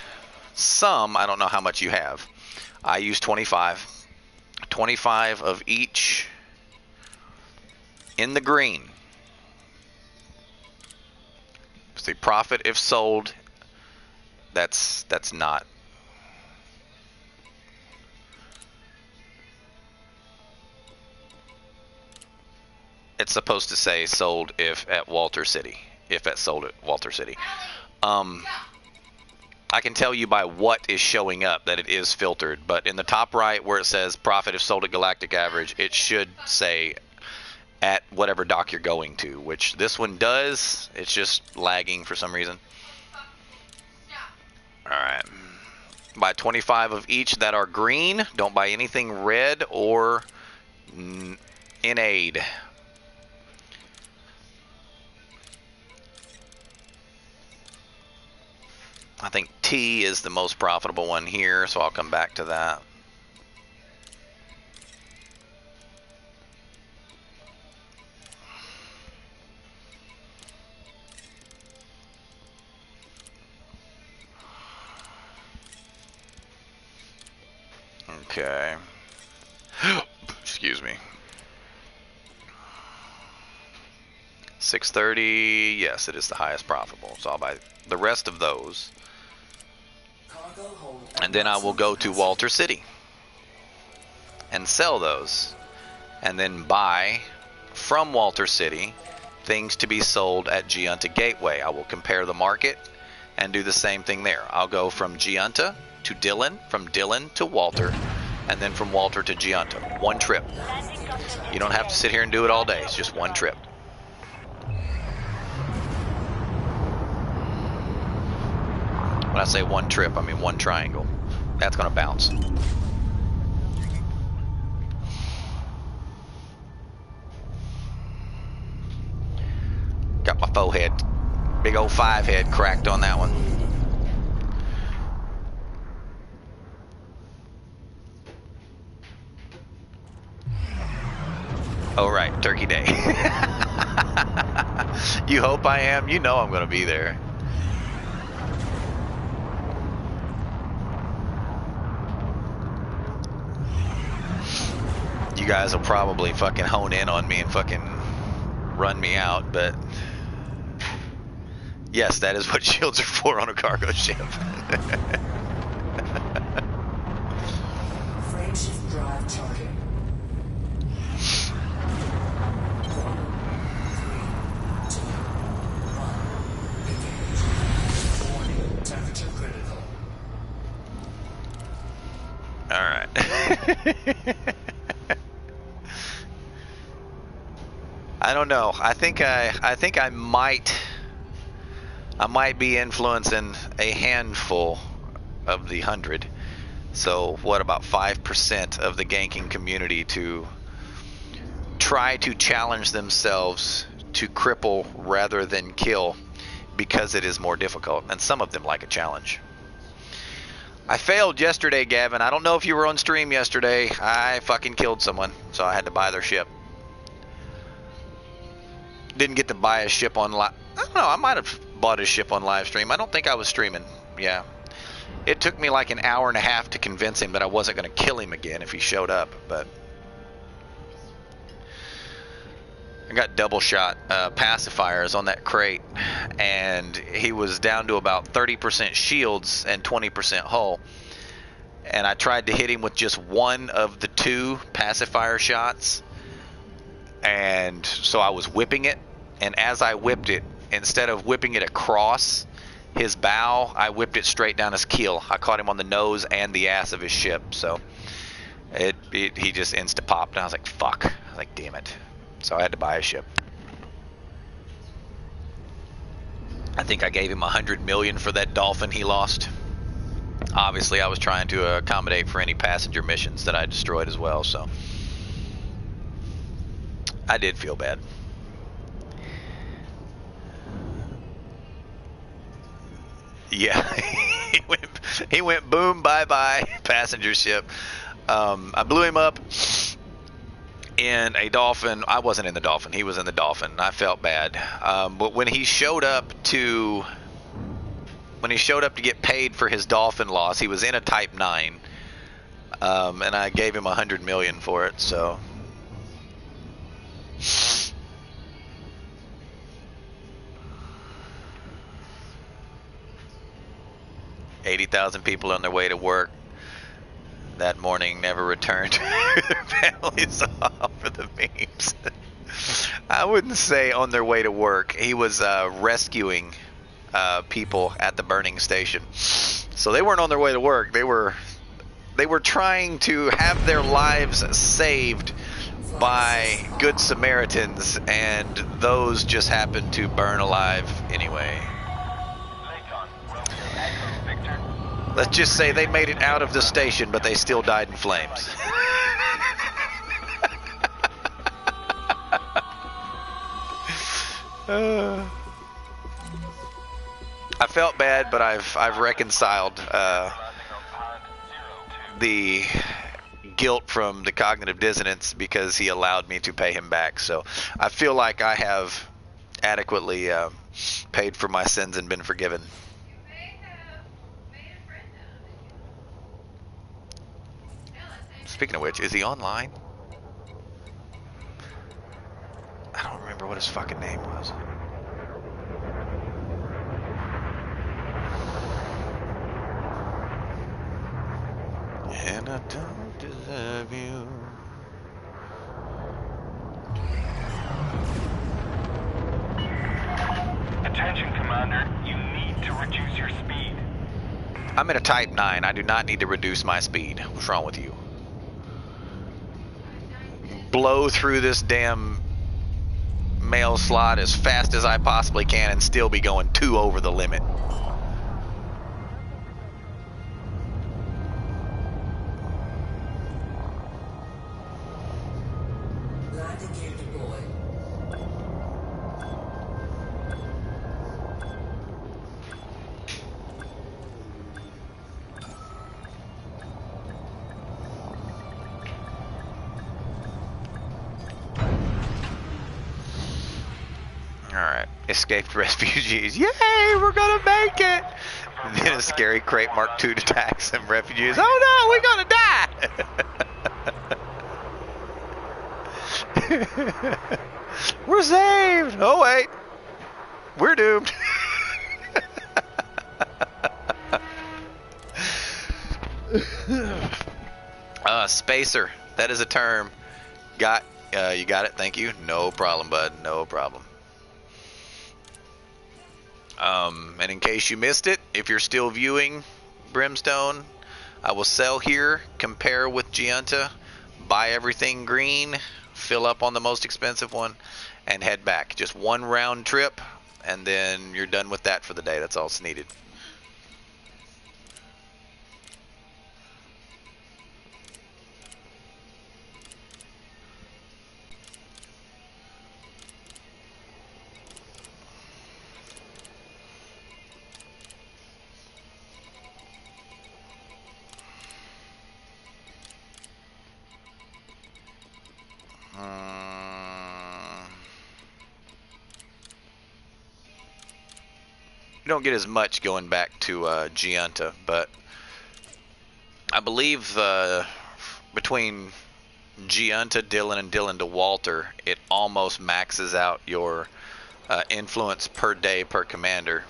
some. I don't know how much you have. I use 25. 25 of each in the green. See, profit if sold. That's not. It's supposed to say sold if at Walter City. If at sold at Walter City. I can tell you by what is showing up that it is filtered, but in the top right where it says profit if sold at Galactic Average, it should say at whatever dock you're going to, which this one does. It's just lagging for some reason. Alright. Buy 25 of each that are green. Don't buy anything red or in aid. I think T is the most profitable one here, so I'll come back to that. Okay. Excuse me. 630. Yes, it is the highest profitable. So I'll buy the rest of those. Cargo hold And then I will go to Walter City and sell those. And then buy from Walter City things to be sold at Giunta Gateway. I will compare the market and do the same thing there. I'll go from Giunta to Dillon, from Dillon to Walter, and then from Walter to Giunta. One trip. You don't have to sit here and do it all day. It's just one trip. When I say one trip, I mean one triangle. That's going to bounce. Got my forehead, big old 5 head cracked on that one. Oh right, Turkey Day. You hope I am. You know I'm going to be there. You guys will probably fucking hone in on me and fucking run me out, but yes, that is what shields are for on a cargo ship. frame shift drive charging. 4, 3, 2, 1. Engage. Warning, temperature critical. All right. I don't know. I think I might be influencing a handful of the 100. So what, about 5% of the ganking community to try to challenge themselves to cripple rather than kill, because it is more difficult, and some of them like a challenge. I failed yesterday, Gavin. I don't know if you were on stream yesterday. I fucking killed someone, so I had to buy their ship. Didn't get to buy a ship on live. I don't know. I might have bought a ship on live stream. I don't think I was streaming. Yeah. It took me like an hour and a half to convince him that I wasn't going to kill him again if he showed up. But I got double shot pacifiers on that crate, and he was down to about 30% shields and 20% hull. And I tried to hit him with just one of the 2 pacifier shots. And so I was whipping it, and as I whipped it, instead of whipping it across his bow, I whipped it straight down his keel. I caught him on the nose and the ass of his ship, so he just insta-popped, and I was like, fuck. I was like, damn it. So I had to buy a ship. I think I gave him 100 million for that dolphin he lost. Obviously, I was trying to accommodate for any passenger missions that I destroyed as well, so I did feel bad. Yeah, he went boom, bye-bye, passenger ship. I blew him up in a dolphin. I wasn't in the dolphin. He was in the dolphin. I felt bad. But when he showed up to get paid for his dolphin loss, he was in a Type 9. And I gave him 100 million for it, so 80,000 people on their way to work that morning never returned to their families for the memes. I wouldn't say on their way to work. He was rescuing people at the burning station. So they weren't on their way to work. They were trying to have their lives saved by good Samaritans, and those just happened to burn alive anyway. Let's just say they made it out of the station, but they still died in flames. I felt bad, but I've reconciled the guilt from the cognitive dissonance because he allowed me to pay him back. So I feel like I have adequately paid for my sins and been forgiven. Speaking of which, is he online? I don't remember remember what his fucking name was. And I don't deserve you. Attention, Commander. You need to reduce your speed. I'm at a Type 9. I do not need to reduce my speed. What's wrong with you? Blow through this damn mail slot as fast as I possibly can and still be going 2 over the limit. Landing gear deployed. Alright, escaped refugees. Yay, we're gonna make it! And then a scary crate Mark II attacks some refugees. Oh no, we're gonna die! We're saved! Oh wait, we're doomed. Spacer, that is a term. You got it, thank you. No problem, bud, no problem. And in case you missed it, if you're still viewing Brimstone, I will sell here, compare with Giunta, buy everything green, fill up on the most expensive one, and head back. Just one round trip, and then you're done with that for the day. That's all that's needed. You don't get as much going back to Giunta, but I believe between Giunta, Dillon, and Dillon to Walter, it almost maxes out your influence per day per commander.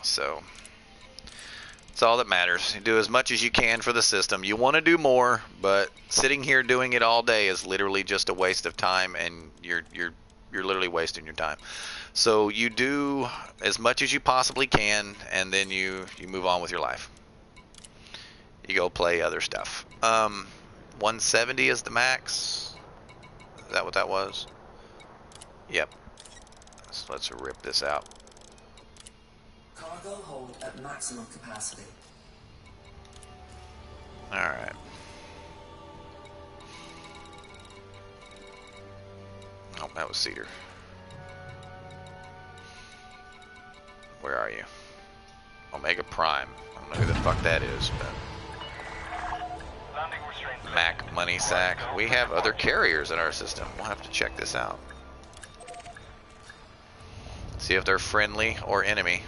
So it's all that matters. You do as much as you can for the system. You want to do more, but sitting here doing it all day is literally just a waste of time, and you're literally wasting your time. So you do as much as you possibly can, and then you move on with your life. You go play other stuff. 170 is the max. Is that what that was? Yep. So let's rip this out. Cargo hold at maximum capacity. Alright. Oh, that was Cedar. Where are you? Omega Prime. I don't know who the fuck that is, but... Mac Money Sack. We have other carriers in our system. We'll have to check this out. See if they're friendly or enemy.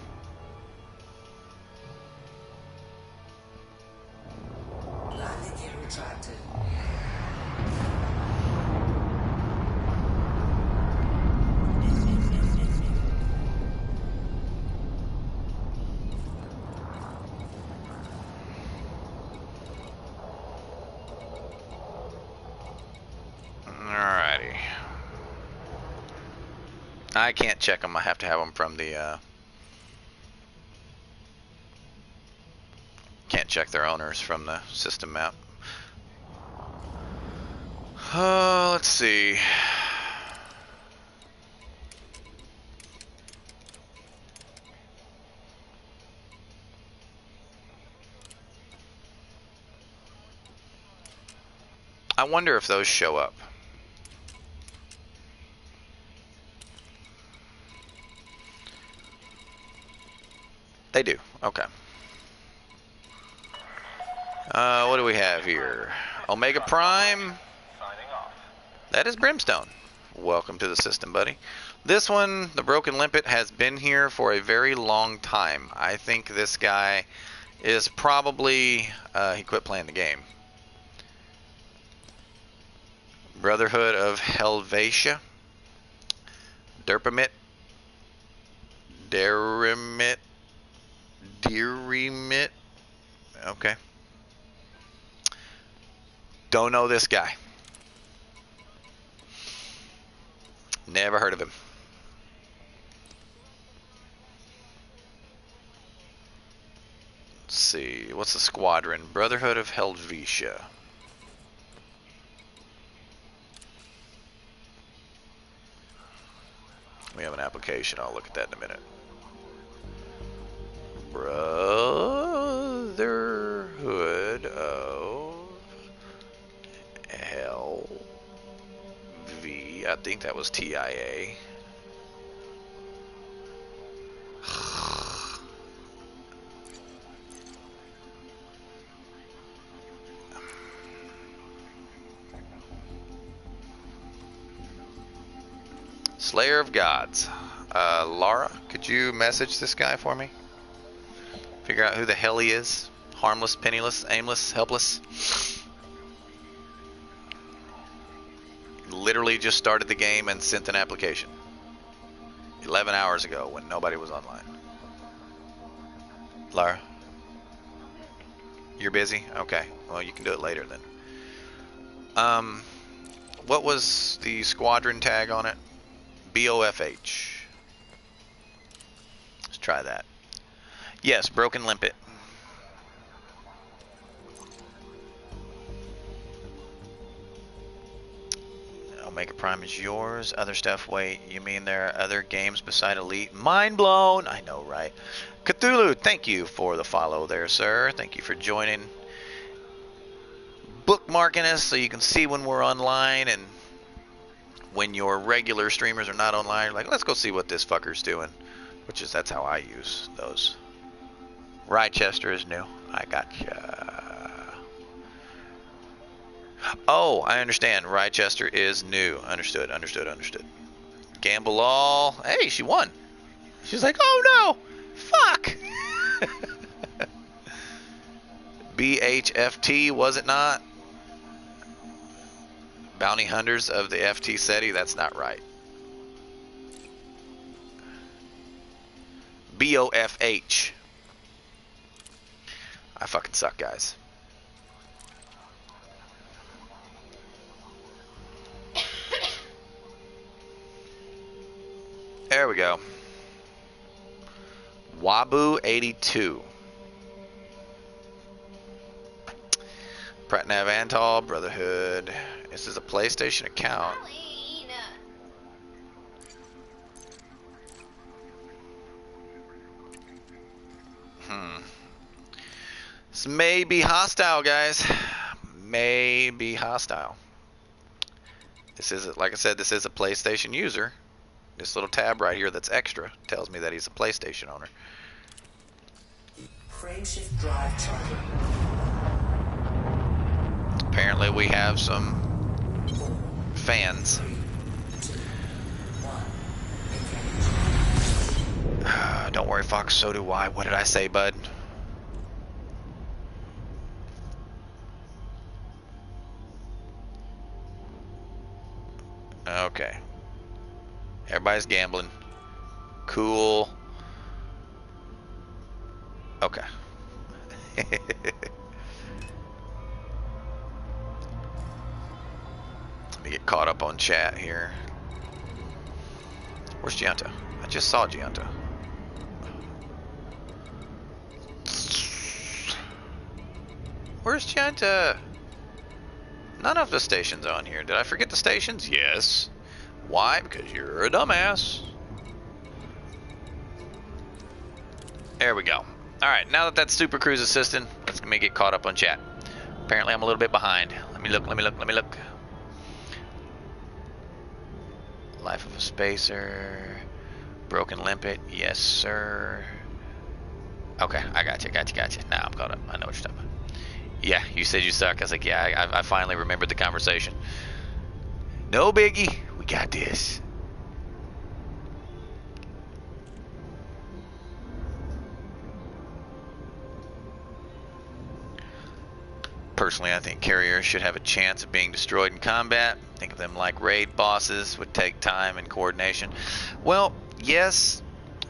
Landing gear retracted. Alrighty. I can't check them. I have to have them from the can't check their owners from the system map. Let's see. I wonder if those show up. They do. Okay. What do we have here? Omega Prime. That is Brimstone. welcome to the system, buddy. This one, the Broken Limpet, has been here for a very long time. I think this guy is probably, he quit playing the game. Brotherhood of Helvetia. Derpamit. Derimit. Derimit. Okay. Don't know this guy. Never heard of him. Let's see. What's the squadron? Brotherhood of Helvetia. We have an application. I'll look at that in a minute. Brotherhood of Hell V. I think that was TIA. Slayer of Gods. Laura, could you message this guy for me? Figure out who the hell he is. Harmless, penniless, aimless, helpless. Literally just started the game and sent an application 11 hours ago when nobody was online. Laura, you're busy? Okay, well you can do it later then. What was the squadron tag on it? BOFH. Let's try that. Yes, Broken Limpet. Omega Prime is yours. Other stuff, wait, you mean there are other games beside Elite? Mind blown! I know, right? Cthulhu, thank you for the follow there, sir. Thank you for joining. Bookmarking us so you can see when we're online, and when your regular streamers are not online, you're like, let's go see what this fucker's doing. That's how I use those. Rochester is new. I gotcha. Oh, I understand. Rochester is new. Understood. Gamble all. Hey, she won. She's like, oh no, fuck. BHFT, was it not? Bounty Hunters of the FT SETI, that's not right. BOFH. I fucking suck, guys. There we go. Wabu 82. Pratnav Antal, Brotherhood. This is a PlayStation account. This may be hostile, guys. May be hostile. This is, like I said, this is a PlayStation user. This little tab right here that's extra tells me that he's a PlayStation owner. Frameshift drive charging. Apparently we have some fans. 3, 2, 1. Don't worry, Fox, so do I. What did I say, bud? Okay. Everybody's gambling. Cool. Okay. Let me get caught up on chat here. Where's Gianta? I just saw Gianta. Where's Gianta? None of the stations on here. Did I forget the stations? Yes. Why? Because you're a dumbass. There we go. Alright, now that that's Super Cruise assistant, let me get caught up on chat. Apparently I'm a little bit behind. Let me look. Life of a Spacer. Broken Limpet. Yes, sir. Okay, I got you. Now I'm caught up. I know what you're talking about. Yeah, you said you suck. I was like, yeah, I finally remembered the conversation. No biggie. We got this. Personally, I think carriers should have a chance of being destroyed in combat. Think of them like raid bosses, would take time and coordination. Well, yes,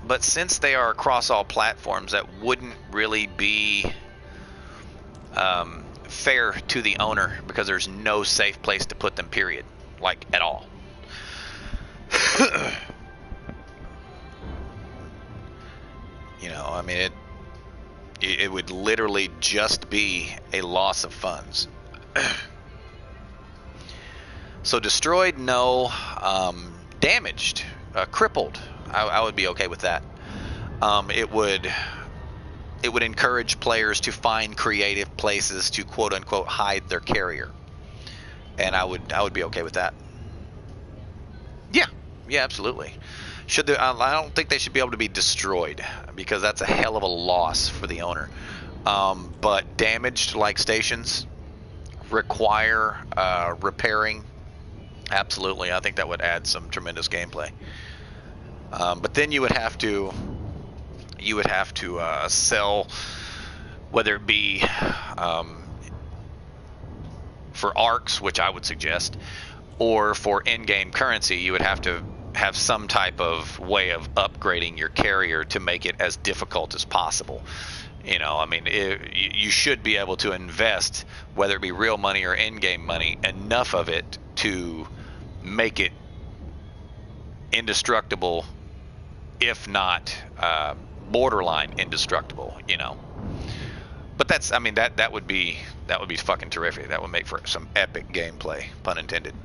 but since they are across all platforms, that wouldn't really be fair to the owner, because there's no safe place to put them, period. Like, at all. You know, I mean, it would literally just be a loss of funds. So destroyed, no. Damaged, crippled, I would be okay with that. It would encourage players to find creative places to quote unquote hide their carrier, and I would be okay with that. Yeah, absolutely. Should they, I don't think they should be able to be destroyed, because that's a hell of a loss for the owner. But damaged, like stations, require repairing. Absolutely, I think that would add some tremendous gameplay. But then you would have to sell, whether it be for arcs, which I would suggest, or for in-game currency. You would have to have some type of way of upgrading your carrier to make it as difficult as possible. You know, I mean, you should be able to invest, whether it be real money or in-game money, enough of it to make it indestructible, if not borderline indestructible. You know, but that's, I mean, that would be fucking terrific. That would make for some epic gameplay, pun intended.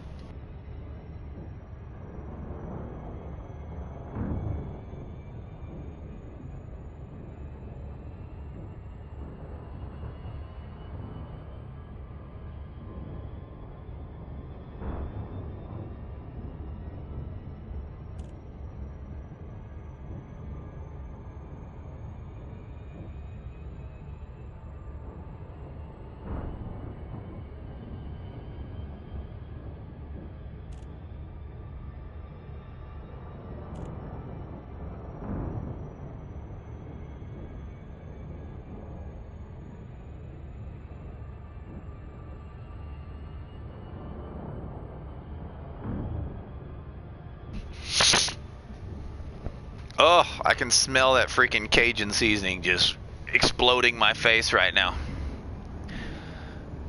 Oh, I can smell that freaking Cajun seasoning just exploding my face right now.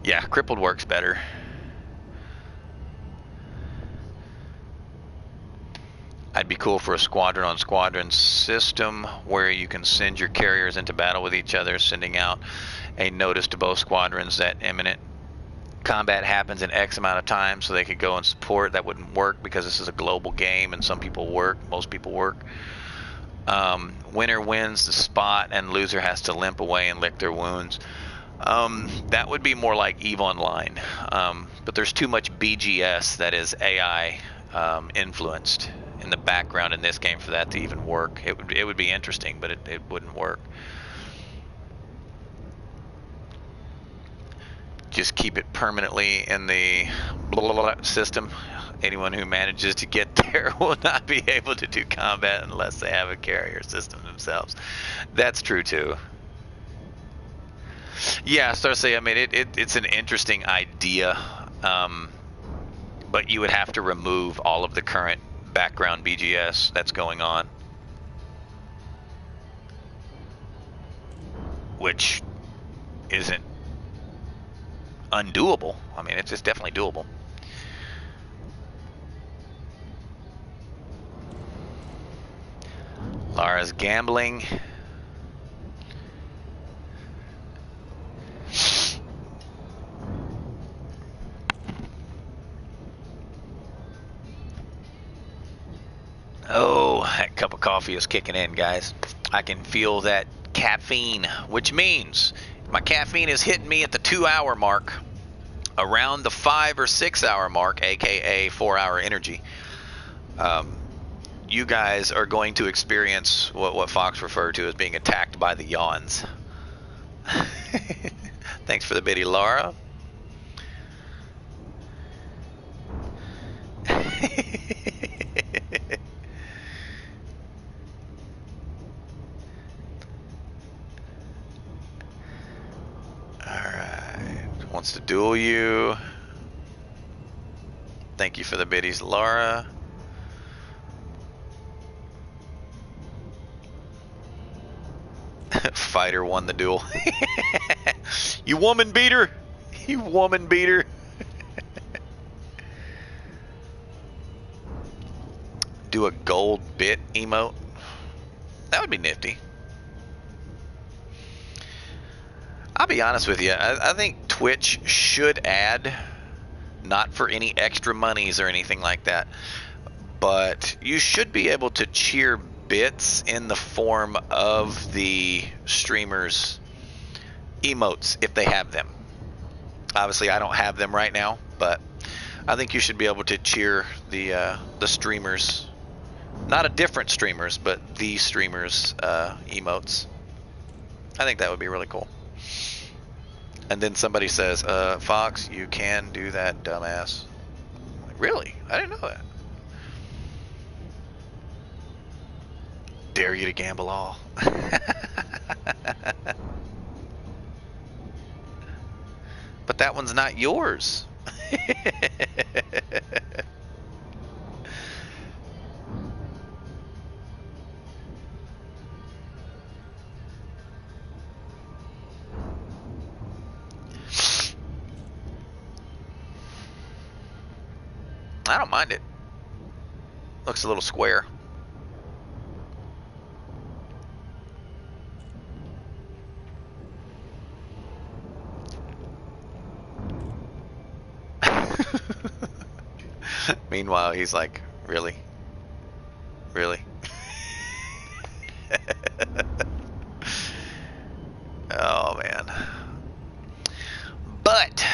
Yeah, crippled works better. I'd be cool for a squadron on squadron system where you can send your carriers into battle with each other, sending out a notice to both squadrons that imminent combat happens in X amount of time, so they could go and support. That wouldn't work because this is a global game and some people work, most people work. Winner wins the spot and loser has to limp away and lick their wounds. That would be more like EVE Online, but there's too much BGS, that is AI influenced, in the background in this game for that to even work. It would be interesting, but it wouldn't work. Just keep it permanently in the blah, blah, blah system. Anyone who manages to get there will not be able to do combat unless they have a carrier system themselves. That's true too. Yeah, Starcy, I mean, it's an interesting idea, but you would have to remove all of the current background BGS that's going on, which isn't undoable. I mean, it's definitely doable. Lara's gambling. Oh, that cup of coffee is kicking in, guys. I can feel that caffeine, which means my caffeine is hitting me at the 2-hour mark, around the 5 or 6 hour mark, aka 4-hour energy. You guys are going to experience what Fox referred to as being attacked by the yawns. Thanks for the biddy, Laura. Alright. Wants to duel you. Thank you for the biddies, Laura. Fighter won the duel. You woman beater! You woman beater! Do a gold bit emote. That would be nifty. I'll be honest with you. I think Twitch should add, not for any extra monies or anything like that, but you should be able to cheer bits in the form of the streamers' emotes if they have them. Obviously, I don't have them right now, but I think you should be able to cheer the streamers, not a different streamers, but the streamers' emotes. I think that would be really cool. And then somebody says, Fox, you can do that, dumbass. I'm like, really? I didn't know that. Dare you to gamble all. But that one's not yours. I don't mind it. Looks a little square. Meanwhile, he's like, really? Really? Oh, man. But,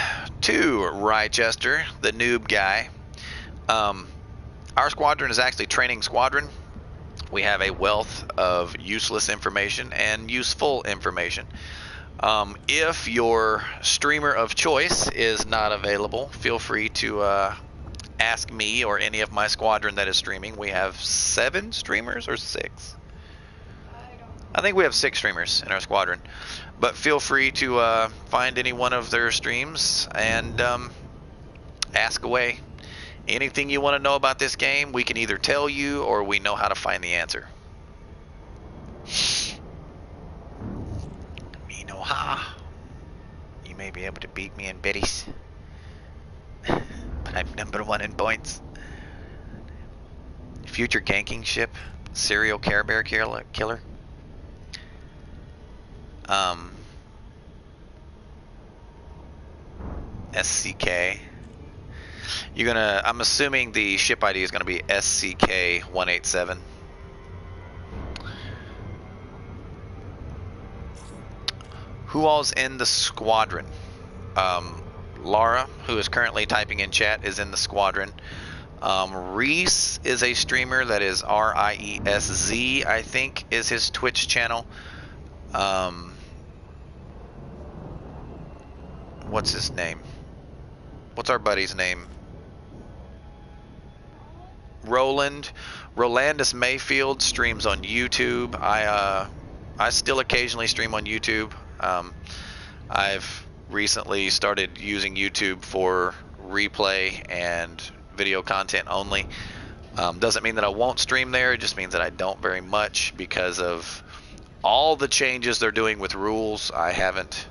to Rochester, the noob guy, our squadron is actually training squadron. We have a wealth of useless information and useful information. If your streamer of choice is not available, feel free to ask me or any of my squadron that is streaming. We have 7 streamers or 6? I think we have 6 streamers in our squadron. But feel free to find any one of their streams and ask away. Anything you want to know about this game, we can either tell you or we know how to find the answer. Me no ha. You may be able to beat me in biddies, but I'm #1 in points. Future ganking ship, serial Care Bear killer. SCK. You're gonna. I'm assuming the ship ID is gonna be SCK-187. Who all's in the squadron? Laura, who is currently typing in chat, is in the squadron. Reese is a streamer. That is RIESZ, I think, is his Twitch channel. What's his name? What's our buddy's name? Rolandus Mayfield streams on YouTube. I still occasionally stream on YouTube. I've recently started using YouTube for replay and video content only. Doesn't mean that I won't stream there. It just means that I don't very much because of all the changes they're doing with rules. I haven't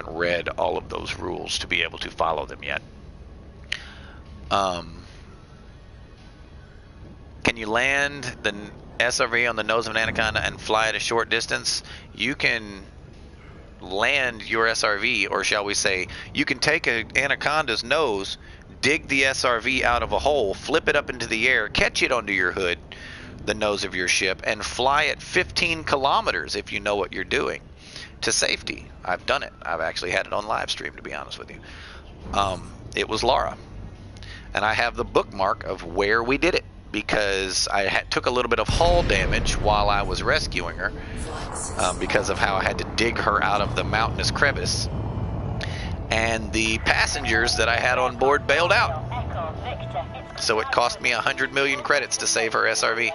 read all of those rules to be able to follow them yet. Can you land the SRV on the nose of an anaconda and fly at a short distance? You can land your SRV, or shall we say, you can take an anaconda's nose, dig the SRV out of a hole, flip it up into the air, catch it onto your hood, the nose of your ship, and fly at 15 kilometers if you know what you're doing to safety. I've done it. I've actually had it on live stream, to be honest with you. It was Laura, and I have the bookmark of where we did it because I took a little bit of hull damage while I was rescuing her because of how I had to dig her out of the mountainous crevice, and the passengers that I had on board bailed out. So it cost me 100 million credits to save her SRV.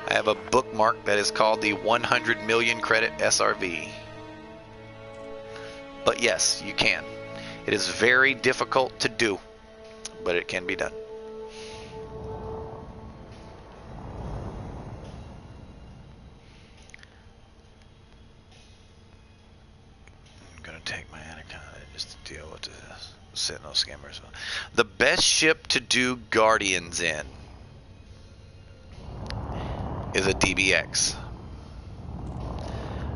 I have a bookmark that is called the 100 million credit SRV. But yes, you can. It is very difficult to do, but it can be done. I'm going to take my Anaconda just to deal with the Sentinel scammers. The best ship to do Guardians in is a DBX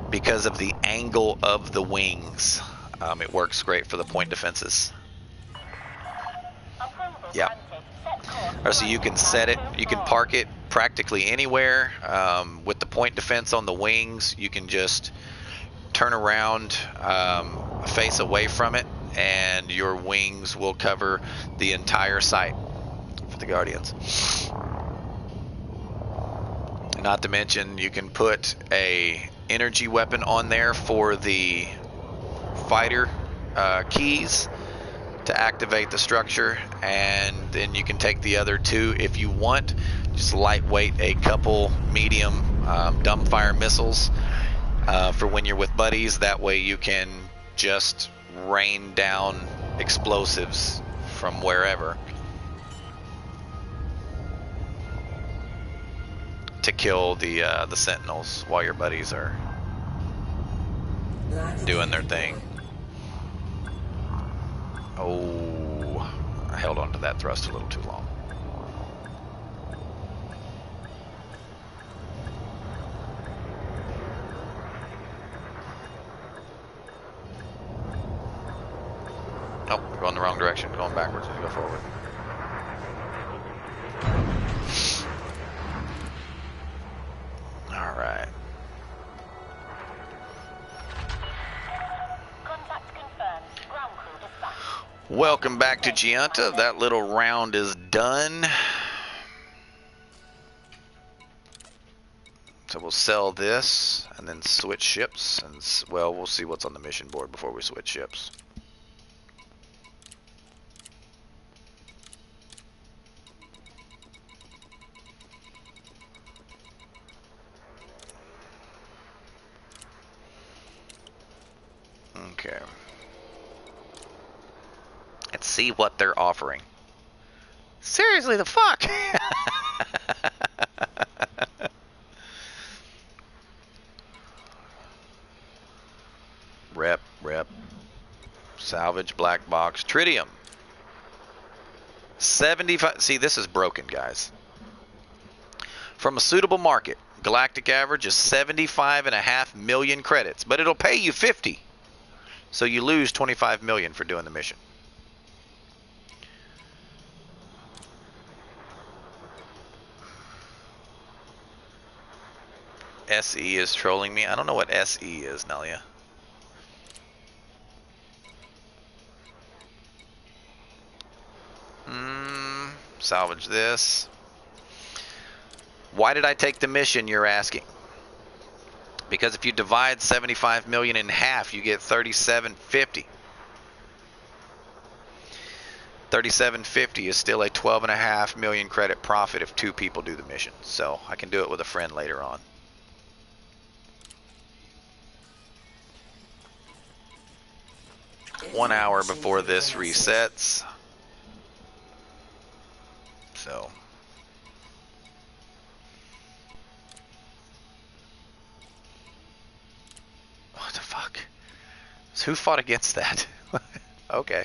because of the angle of the wings. It works great for the point defenses. Yeah. So you can set it, you can park it practically anywhere. With the point defense on the wings, you can just turn around, face away from it, and your wings will cover the entire site for the Guardians. Not to mention, you can put a energy weapon on there for the fighter keys to activate the structure, and then you can take the other two if you want. Just lightweight a couple medium dumbfire missiles for when you're with buddies. That way you can just rain down explosives from wherever to kill the sentinels while your buddies are doing their thing. Oh, I held on to that thrust a little too long. Nope, we're going the wrong direction. Going backwards. Let's go forward. All right. Contact confirmed. Ground crew dispatched. Welcome back to Gianta. That little round is done. So we'll sell this and then switch ships. And well, we'll see what's on the mission board before we switch ships. Okay. Let's see what they're offering. Seriously, the fuck? Rep. Salvage, black box, tritium. 75. See, this is broken, guys. From a suitable market, galactic average is 75.5 million credits, but it'll pay you 50. So you lose 25 million for doing the mission. SE is trolling me. I don't know what SE is, Nelia. Salvage this. Why did I take the mission, you're asking? Because if you divide 75 million in half, you get 3750. 3750 is still a 12.5 million credit profit if 2 people do the mission. So I can do it with a friend later on. One hour before this resets. So what the fuck? So who fought against that? Okay.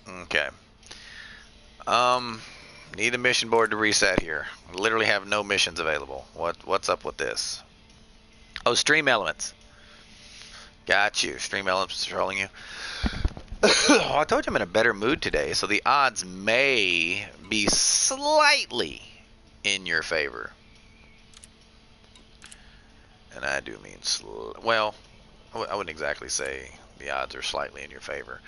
Okay. Need a mission board to reset here. Literally have no missions available. What's up with this? Oh, stream elements. Got you. Stream elements trolling you. Oh, I told you I'm in a better mood today, so the odds may be slightly in your favor. And I do mean well, I wouldn't exactly say the odds are slightly in your favor.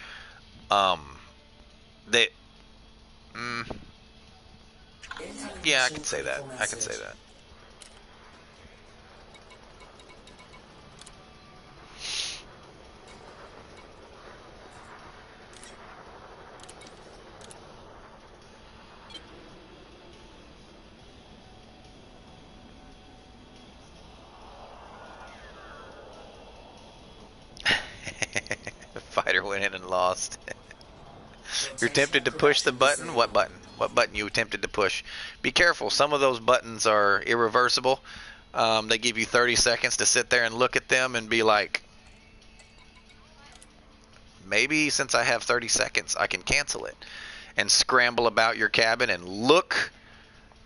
Yeah, I can say that. I can say that. went in and lost. You're tempted to push the button? What button? What button you attempted to push? Be careful. Some of those buttons are irreversible. They give you 30 seconds to sit there and look at them and be like, maybe since I have 30 seconds, I can cancel it. And scramble about your cabin and look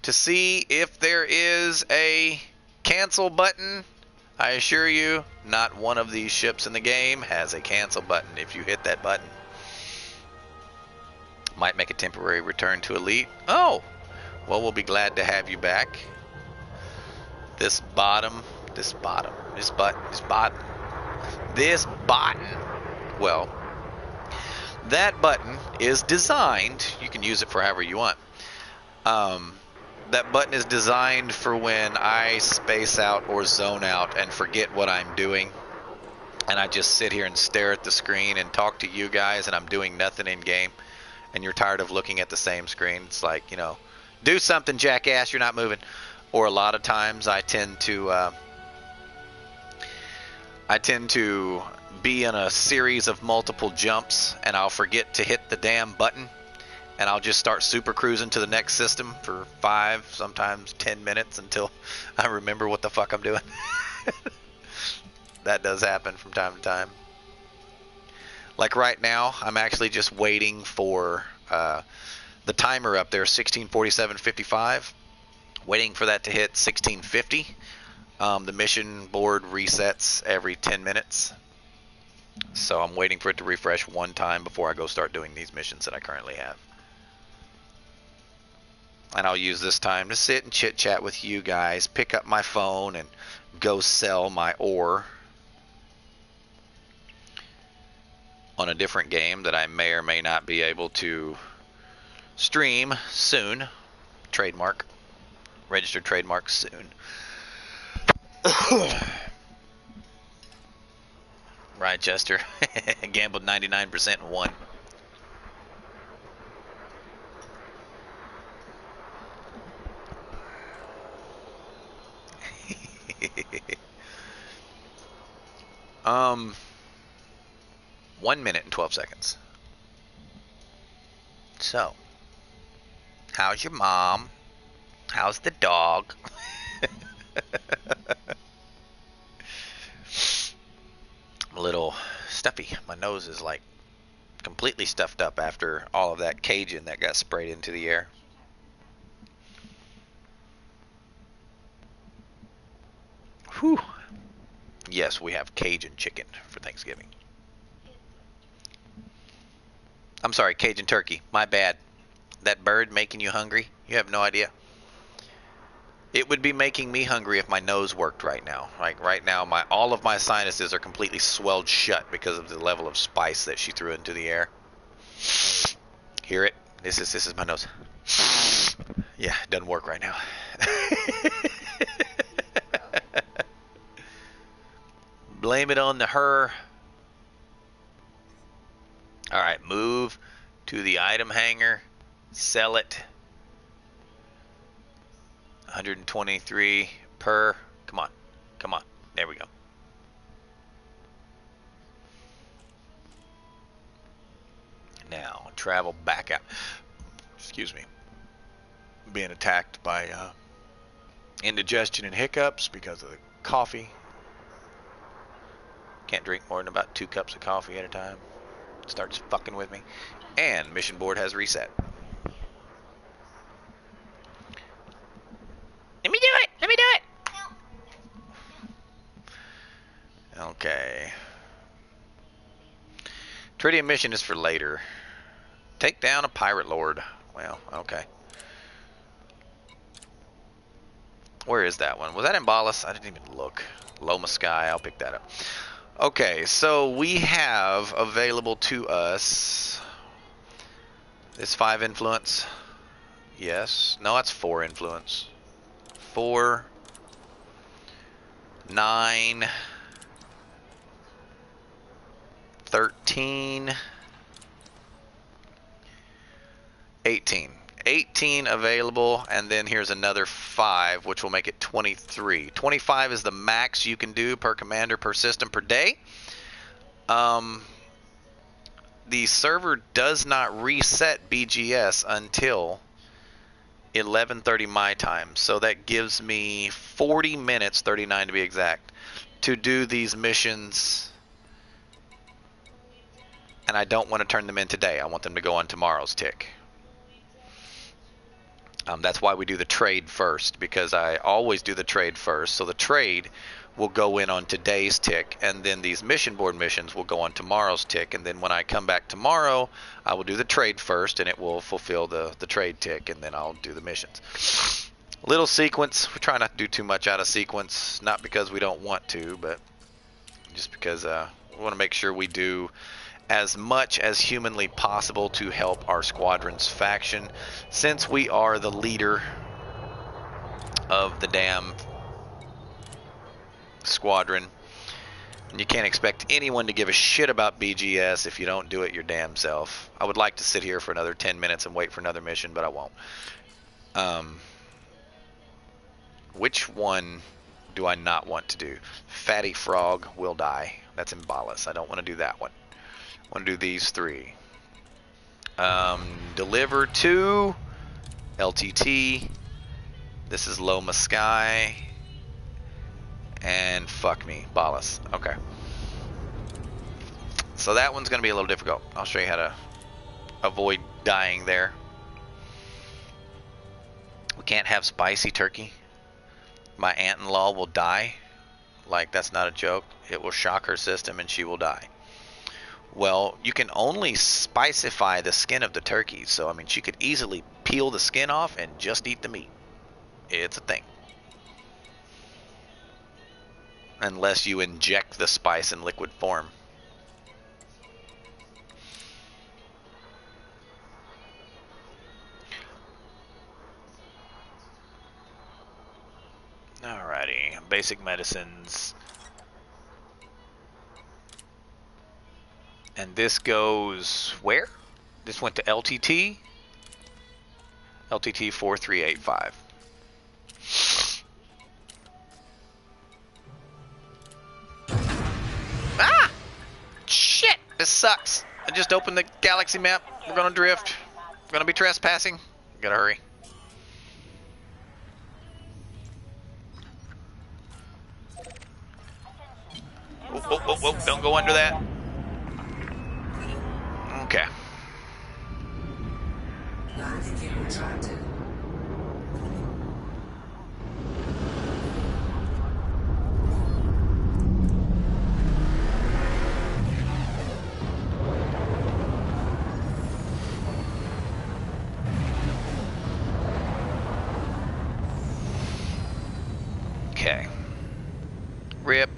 to see if there is a cancel button. I assure you, not one of these ships in the game has a cancel button. If you hit that button, might make a temporary return to Elite. Oh, well, we'll be glad to have you back. This button. Well, that button is designed, you can use it for however you want. That button is designed for when I space out or zone out and forget what I'm doing. And I just sit here and stare at the screen and talk to you guys and I'm doing nothing in game. And you're tired of looking at the same screen. It's like, you know, do something, jackass, you're not moving. Or a lot of times I tend to be in a series of multiple jumps and I'll forget to hit the damn button. And I'll just start super cruising to the next system for 5, sometimes 10 minutes until I remember what the fuck I'm doing. That does happen from time to time. Like right now, I'm actually just waiting for the timer up there, 16:47:55. Waiting for that to hit 16:50. The mission board resets every 10 minutes. So I'm waiting for it to refresh one time before I go start doing these missions that I currently have. And I'll use this time to sit and chit chat with you guys, pick up my phone and go sell my ore on a different game that I may or may not be able to stream soon. Trademark. Registered trademark soon. Right, Chester. Gambled 99% and won. Um, 1 minute and 12 seconds. So, how's your mom? How's the dog? I'm a little stuffy. My nose is like completely stuffed up after all of that Cajun that got sprayed into the air. Whew. Yes, we have Cajun chicken for Thanksgiving. I'm sorry, Cajun turkey. My bad. That bird making you hungry? You have no idea. It would be making me hungry if my nose worked right now. Like right now, all of my sinuses are completely swelled shut because of the level of spice that she threw into the air. Hear it? This is my nose. Yeah, it doesn't work right now. Blame it on the her. Alright, move to the item hanger. Sell it. 123 per. Come on. Come on. There we go. Now, travel back out. Excuse me. Being attacked by indigestion and hiccups because of the coffee. Can't drink more than about 2 cups of coffee at a time. It starts fucking with me. And mission board has reset. Let me do it! Let me do it! Okay. Tritium mission is for later. Take down a pirate lord. Well, okay. Where is that one? Was that in Ballas? I didn't even look. Loma Sky, I'll pick that up. Okay, so we have available to us this 5 influence. Yes. No, that's 4 influence. 4, 9, 13, 18. 18 available, and then here's another 5, which will make it 23. 25 is the max you can do per commander per system per day. the server does not reset BGS until 11:30 my time. So that gives me 40 minutes, 39 to be exact, to do these missions. And I don't want to turn them in today. I want them to go on tomorrow's tick. That's why we do the trade first, because I always do the trade first. So the trade will go in on today's tick, and then these mission board missions will go on tomorrow's tick. And then when I come back tomorrow, I will do the trade first, and it will fulfill the trade tick, and then I'll do the missions. Little sequence. We try not to do too much out of sequence, not because we don't want to, but just because we want to make sure we do as much as humanly possible to help our squadron's faction, since we are the leader of the damn squadron. And you can't expect anyone to give a shit about BGS if you don't do it your damn self. I would like to sit here for another 10 minutes and wait for another mission, but I won't. Which one do I not want to do? Fatty Frog will die. That's Imbalis. I don't want to do that one. I want to do these three. Deliver to LTT. This is Loma Sky. And fuck me, Balas. Okay. So that one's going to be a little difficult. I'll show you how to avoid dying there. We can't have spicy turkey. My aunt-in-law will die. Like, that's not a joke. It will shock her system and she will die. Well, you can only spicify the skin of the turkey. So, I mean, she could easily peel the skin off and just eat the meat. It's a thing. Unless you inject the spice in liquid form. Alrighty, basic medicines. And this goes where? This went to LTT. LTT 4385. Ah! Shit! This sucks. I just opened the galaxy map. We're gonna drift. We're gonna be trespassing. Gotta hurry. Whoa, don't go under that. Okay. Navigator retracted. Okay. Rip.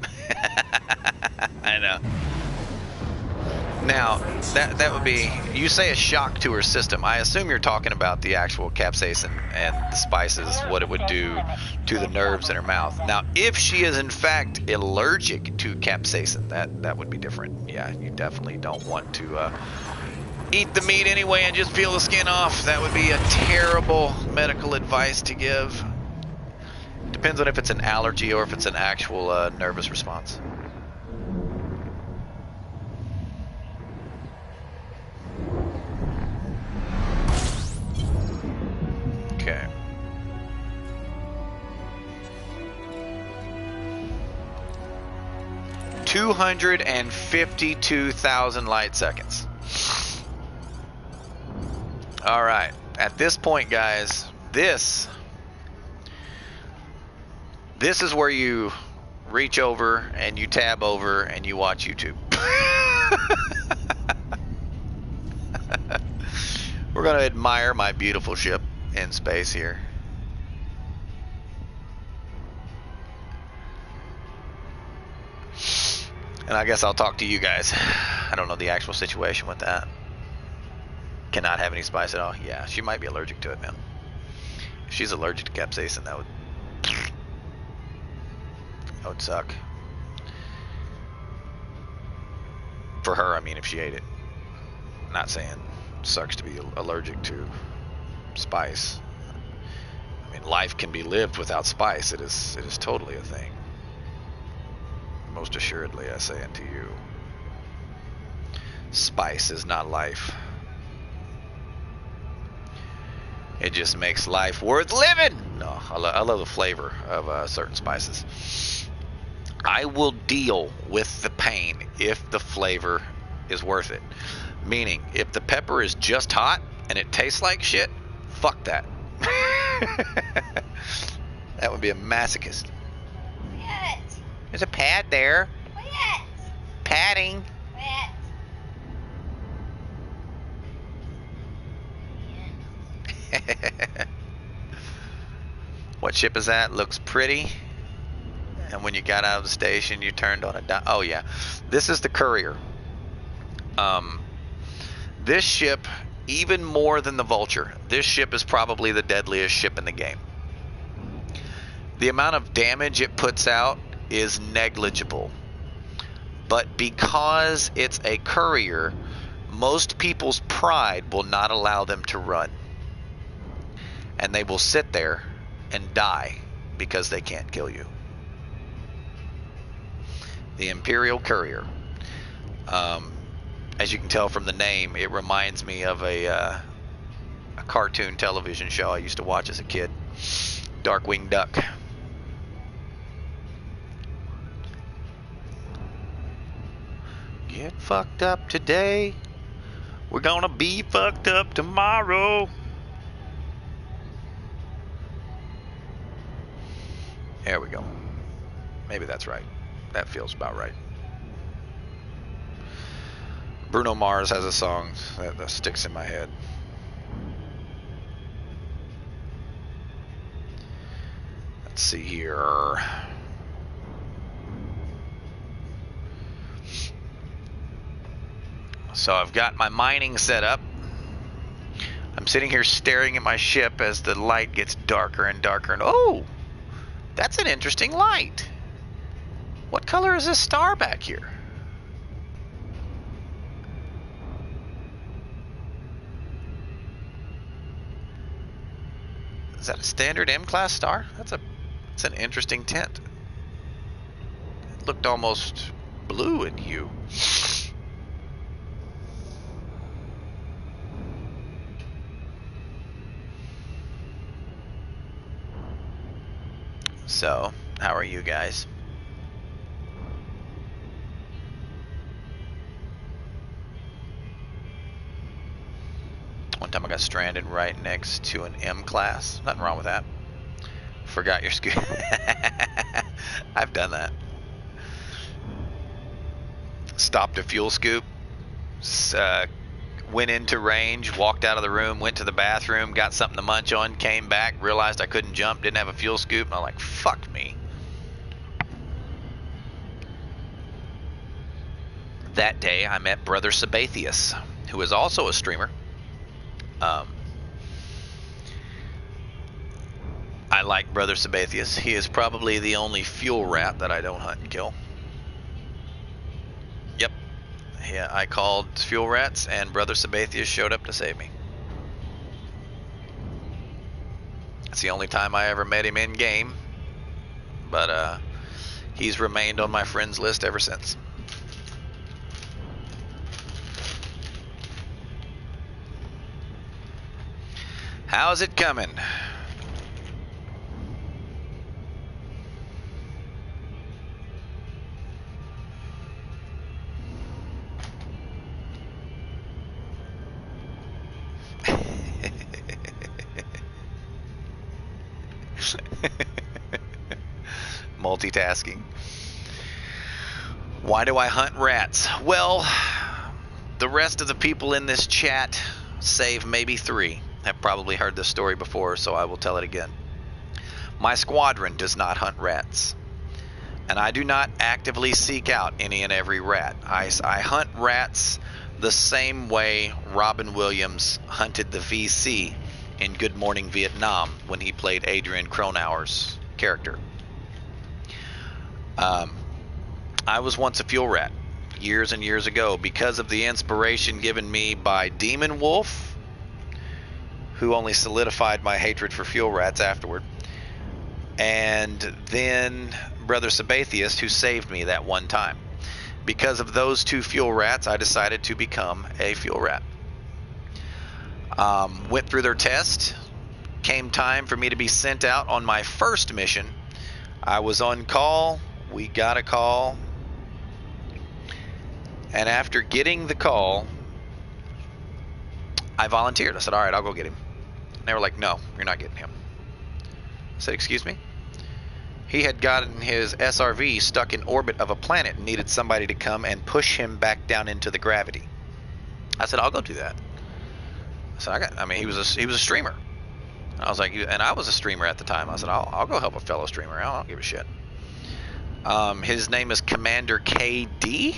I know. Now, that would be, you say a shock to her system. I assume you're talking about the actual capsaicin and the spices, what it would do to the nerves in her mouth. Now, if she is in fact allergic to capsaicin, that would be different. Yeah, you definitely don't want to eat the meat anyway and just peel the skin off. That would be a terrible medical advice to give. Depends on if it's an allergy or if it's an actual nervous response. Okay. $252,000 light seconds. All right. At this point, guys, this is where you reach over and you tab over and you watch YouTube. We're going to admire my beautiful ship in space here. And I guess I'll talk to you guys. I don't know the actual situation with that. Cannot have any spice at all. Yeah, she might be allergic to it, man. If she's allergic to capsaicin, that would suck. For her, I mean, if she ate it. I'm not saying it sucks to be allergic to spice. I mean, life can be lived without spice. It is totally a thing. Most assuredly, I say unto you. Spice is not life. It just makes life worth living. No, I love the flavor of certain spices. I will deal with the pain if the flavor is worth it. Meaning, if the pepper is just hot and it tastes like shit, fuck that. That would be a masochist. Quit. There's a pad there. Quit. Padding. Quit. What ship is that? Looks pretty. And when you got out of the station, you turned on a oh yeah, this is the courier. This ship, even more than the Vulture, this ship is probably the deadliest ship in the game. The amount of damage it puts out is negligible, but because it's a courier, most people's pride will not allow them to run, and they will sit there and die because they can't kill you. The Imperial Courier. As you can tell from the name, it reminds me of a cartoon television show I used to watch as a kid, Darkwing Duck. Get fucked up today, we're gonna be fucked up tomorrow. There we go. Maybe that's right. That feels about right. Bruno Mars has a song that sticks in my head. Let's see here. So I've got my mining set up. I'm sitting here staring at my ship as the light gets darker and darker. And oh, that's an interesting light. What color is this star back here? Is that a standard M-class star? It's an interesting tint. It looked almost blue in hue. So, how are you guys? One time I got stranded right next to an M-class. Nothing wrong with that. Forgot your scoop. I've done that. Stopped a fuel scoop. Went into range, walked out of the room, went to the bathroom, got something to munch on, came back, realized I couldn't jump, didn't have a fuel scoop, and I'm like, fuck me. That day I met Brother Sabathius, who is also a streamer. I like Brother Sabathius. He is probably the only fuel rat that I don't hunt and kill. Yep. Yeah, I called fuel rats and Brother Sabathius showed up to save me. It's the only time I ever met him in game, but he's remained on my friends list ever since. How's it coming? Multitasking. Why do I hunt rats? Well, the rest of the people in this chat, save maybe 3, have probably heard this story before, so I will tell it again. My squadron does not hunt rats, and I do not actively seek out any and every rat. I hunt rats the same way Robin Williams hunted the VC in Good Morning Vietnam when he played Adrian Cronauer's character. I was once a fuel rat years and years ago because of the inspiration given me by Demon Wolf, who only solidified my hatred for fuel rats afterward, and then Brother Sabathius, who saved me that one time. because of those two fuel rats, I decided to become a fuel rat. Went through their test. Came time for me to be sent out on my first mission. I was on call. We got a call. And after getting the call, I volunteered. I said, all right, I'll go get him. And they were like, no, you're not getting him. I said, excuse me? He had gotten his SRV stuck in orbit of a planet and needed somebody to come and push him back down into the gravity. I said, I'll go do that. So he was a streamer. I was like, and I was a streamer at the time. I said, I'll go help a fellow streamer. I don't give a shit. His name is Commander KD.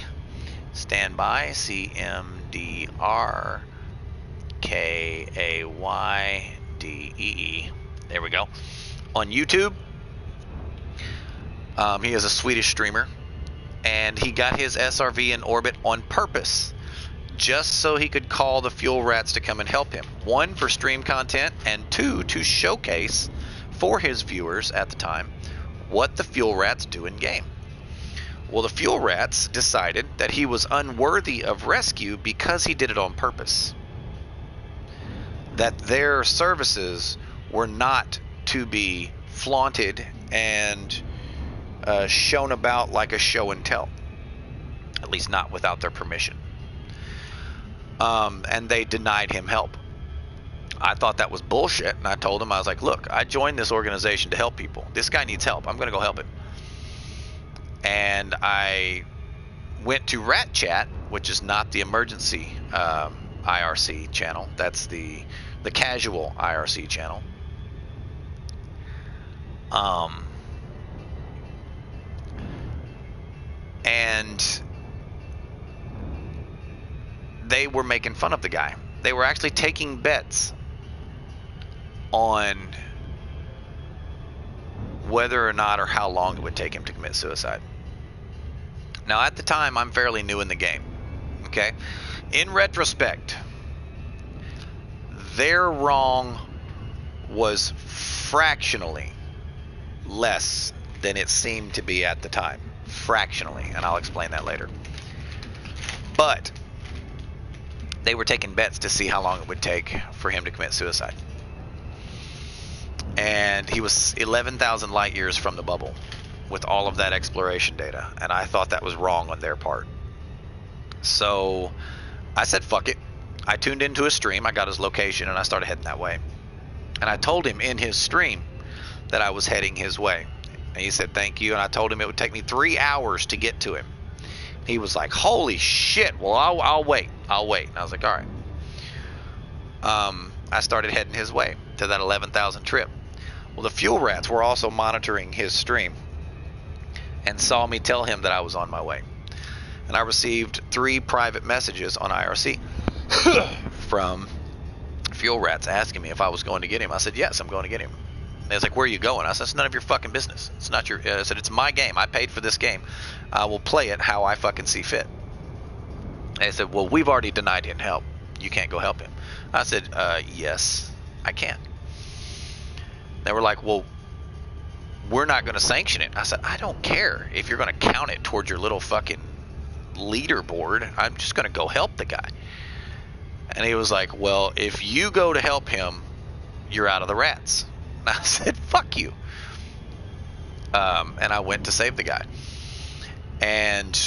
Stand by. CMDRKAYDEE. There we go. On YouTube. He is a Swedish streamer. And he got his SRV in orbit on purpose, just so he could call the fuel rats to come and help him. One, for stream content, and two, to showcase for his viewers at the time what the fuel rats do in game. Well, the fuel rats decided that he was unworthy of rescue because he did it on purpose. That their services were not to be flaunted and shown about like a show and tell. At least not without their permission. And they denied him help. I thought that was bullshit, and I told him, I was like, look, I joined this organization to help people. This guy needs help. I'm going to go help him. And I went to Rat Chat, which is not the emergency IRC channel. That's the casual IRC channel. And they were making fun of the guy. They were actually taking bets on whether or not or how long it would take him to commit suicide. Now, at the time, I'm fairly new in the game. Okay? In retrospect, their wrong was fractionally less than it seemed to be at the time. Fractionally, and I'll explain that later. But they were taking bets to see how long it would take for him to commit suicide. And he was 11,000 light years from the bubble with all of that exploration data. And I thought that was wrong on their part. So I said, fuck it. I tuned into his stream. I got his location and I started heading that way. And I told him in his stream that I was heading his way. And he said, thank you. And I told him it would take me 3 hours to get to him. He was like, holy shit. Well, I'll wait. I'll wait. And I was like, all right. I started heading his way to that 11,000 trip. Well, the fuel rats were also monitoring his stream and saw me tell him that I was on my way. And I received 3 private messages on IRC from fuel rats asking me if I was going to get him. I said, yes, I'm going to get him. And they was like, where are you going? I said, it's none of your fucking business. It's not your, I said, it's my game. I paid for this game. I will play it how I fucking see fit. They said, well, we've already denied him help. You can't go help him. I said, yes, I can. They were like, well, we're not going to sanction it. I said, I don't care if you're going to count it towards your little fucking leaderboard. I'm just going to go help the guy. And he was like, well, if you go to help him, you're out of the rats. And I said, fuck you. And I went to save the guy. And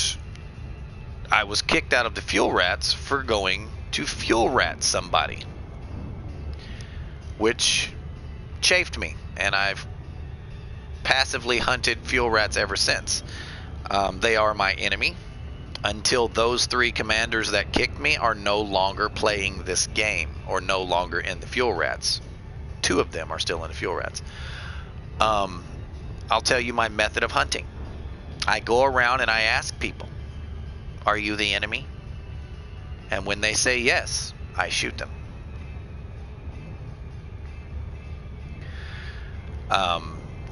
I was kicked out of the fuel rats for going to fuel rat somebody, which chafed me, and I've passively hunted fuel rats ever since. They are my enemy until those 3 commanders that kicked me are no longer playing this game or no longer in the fuel rats. 2 of them are still in the fuel rats. I'll tell you my method of hunting. I go around and I ask people, are you the enemy? And when they say yes, I shoot them.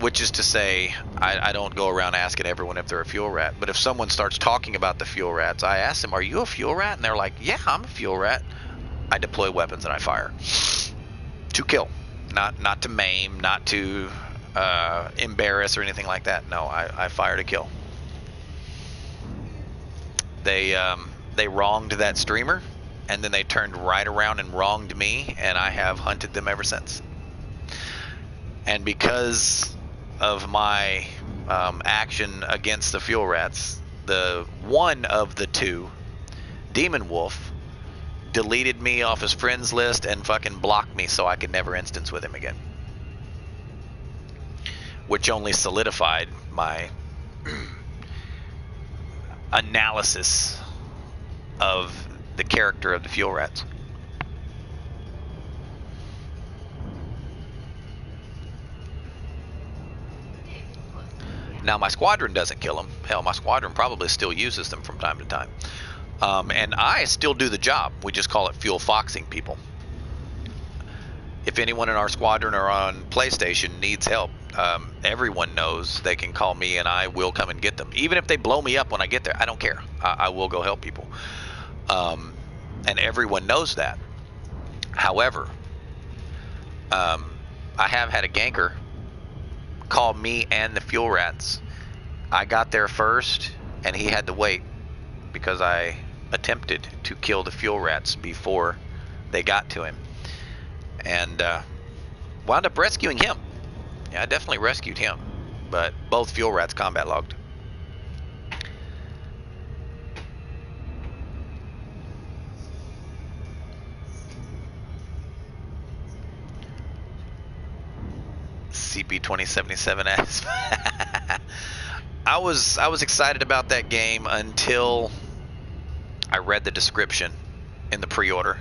Which is to say, I don't go around asking everyone if they're a fuel rat. But if someone starts talking about the fuel rats, I ask them, are you a fuel rat? And they're like, yeah, I'm a fuel rat. I deploy weapons and I fire. To kill. Not to maim, not to embarrass or anything like that. No, I fire to kill. They wronged that streamer, and then they turned right around and wronged me, and I have hunted them ever since. And because of my action against the fuel rats, the one of the two, Demon Wolf, deleted me off his friends list and fucking blocked me so I could never instance with him again. Which only solidified my analysis of the character of the fuel rats. Now my squadron doesn't kill them. Hell, my squadron probably still uses them from time to time. And I still do the job. We just call it fuel foxing people. If anyone in our squadron or on PlayStation needs help, everyone knows they can call me and I will come and get them. Even if they blow me up when I get there, I don't care. I will go help people. And everyone knows that. However, I have had a ganker call me and the fuel rats. I got there first and he had to wait because I attempted to kill the fuel rats before they got to him. And wound up rescuing him. Yeah, I definitely rescued him. But both fuel rats combat logged. CP2077S. I was excited about that game until I read the description in the pre-order.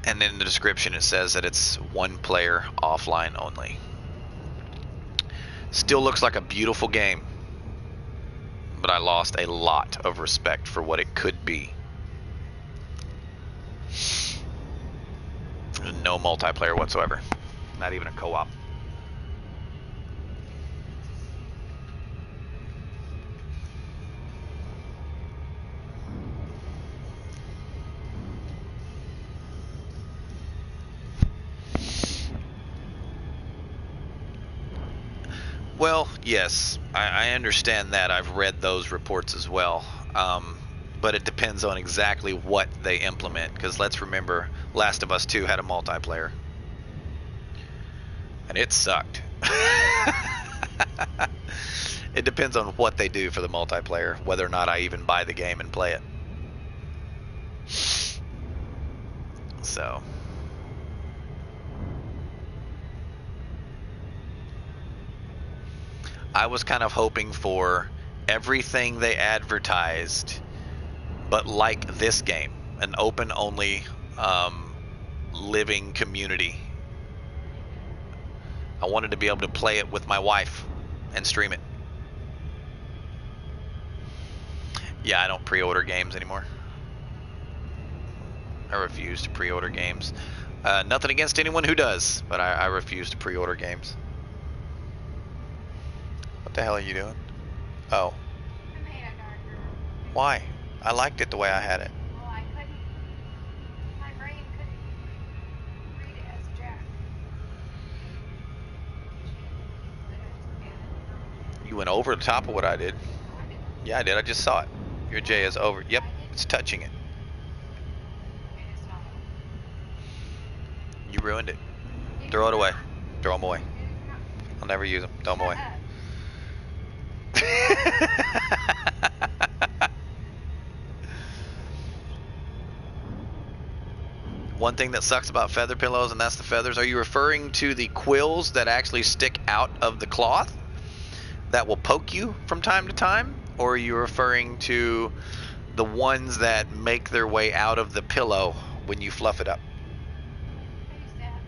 And in the description it says that it's one player offline only. Still looks like a beautiful game, but I lost a lot of respect for what it could be. No multiplayer whatsoever. Not even a co-op. Well, yes, I understand that. I've read those reports as well. But it depends on exactly what they implement. Because let's remember, Last of Us 2 had a multiplayer. And it sucked. It depends on what they do for the multiplayer, whether or not I even buy the game and play it. So... I was kind of hoping for everything they advertised, but like this game, an open-only living community. I wanted to be able to play it with my wife and stream it. Yeah, I don't pre-order games anymore. I refuse to pre-order games. Nothing against anyone who does, but I refuse to pre-order games. What the hell are you doing? Oh. I made a darker. Why? I liked it the way I had it. Well, I couldn't. My brain couldn't read it as Jack. You went over the top of what I did. Yeah, I did. I just saw it. Your J is over. Yep, it's touching it. You ruined it. Throw it away. Throw them away. I'll never use them. Throw them away. One thing that sucks about feather pillows, and that's the feathers. Are you referring to the quills that actually stick out of the cloth that will poke you from time to time? Or are you referring to the ones that make their way out of the pillow when you fluff it up? I used to have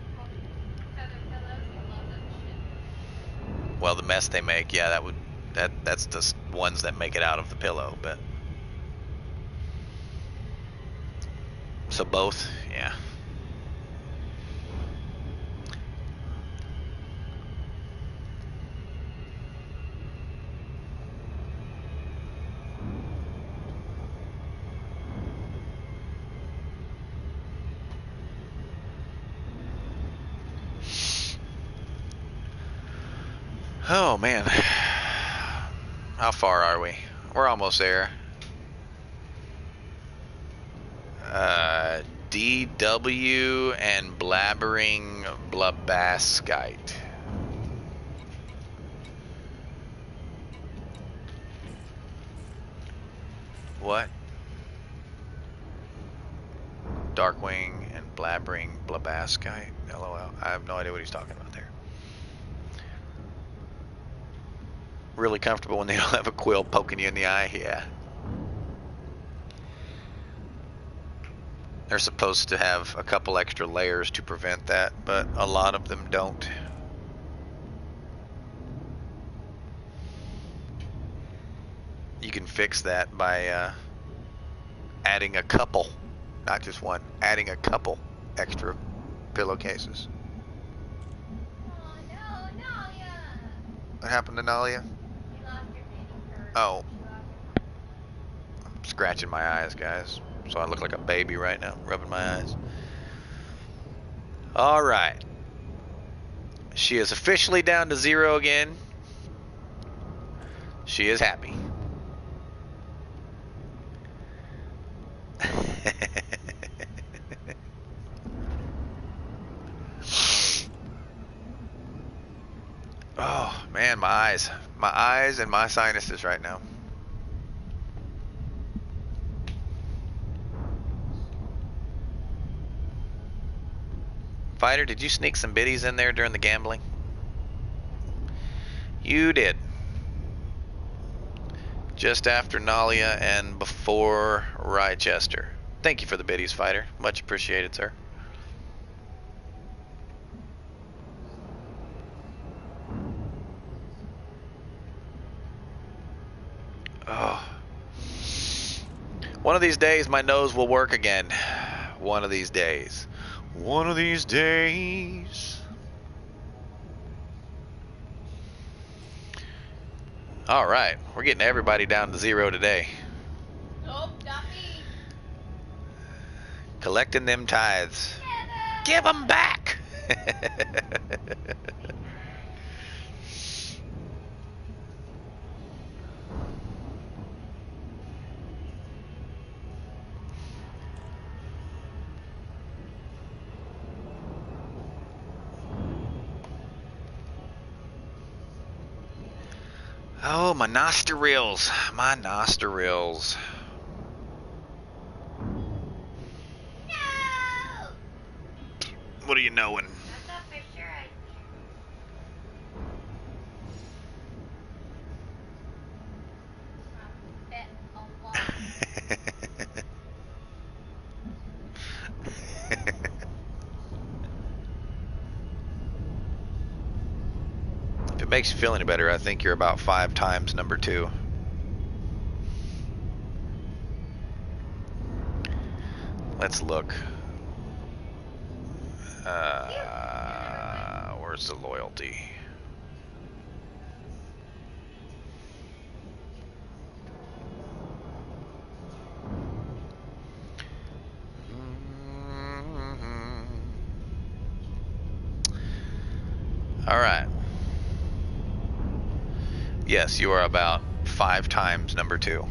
feather pillows. I love that shit. Well, the mess they make, yeah, that's the ones that make it out of the pillow, but so both, yeah. Oh man. How far are we? We're almost there. DW and blabbering blabaskite. What? Darkwing and blabbering blabaskite. LOL. I have no idea what he's talking about there. Really comfortable when they don't have a quill poking you in the eye? Yeah. They're supposed to have a couple extra layers to prevent that, but a lot of them don't. You can fix that by adding a couple, not just one, adding a couple extra pillowcases. Oh no, Nalia! What happened to Nalia? You lost your baby. Oh. I'm scratching my eyes, guys. So I look like a baby right now, rubbing my eyes. Alright. She is officially down to 0 again. She is happy. Oh, man, my eyes. My eyes and my sinuses right now. Fighter, did you sneak some biddies in there during the gambling? You did. Just after Nalia and before Rychester. Thank you for the biddies, Fighter. Much appreciated, sir. Oh. One of these days, my nose will work again. One of these days. One of these days. All right, we're getting everybody down to 0 today. Nope, not me. Collecting them tithes. Heather! Give them back. Oh, my nostrils. My nostrils. No! What are you knowing? I thought for sure I bet a lot. If it makes you feel any better, I think you're about 5 times number 2. Let's look. Where's the loyalty? All right. Yes, you are about 5 times number 2.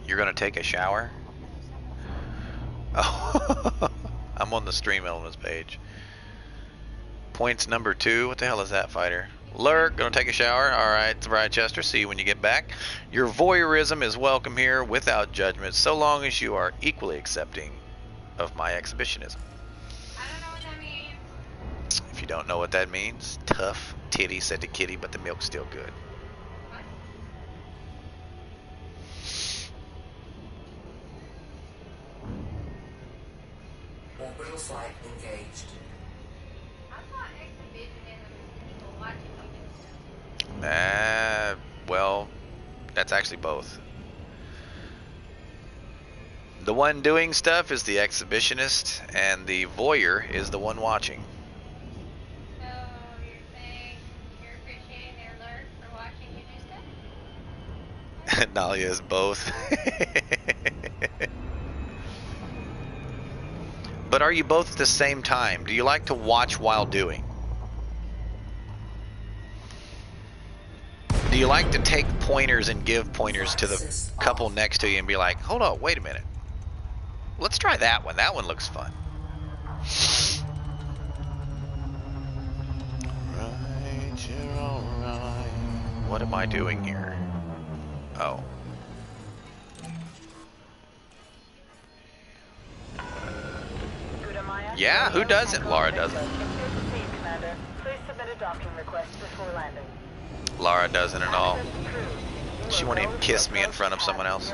You're gonna take a shower? Oh, I'm on the Stream Elements page. Points number 2. What the hell is that, Fighter? Lurk, gonna take a shower. Alright, Rochester, see you when you get back. Your voyeurism is welcome here without judgment, so long as you are equally accepting of my exhibitionism. I don't know what that means. If you don't know what that means, tough titty, said the kitty, but the milk's still good. What? Orbital flight engaged. I thought exhibitionism was people watching you do stuff. Well, that's actually both. The one doing stuff is the exhibitionist, and the voyeur is the one watching. So you're saying you're appreciating their lurk for watching you do stuff? Nalia is both. But are you both at the same time? Do you like to watch while doing? Do you like to take pointers and give pointers to the couple next to you and be like, hold on, wait a minute. Let's try that one. That one looks fun. Right, you're alright. What am I doing here? Oh. Yeah, who doesn't? Laura doesn't. Please submit a docking request before landing. Laura doesn't at all. She won't even kiss me in front of someone else.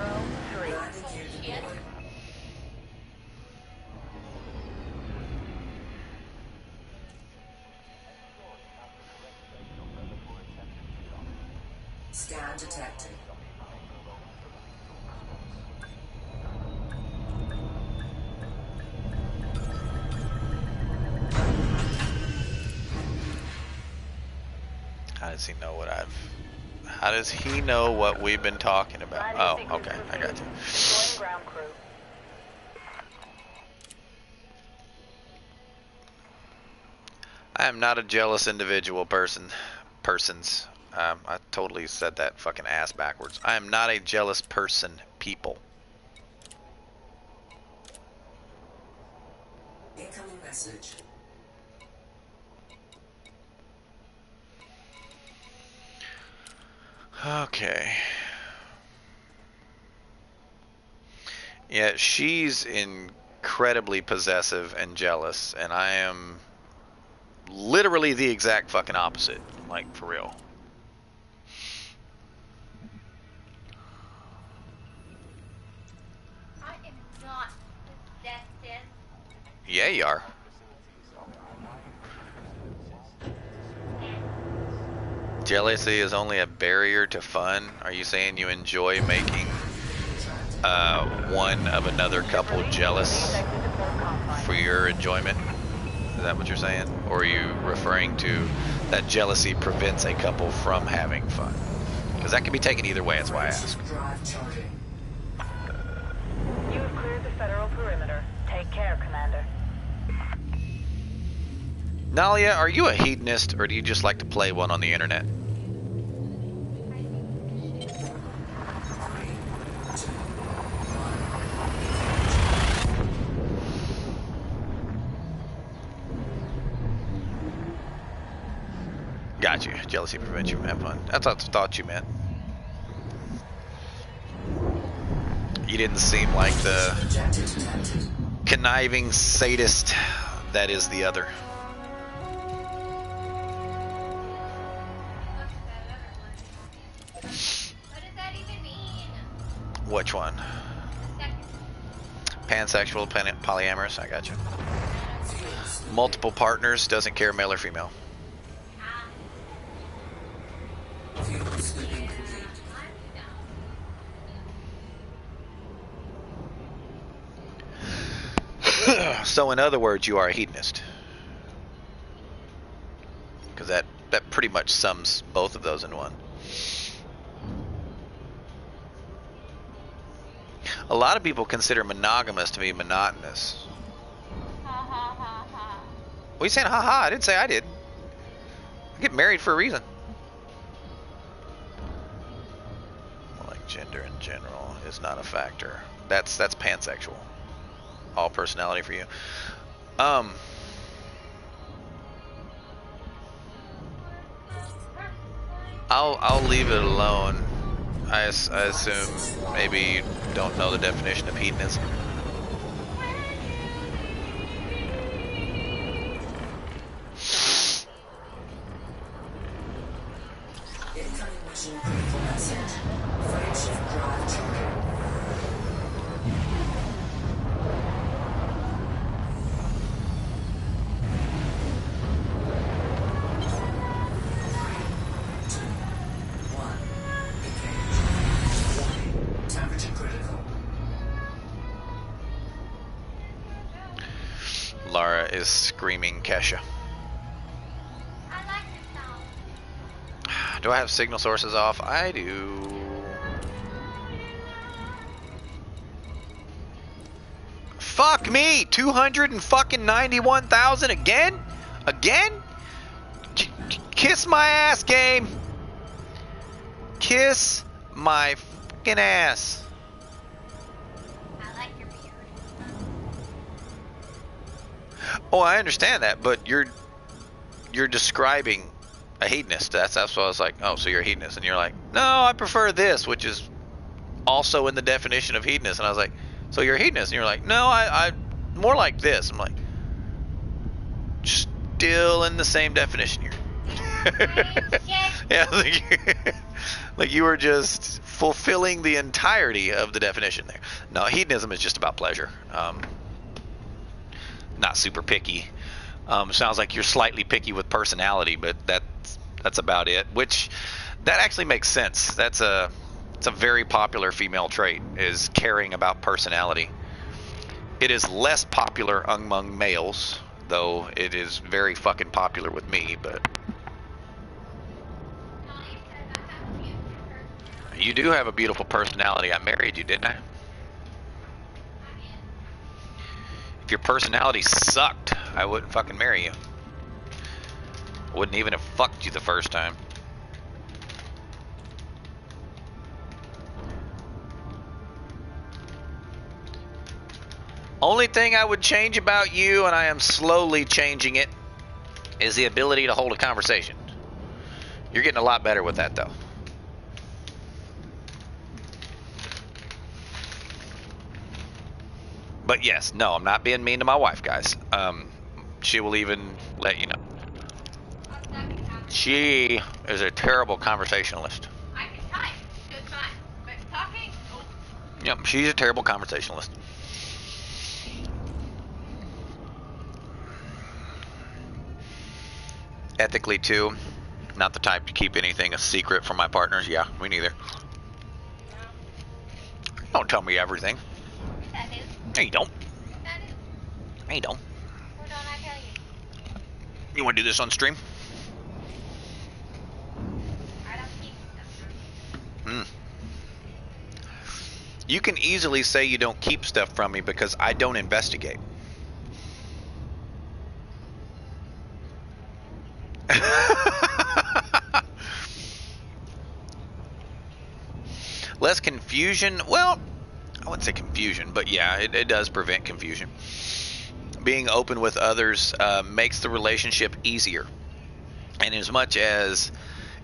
Scan detected. How does he know what How does he know what we've been talking about? Oh, okay, I got you. Ground crew. I am not a jealous individual persons. I totally said that fucking ass backwards. I am not a jealous person, people. Incoming message. Okay. Yeah, she's incredibly possessive and jealous, and I am literally the exact fucking opposite. Like, for real. I am not possessive. Yeah, you are. Jealousy is only a barrier to fun. Are you saying you enjoy making one of another couple jealous for your enjoyment? Is that what you're saying? Or are you referring to that jealousy prevents a couple from having fun? Because that can be taken either way, that's why I asked. You have cleared the federal perimeter. Take care, Commander. Nalia, are you a hedonist, or do you just like to play one on the internet? Got you. Jealousy prevents you from having fun. That's what I thought you meant. You didn't seem like the conniving sadist that is the other. What does that even mean? Which one? Pansexual, polyamorous, I got you. Multiple partners, doesn't care male or female. So in other words, you are a hedonist. Because that pretty much sums both of those in one. A lot of people consider monogamous to be monotonous. What are you saying, ha ha? I didn't say I did. I get married for a reason. Well, like gender in general is not a factor. That's pansexual. All personality for you. I'll leave it alone. I assume maybe you don't know the definition of hedonism. Incoming mission critical message. Frameshift drive charging. Lara is screaming Kesha. I like this song. Do I have signal sources off? I do. Fuck me! 291,000 again? Again? Kiss my ass, game! Kiss my fucking ass. I like your beard. Oh, I understand that, but you're describing a hedonist. That's why I was like, oh, so you're a hedonist, and you're like, no, I prefer this, which is also in the definition of hedonist. And I was like, so you're a hedonist, and you're like, no, I more like this. I'm like, still in the same definition here. Yeah, like you were just fulfilling the entirety of the definition there. No, hedonism is just about pleasure. Not super picky. Sounds like you're slightly picky with personality, but that's about it. Which that actually makes sense. It's a very popular female trait, is caring about personality. It is less popular among males, though it is very fucking popular with me. But you do have a beautiful personality. I married you, didn't I? If your personality sucked, I wouldn't fucking marry you. I wouldn't even have fucked you the first time. Only thing I would change about you, and I am slowly changing it, is the ability to hold a conversation. You're getting a lot better with that, though. But yes, no, I'm not being mean to my wife, guys. She will even let you know. She is a terrible conversationalist. I can type just fine, but talking, oh. Yep, she's a terrible conversationalist. Ethically, too. Not the type to keep anything a secret from my partners. Yeah, me neither. Don't tell me everything. That is, No, you don't. that is. No, you don't. Or don't I tell you? You want to do this on stream? I don't keep stuff from you. You can easily say you don't keep stuff from me because I don't investigate. Less confusion. Well, I wouldn't say confusion, but yeah, it does prevent confusion. Being open with others makes the relationship easier. And as much as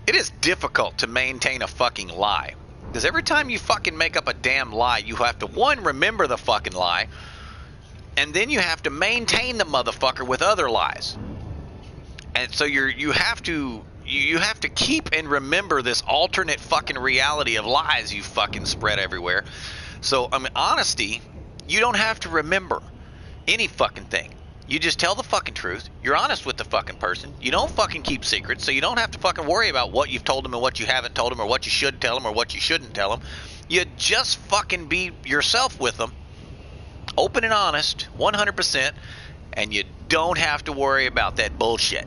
it is difficult to maintain a fucking lie, because every time you fucking make up a damn lie, you have to, one, remember the fucking lie, and then you have to maintain the motherfucker with other lies. And so you have to keep and remember this alternate fucking reality of lies you fucking spread everywhere. So, I mean, honesty, you don't have to remember any fucking thing. You just tell the fucking truth. You're honest with the fucking person. You don't fucking keep secrets, so you don't have to fucking worry about what you've told them and what you haven't told them, or what you should tell them or what you shouldn't tell them. You just fucking be yourself with them, open and honest, 100%, and you don't have to worry about that bullshit.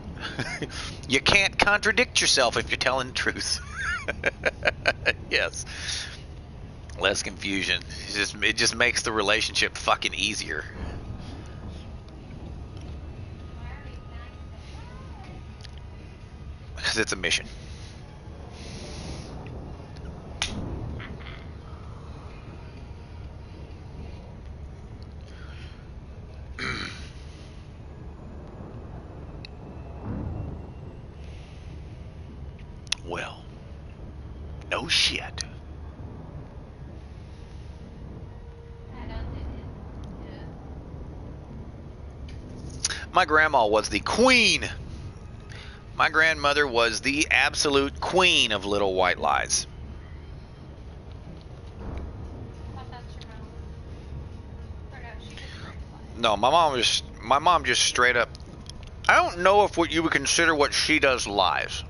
You can't contradict yourself if you're telling the truth. Yes. Less confusion. It just makes the relationship fucking easier. Because it's a mission. Well, no shit. I don't do it. My grandma was the queen. My grandmother was the absolute queen of little white lies. I thought that's your mom. Or no, she didn't lie. No, my mom just straight up. I don't know if what you would consider what she does lies,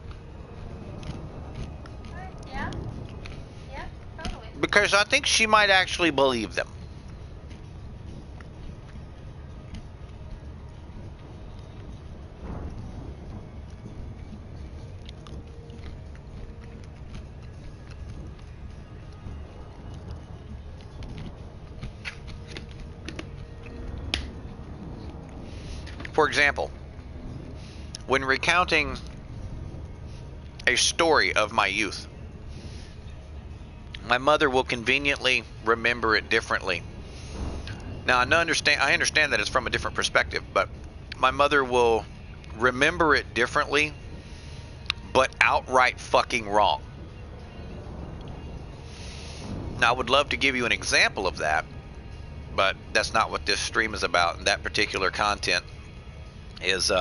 Yeah. Yeah, totally. because I think she might actually believe them. For example, when recounting a story of my youth, My mother will conveniently remember it differently. Now, I understand that it's from a different perspective, but my mother will remember it differently, but outright fucking wrong. Now, I would love to give you an example of that, but that's not what this stream is about. And that particular content is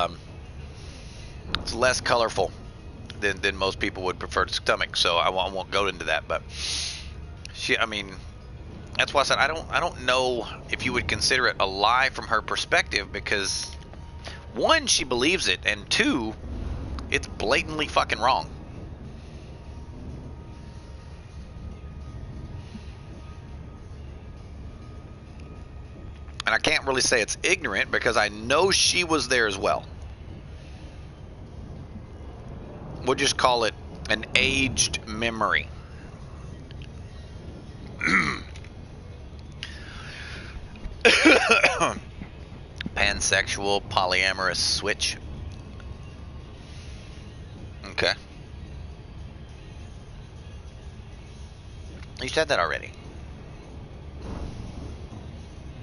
it's less colorful than most people would prefer to stomach. So I won't go into that. But I mean, that's why I said I don't know if you would consider it a lie from her perspective, because one, she believes it, and two, it's blatantly fucking wrong. And I can't really say it's ignorant because I know she was there as well. We'll just call it an aged memory. Pansexual, polyamorous switch. Okay. You said that already.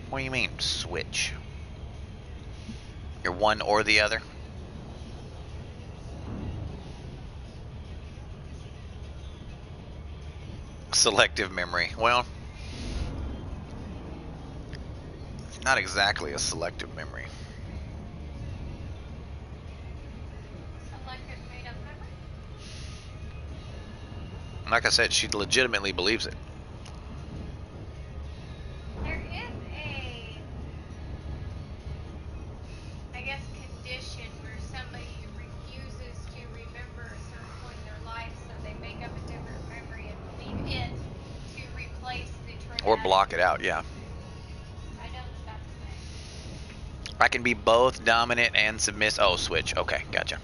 What do you mean, switch? You're one or the other? Selective memory. Well, it's not exactly a selective memory. Selective made up memory? Like I said, she legitimately believes it. There is I guess, condition where somebody refuses to remember a certain point in their life, so they make up a different memory and believe it to replace the traumatic. Or block it out, yeah. I know that's the thing. I can be both dominant and submissive. Oh, switch. Okay, gotcha.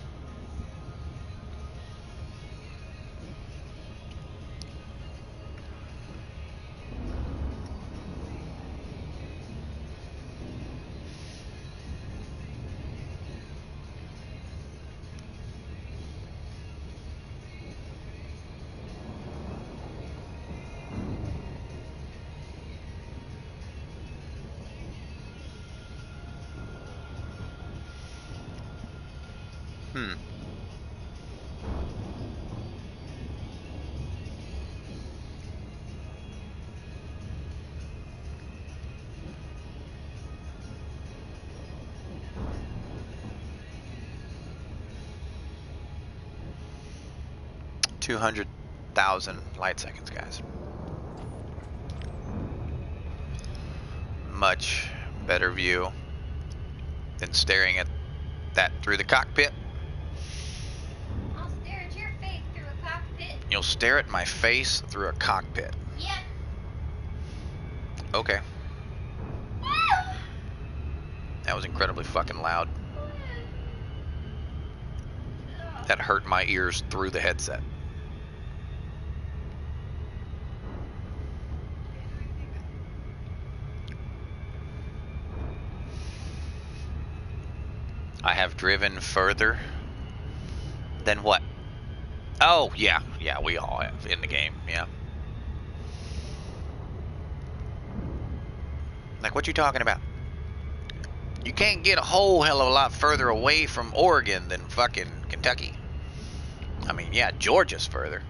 Hmm. $200,000 light seconds, guys. Much better view than staring at that through the cockpit. I'll stare at your face through a cockpit. You'll stare at my face through a cockpit. Yep. Okay. That was incredibly fucking loud. That hurt my ears through the headset. I have driven further than what? Oh, yeah, we all have in the game, yeah. Like, what you talking about? You can't get a whole hell of a lot further away from Oregon than fucking Kentucky. I mean, yeah, Georgia's further.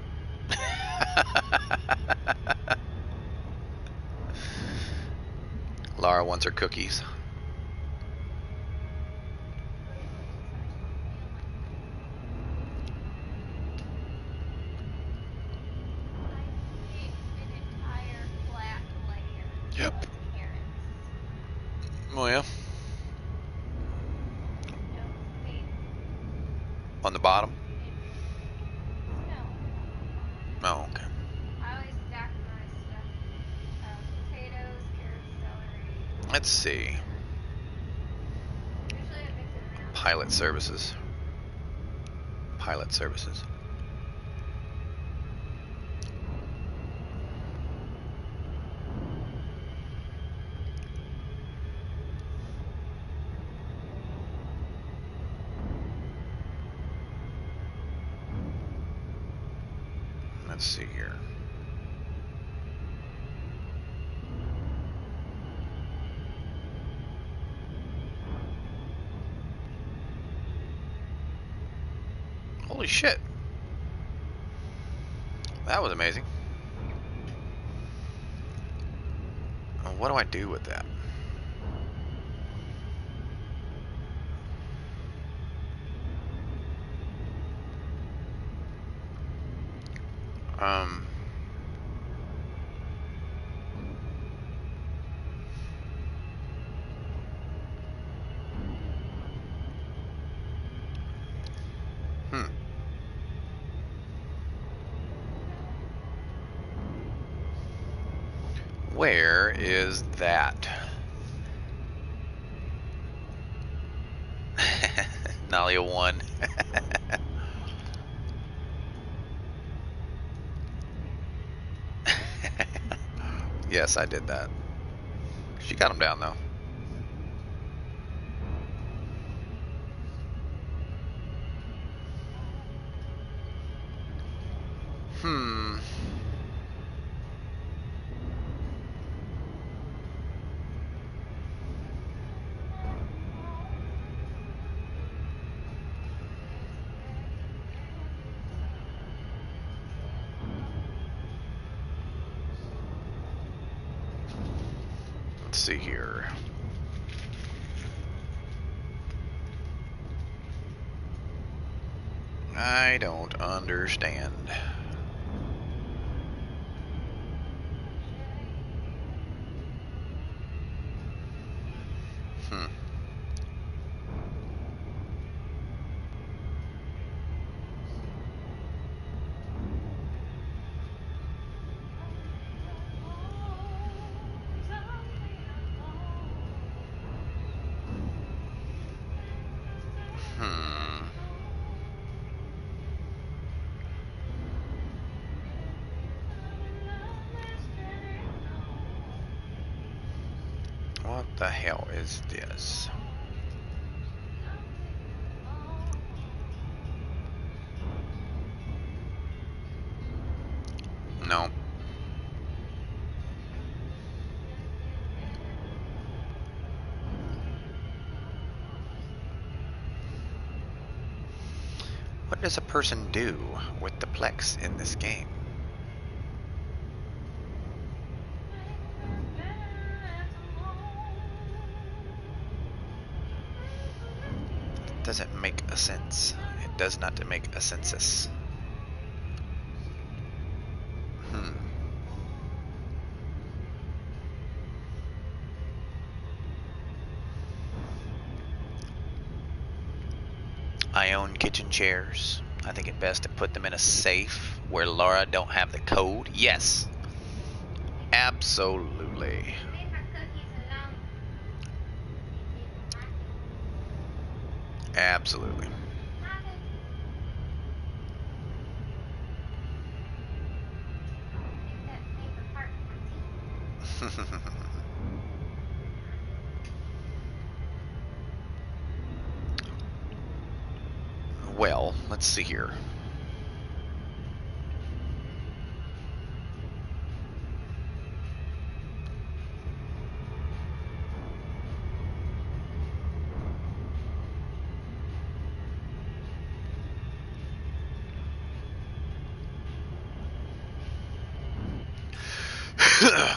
Laura wants her cookies. Yep. Oh, yeah. On the bottom? Oh, okay. I always stack my stuff. Potatoes, carrots, celery. Let's see. Usually I mix it around. Pilot services. Pilot services. Let's see here. Holy shit. That was amazing. What do I do with that? Um... Hmm. Where is that? Nalia won. Yes, I did that. She got him down though. Hmm. Let's see here. I don't understand. Hmm. Hmm. What the hell is this? No. What does a person do with the plex in this game? Doesn't make a sense. It does not make a census. Hmm. I own kitchen chairs. I think it best to put them in a safe where Laura don't have the code. Yes. Absolutely. Leave my cookies alone. Absolutely. Mother. Take that favorite part of my teeth. Well, let's see here.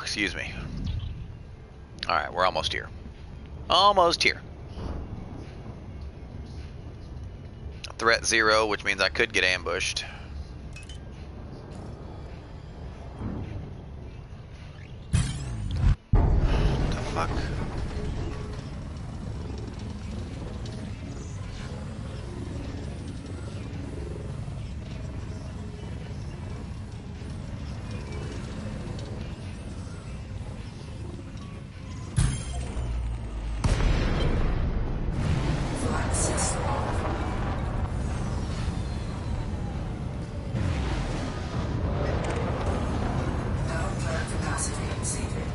Excuse me. Alright, we're almost here. Almost here. Threat 0, which means I could get ambushed. What the fuck? Flight system off. Power plant capacity exceeded.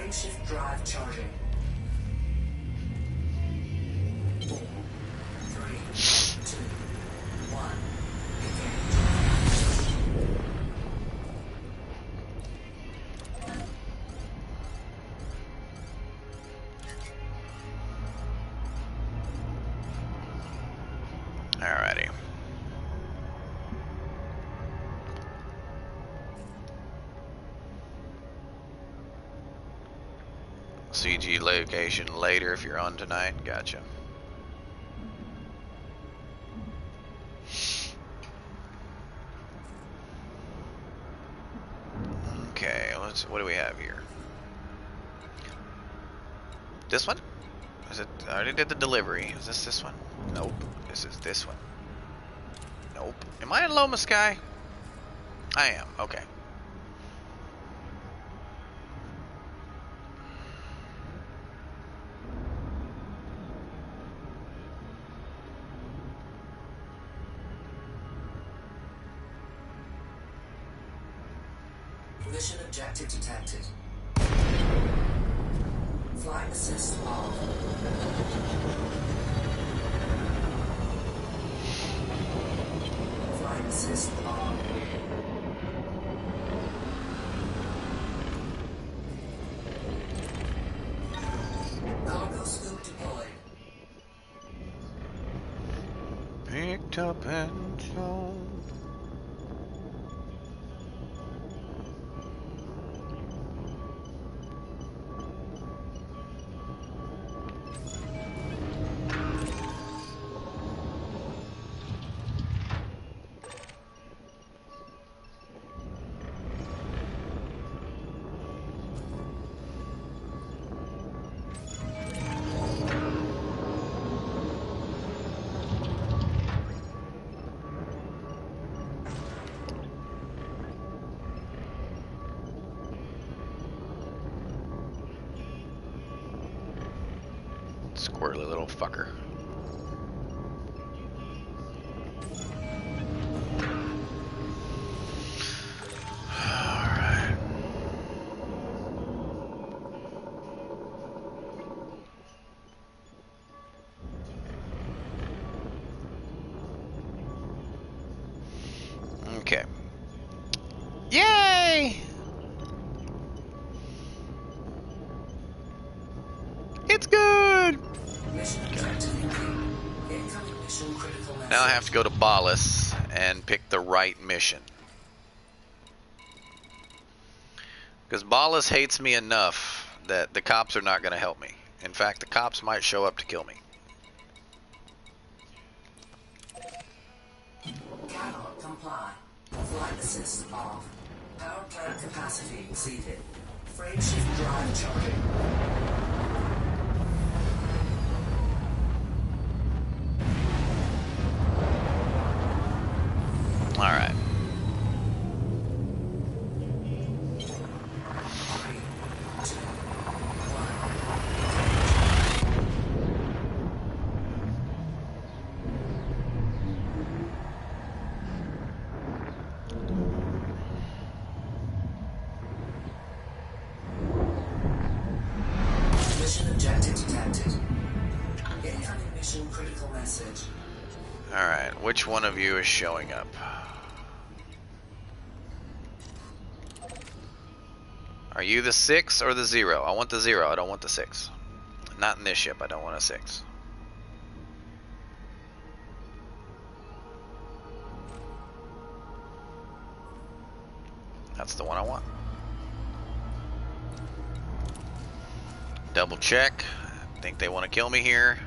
Frameshift drive charging. 4, 3, 2, 1. Alrighty. CG location later if you're on tonight. Gotcha. Okay, what do we have here? This one? Is it? I already did the delivery. Is this one? Nope. This is this one. Nope. Am I in Loma Sky? I am. Okay. Mission objective detected. Flight assist off. Flight assist on. Cargo scoop deployed. Picked up and shown. Squirrely little fucker. Alright. Okay. Yay! It's good! Mission objective complete. Incoming mission critical message. Now I have to go to Bolus and pick the right mission. Because Bolus hates me enough that the cops are not going to help me. In fact, the cops might show up to kill me. Cannot comply. Flight assist off. Power plant capacity exceeded. Frameshift drive charging. All right. 3, 2, 1. Mission objective detected. Incoming mission critical message. All right. Which one of you is showing up? Are you the 6 or the 0? I want the 0. I don't want the 6. Not in this ship. I don't want a 6. That's the one I want. Double check. I think they want to kill me here.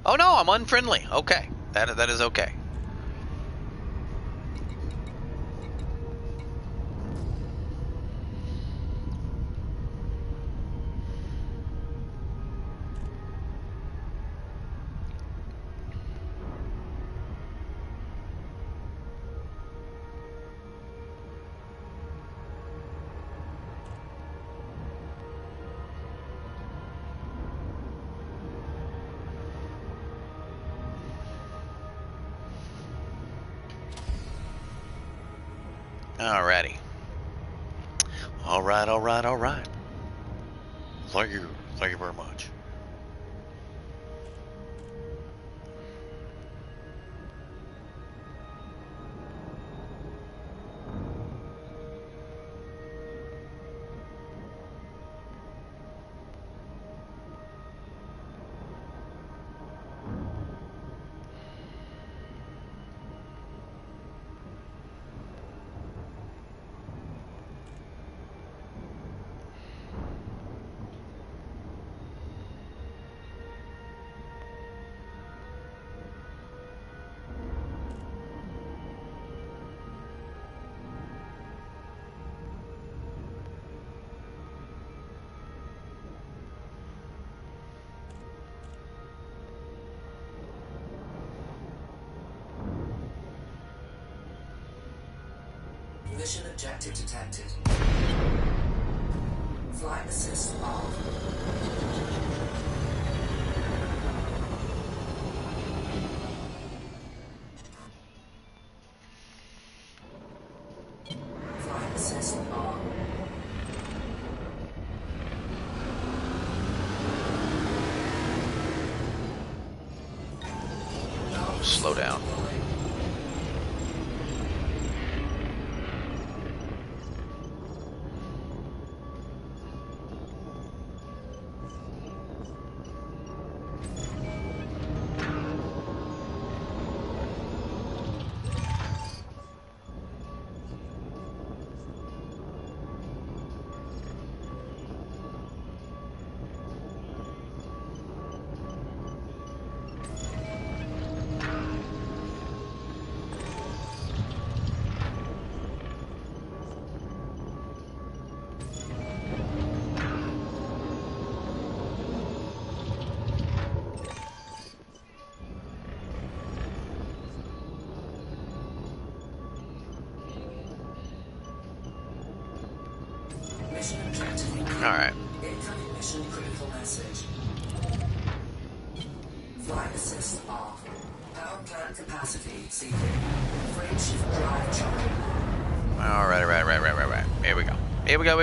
Oh no, I'm unfriendly. Okay. That is okay. Alrighty. Alright. Thank you. Thank you very much. Mission objective detected. Flight assist off. Flight assist on. Slow down. Mission objective incoming. Alright. Incoming mission critical message. Flight assist off. Power plant capacity exceeded. Frame shift drive charging. Alright, right. Here we go. Here we go.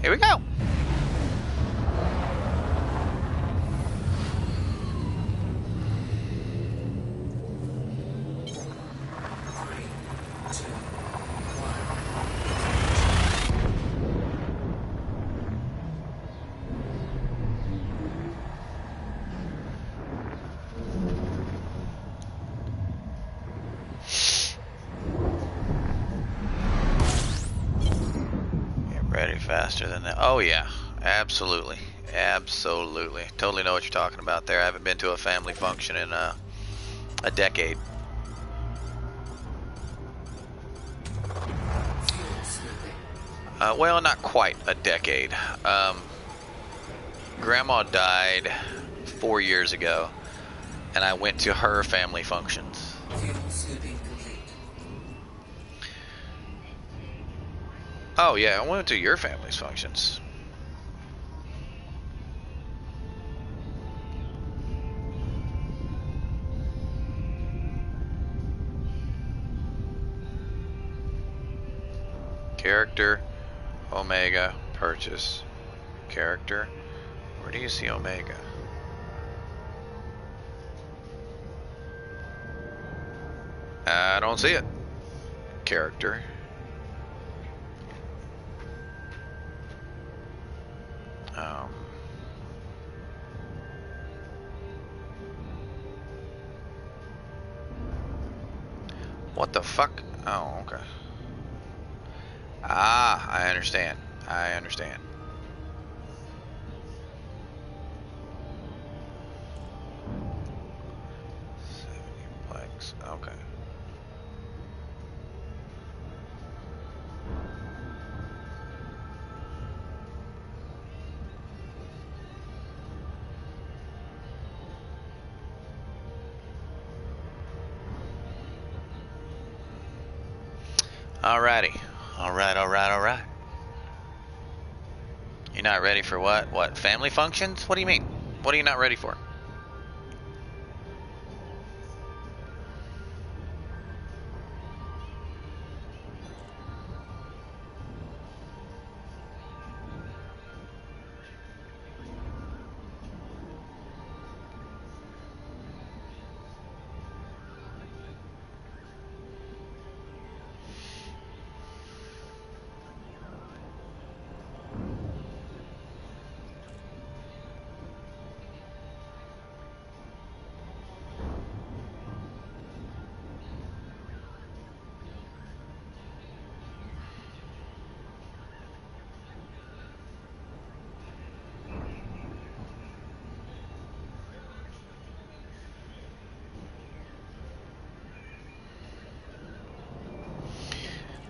Here we go. 3, 2, 1. Get ready faster than that. Oh yeah, absolutely. Absolutely. Totally know what you're talking about there. I haven't been to a family function in a decade. Fuel scooping. Well, not quite a decade. Grandma died 4 years ago, and I went to her family functions. Fuel scooping complete. Oh yeah, I went to your family's functions. Character, Omega, purchase. Character. Where do you see Omega? I don't see it. Character. What the fuck? Oh, okay. Ah, I understand. I understand. Plex. Okay. Alrighty. Alright. You're not ready for what? What? Family functions? What do you mean? What are you not ready for?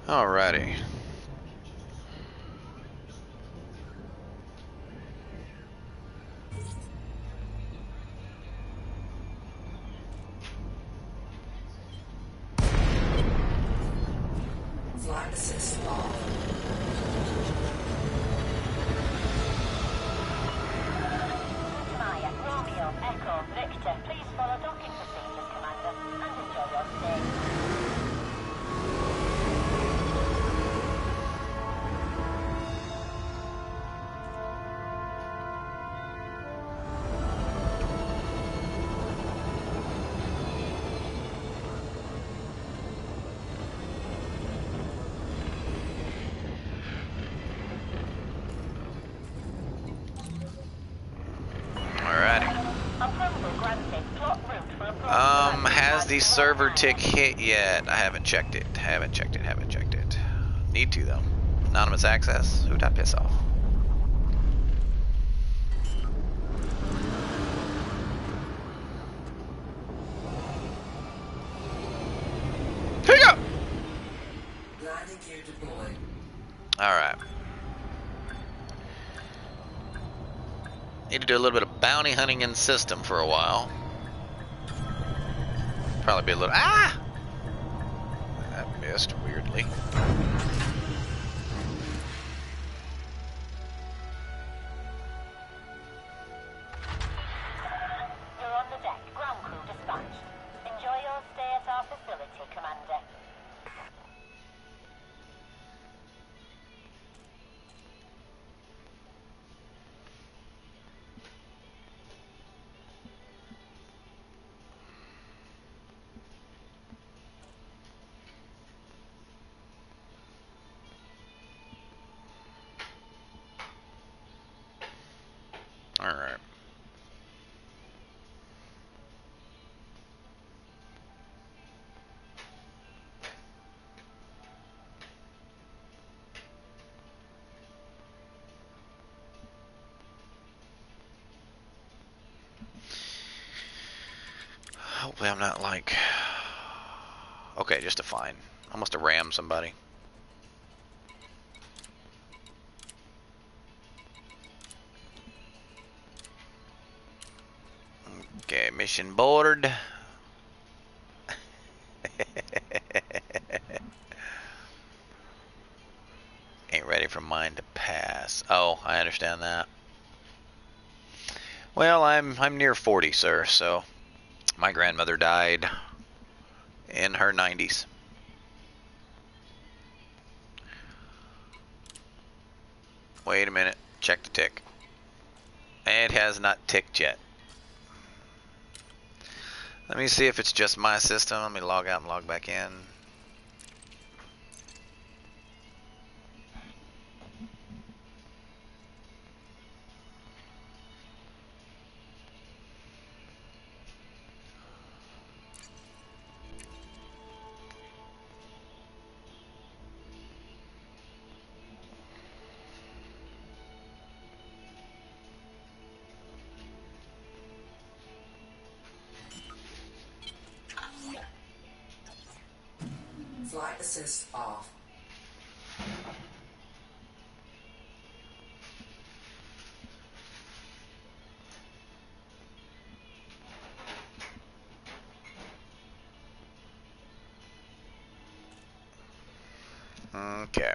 Alrighty. Flight assist off. Maya, Romeo, Echo, Victor, please follow docking procedures, Commander, and enjoy your stay. Alrighty. Approval granted. Plot route for approach. Has the server tick hit yet? I haven't checked it. Haven't checked it. Need to though. Anonymous access? Who'd I piss off? Here you go! Landing gear deployed. Alright. Need to do a little bit of bounty hunting in system for a while. Probably be a little. Ah! That missed weirdly. You're on the deck. Ground crew dispatched. Enjoy your stay at our facility, Commander. Alright. Hopefully I'm not like... Okay, just a fine. I must have rammed somebody. Okay, mission board. Ain't ready for mine to pass. Oh, I understand that. Well, I'm near 40, sir, so my grandmother died in her 90s. Wait a minute. Check the tick. It has not ticked yet. Let me see if it's just my system. Let me log out and log back in. Flight assist off. Okay.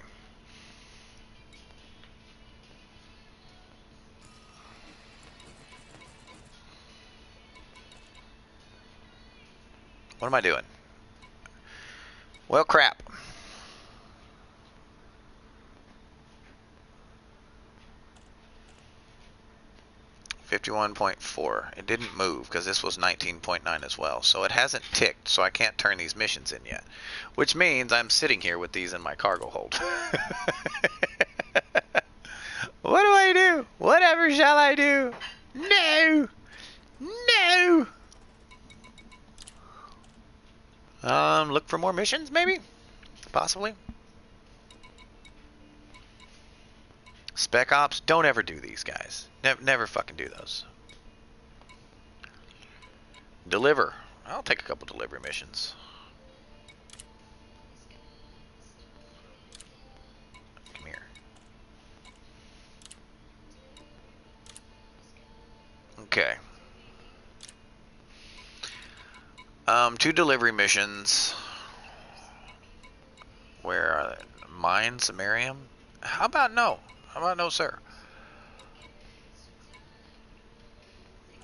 What am I doing? Well, crap. $51.4. It didn't move because this was 19.9 as well. So it hasn't ticked, so I can't turn these missions in yet. Which means I'm sitting here with these in my cargo hold. What do I do? Whatever shall I do? No! No! Look for more missions, maybe? Possibly? Spec Ops, don't ever do these, guys. Never fucking do those. Deliver. I'll take a couple delivery missions. 2 delivery missions. Where are they? Mine, Samarium? How about no? How about no, sir?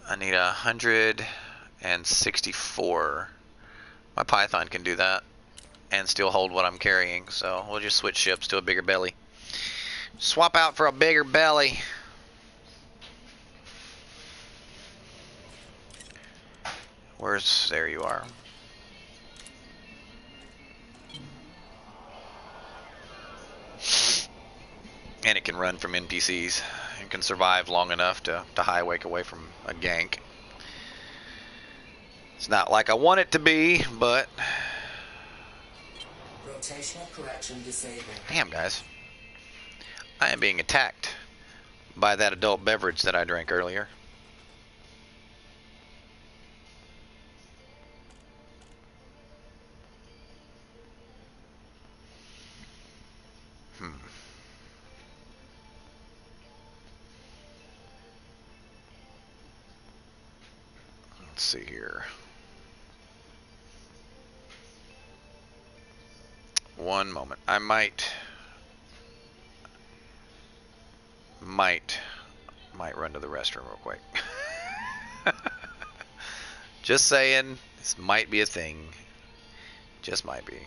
I need 164. My Python can do that and still hold what I'm carrying, so we'll just switch ships to a bigger belly. Swap out for a bigger belly. There you are. And it can run from NPCs and can survive long enough to highway away from a gank. It's not like I want it to be, but... Rotational correction disabled. Damn, guys. I am being attacked by that adult beverage that I drank earlier. Let's see here. One moment. I might run to the restroom real quick. Just saying, this might be a thing. Just might be.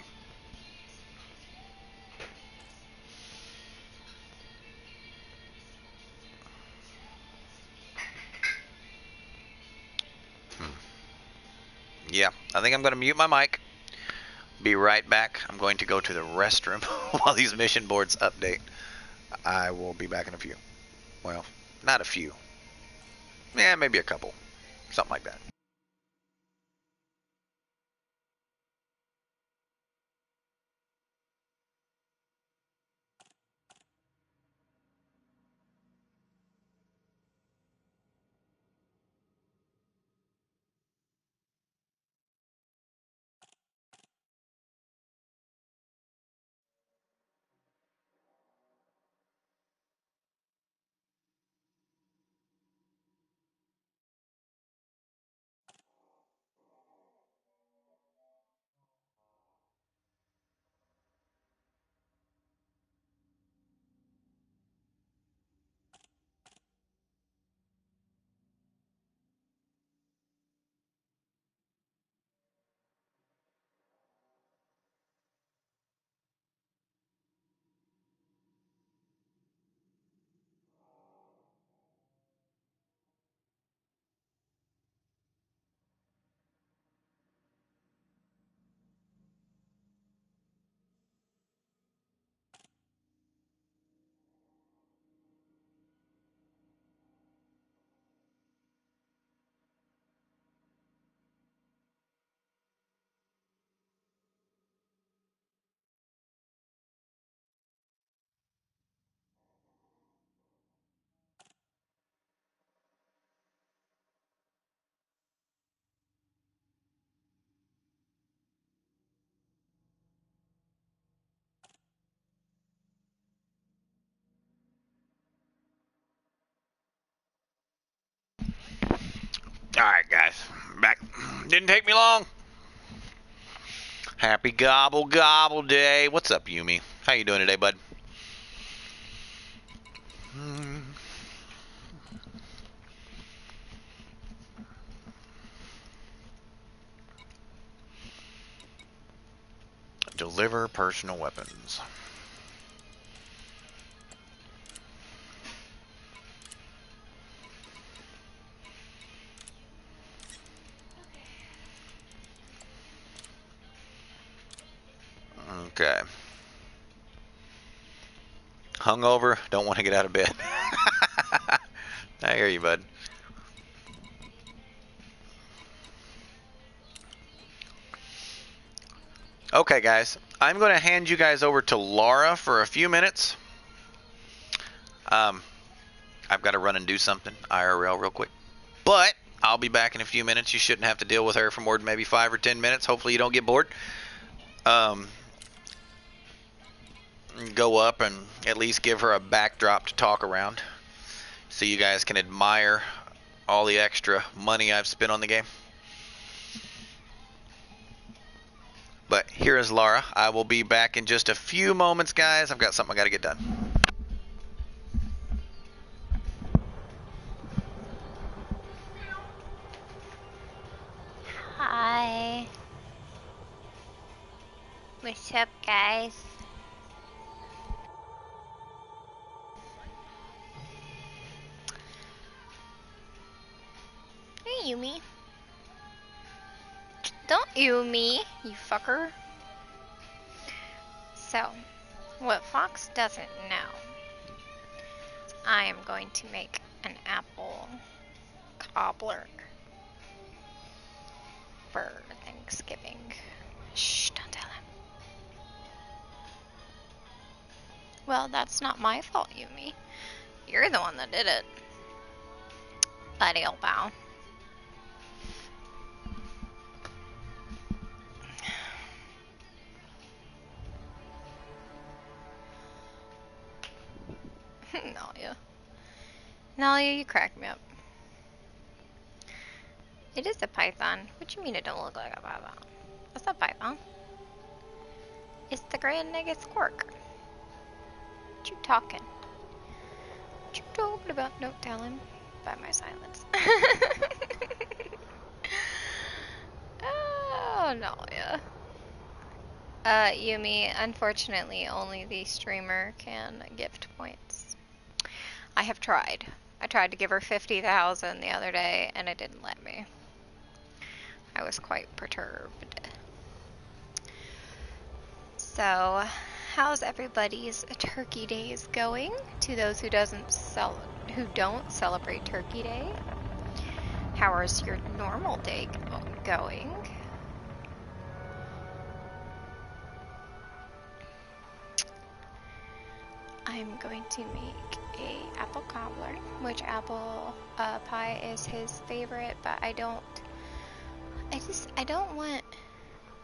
Yeah, I think I'm going to mute my mic. Be right back. I'm going to go to the restroom while these mission boards update. I will be back in a few. Well, not a few. Yeah, maybe a couple. Something like that. Alright, guys. Back. Didn't take me long. Happy gobble gobble day. What's up, Yumi? How you doing today, bud? Deliver personal weapons. Okay. Hungover, don't want to get out of bed. I hear you, bud. Okay, guys. I'm going to hand you guys over to Laura for a few minutes. I've got to run and do something IRL real quick. But I'll be back in a few minutes. You shouldn't have to deal with her for more than maybe 5 or 10 minutes. Hopefully you don't get bored. Go up and at least give her a backdrop to talk around, so you guys can admire all the extra money I've spent on the game. But here is Laura. I will be back in just a few moments, guys. I've got something I got to get done. Hi. What's up, guys? Hey, Yumi. Don't you me, you fucker. So, what Fox doesn't know, I am going to make an apple cobbler for Thanksgiving. Shh, don't tell him. Well, that's not my fault, Yumi. You're the one that did it. Buddy old pal. Nalia. Nalia, you crack me up. It is a python. What do you mean it don't look like a python? That's a python. It's the grand nugget squirk. What you talking? What you talking about? Don't tell him by my silence. Oh, Nalia. Yumi, unfortunately only the streamer can gift points. I have tried. I tried to give her 50,000 the other day and it didn't let me. I was quite perturbed. So, how's everybody's Turkey Days going? To those who don't celebrate Turkey Day, how is your normal day going? I'm going to make a apple cobbler, which apple pie is his favorite, but I don't want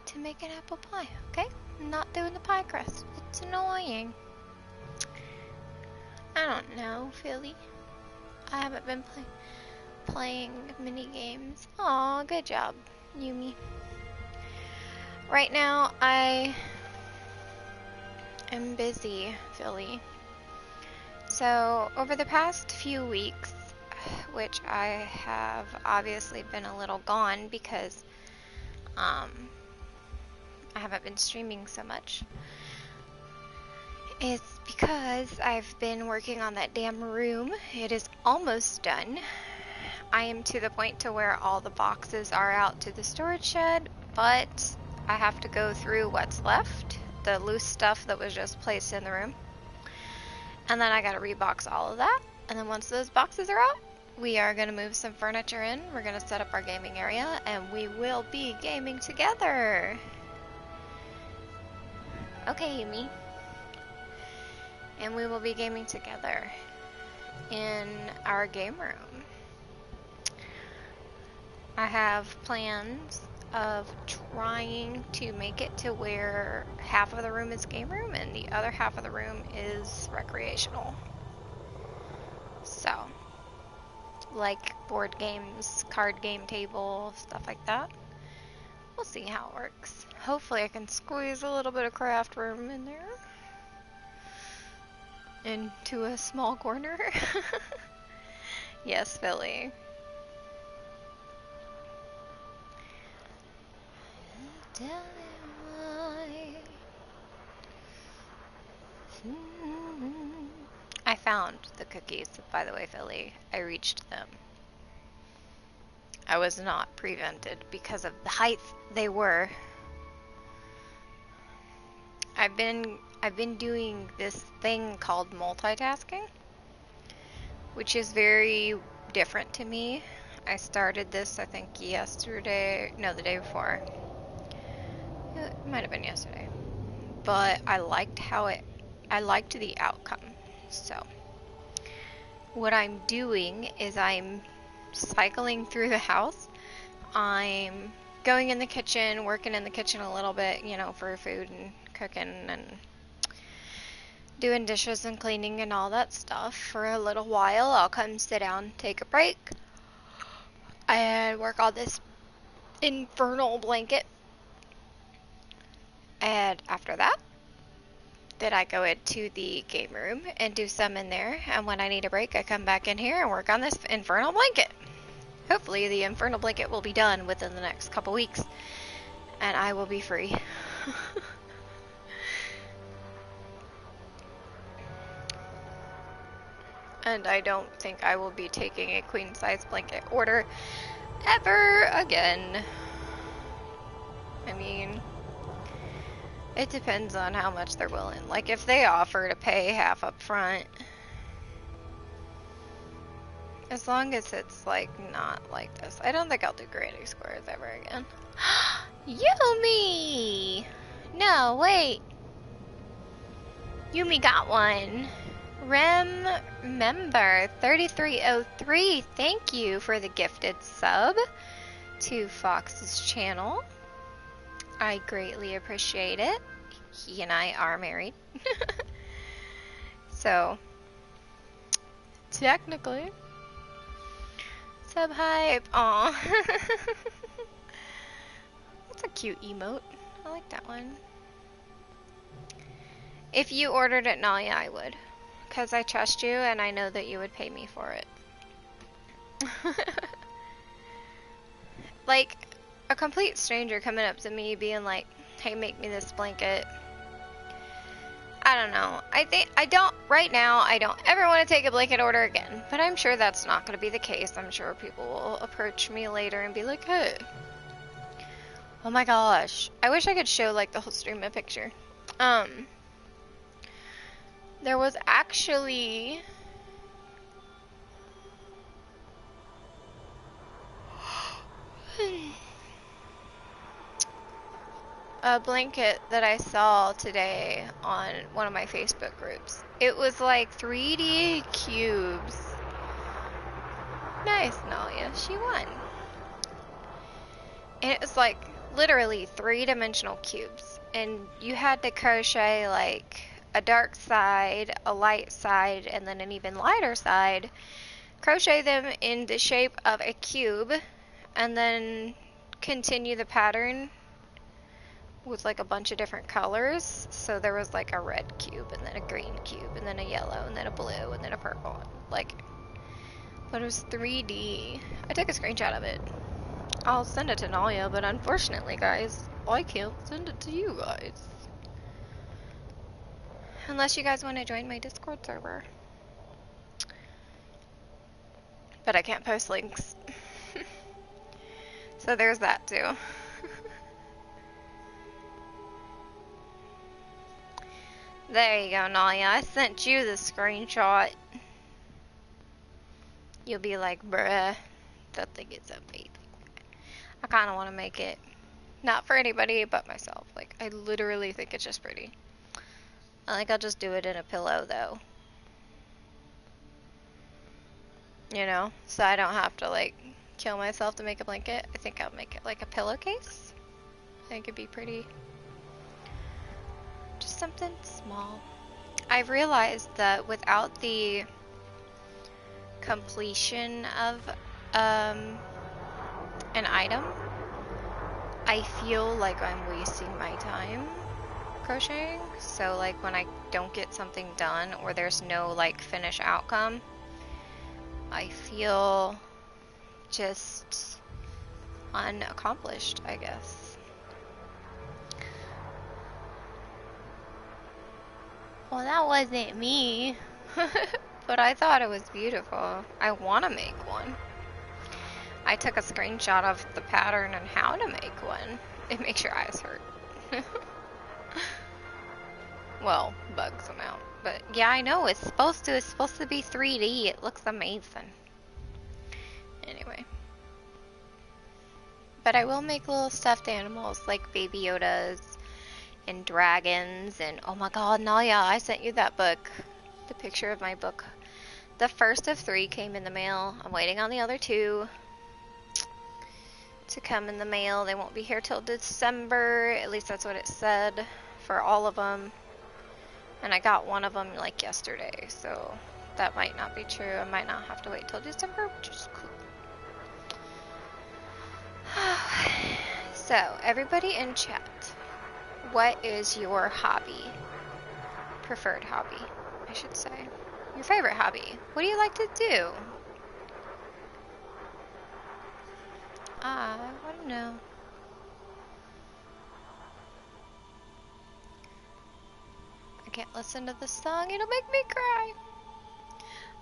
to make an apple pie, okay? I'm not doing the pie crust. It's annoying. I don't know, Philly. I haven't been playing mini games. Aw, good job, Yumi. Right now, I am busy, Philly. So, over the past few weeks, which I have obviously been a little gone because I haven't been streaming so much, it's because I've been working on that damn room. It is almost done. I am to the point to where all the boxes are out to the storage shed, but I have to go through what's left, the loose stuff that was just placed in the room. And then I gotta rebox all of that. And then once those boxes are out, we are gonna move some furniture in. We're gonna set up our gaming area, and we will be gaming together. Okay, Yumi. And we will be gaming together in our game room. I have plans of trying to make it to where half of the room is game room and the other half of the room is recreational. So, like board games, card game table, stuff like that. We'll see how it works. Hopefully I can squeeze a little bit of craft room in there. Into a small corner. Yes, Philly. I found the cookies, by the way, Philly. I reached them. I was not prevented because of the height they were. I've been doing this thing called multitasking, which is very different to me. I started this, I think, yesterday. No, the day before. It might have been yesterday. But I liked the outcome. So, what I'm doing is I'm cycling through the house. I'm going in the kitchen, working in the kitchen a little bit, you know, for food and cooking and doing dishes and cleaning and all that stuff for a little while. I'll come sit down, take a break, and work on this infernal blanket. And after that, then I go into the game room and do some in there. And when I need a break, I come back in here and work on this infernal blanket. Hopefully the infernal blanket will be done within the next couple weeks. And I will be free. And I don't think I will be taking a queen size blanket order ever again. I mean, it depends on how much they're willing. Like, if they offer to pay half up front, as long as it's, like, not like this. I don't think I'll do Granny Squares ever again. Yumi! No, wait. Yumi got one. Remember 3303. Thank you for the gifted sub to Fox's channel. I greatly appreciate it. He and I are married. So, technically, sub hype. Aw. That's a cute emote. I like that one. If you ordered it, Nalia, I would. Because I trust you and I know that you would pay me for it. Like, a complete stranger coming up to me being like, hey, make me this blanket. I don't know. Right now, I don't ever want to take a blanket order again. But I'm sure that's not going to be the case. I'm sure people will approach me later and be like, hey. Oh my gosh. I wish I could show, like, the whole stream a picture. There was actually a blanket that I saw today on one of my Facebook groups. It was like 3D cubes. Nice, Nalia. She won. And it was like literally 3-dimensional cubes. And you had to crochet like a dark side, a light side, and then an even lighter side. Crochet them in the shape of a cube, and then continue the pattern with like a bunch of different colors. So there was like a red cube, and then a green cube, and then a yellow, and then a blue, and then a purple. Like, but it was 3D. I took a screenshot of it. I'll send it to Nalia, but unfortunately, guys, I can't send it to you guys. Unless you guys want to join my Discord server. But I can't post links. So there's that too. There you go, Nalia. I sent you the screenshot. You'll be like, bruh, that thing is amazing. I kind of want to make it. Not for anybody but myself. Like, I literally think it's just pretty. I think I'll just do it in a pillow, though. You know? So I don't have to, like, kill myself to make a blanket. I think I'll make it like a pillowcase. I think it'd be pretty. Just something small. I've realized that without the completion of an item, I feel like I'm wasting my time crocheting. So like when I don't get something done or there's no like finished outcome, I feel just unaccomplished, I guess. Well, that wasn't me. But I thought it was beautiful. I want to make one. I took a screenshot of the pattern and how to make one. It makes your eyes hurt. Well, bugs them out. But yeah, I know. It's supposed to be 3D. It looks amazing. Anyway. But I will make little stuffed animals like Baby Yodas and dragons. And oh my god, Nalia, I sent you that book. The picture of my book. The first of 3 came in the mail. I'm waiting on the other 2 to come in the mail. They won't be here till December. At least that's what it said for all of them. And I got one of them like yesterday, so that might not be true. I might not have to wait till December, which is cool. So, everybody in chat, what is your hobby? Preferred hobby, I should say. Your favorite hobby. What do you like to do? I want to know. I can't listen to this song, it'll make me cry.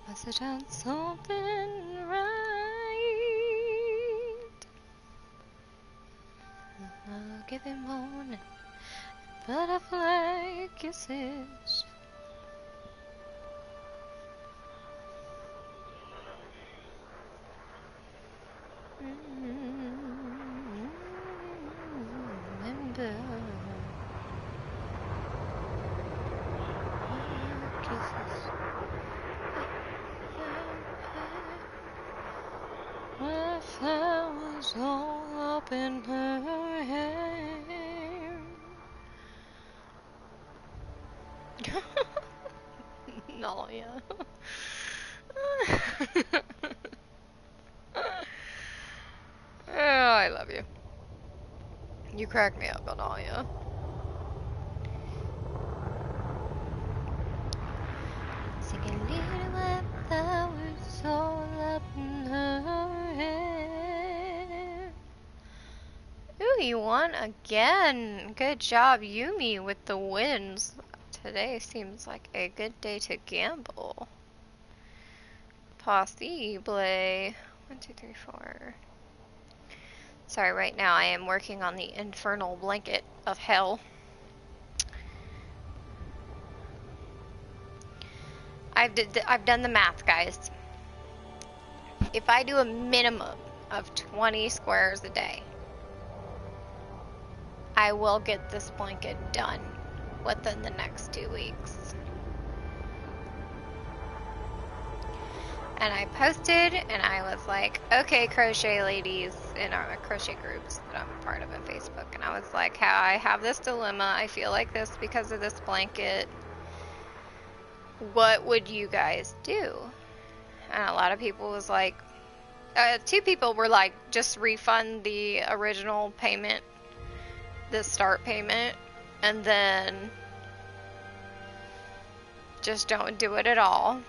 Must have done something right. I'll give him morning, butterfly kisses. Remember kisses. My flowers all up in her hair. No, yeah. Oh, I love you. You crack me up, Analia. Singing little white flowers all up in her hair. Ooh, you won again. Good job, Yumi, with the wins. Today seems like a good day to gamble. Possible. 1, 2, 3, 4. Sorry, right now I am working on the infernal blanket of hell. I've done the math, guys. If I do a minimum of 20 squares a day, I will get this blanket done within the next 2 weeks. And I posted, and I was like, okay, crochet ladies, in our crochet groups that I'm a part of on Facebook, and I was like, how I have this dilemma, I feel like this because of this blanket. What would you guys do? And a lot of people was like, 2 people were like, just refund the original payment, the start payment, and then just don't do it at all.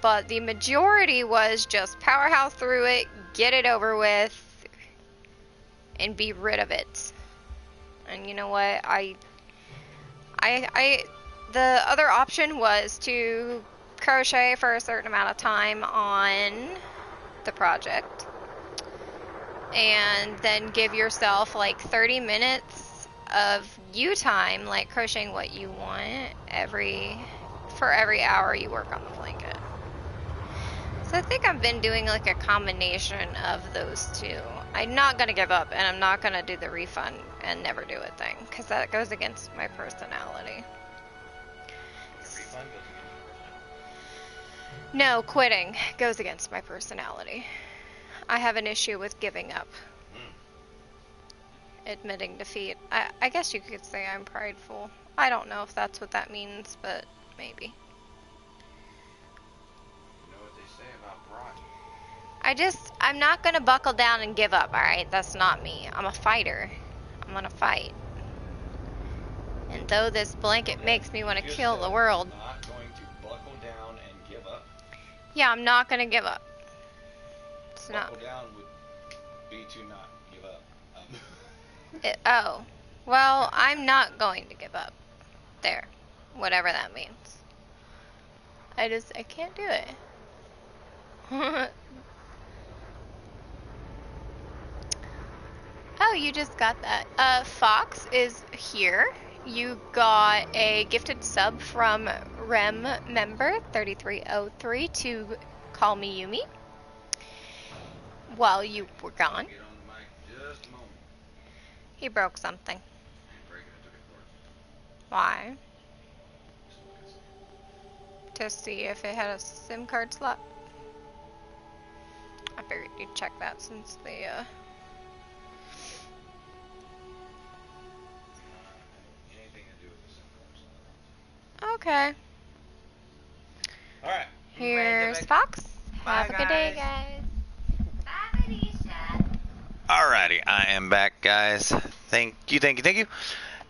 But the majority was just powerhouse through it, get it over with, and be rid of it. And you know what? The other option was to crochet for a certain amount of time on the project, and then give yourself like 30 minutes of you time, like crocheting what you want for every hour you work on the blanket. So I think I've been doing like a combination of those two. I'm not going to give up, and I'm not going to do the refund and never do a thing, because that goes against my personality. No, quitting goes against my personality. I have an issue with giving up. Admitting defeat. I guess you could say I'm prideful. I don't know if that's what that means, but maybe. I'm not gonna buckle down and give up, alright? That's not me. I'm a fighter. I'm gonna fight. And though this blanket makes me want to kill the world. Not going to buckle down and give up. Yeah, I'm not gonna give up. It's not. Buckle down would be to not give up. Oh. Well, I'm not going to give up. There. Whatever that means. I can't do it. Oh, you just got that. Fox is here. You got a gifted sub from Rem member 3303 to call me Yumi while you were gone. He broke something. Why? To see if it had a SIM card slot. I figured you'd check that since the Okay. Alright. Here's Fox. Have a good day, guys. Alrighty, I am back, guys. Thank you, thank you, thank you.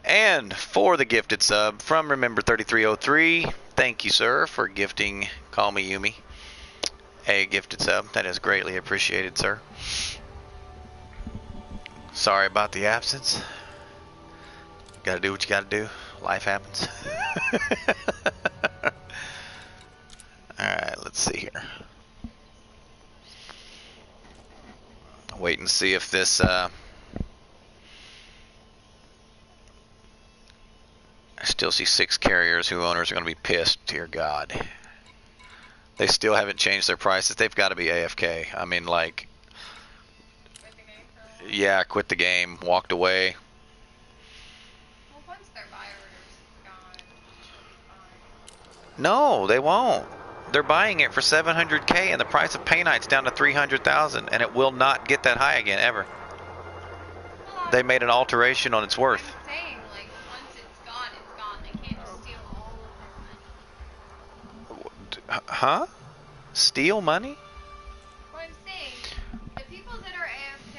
And for the gifted sub from Remember3303, thank you, sir, for gifting Call Me Yumi a gifted sub. That is greatly appreciated, sir. Sorry about the absence. Gotta do what you gotta do. Life happens. Alright, let's see here. Wait and see if this I still see 6 carriers who owners are going to be pissed. Dear God. They still haven't changed their prices. They've got to be AFK. I mean, like, Quit the game for a while. yeah, quit the game, walked away. Well, once their buy order's gone, it'll be fine. No, they won't. They're buying it for 700K and the price of Pay Night's down to 300,000 and it will not get that high again ever. Well, They made an alteration on its worth. I'm saying, like, once it's gone, it's gone. They can't just steal all of their money. Huh? Steal money? Well, I'm saying, the people that are AFK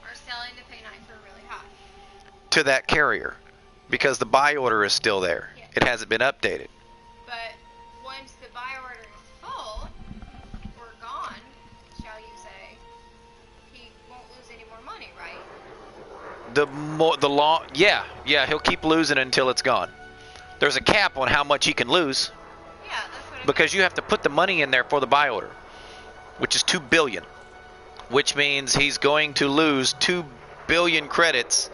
are selling the pay night for really high. To that carrier. Because the buy order is still there. Yeah. It hasn't been updated. But once the buy order is full, or gone, shall you say, he won't lose any more money, right? Yeah, he'll keep losing until it's gone. There's a cap on how much he can lose Yeah, that's what I'm because you have to put the money in there for the buy order, which is 2 billion, which means he's going to lose 2 billion credits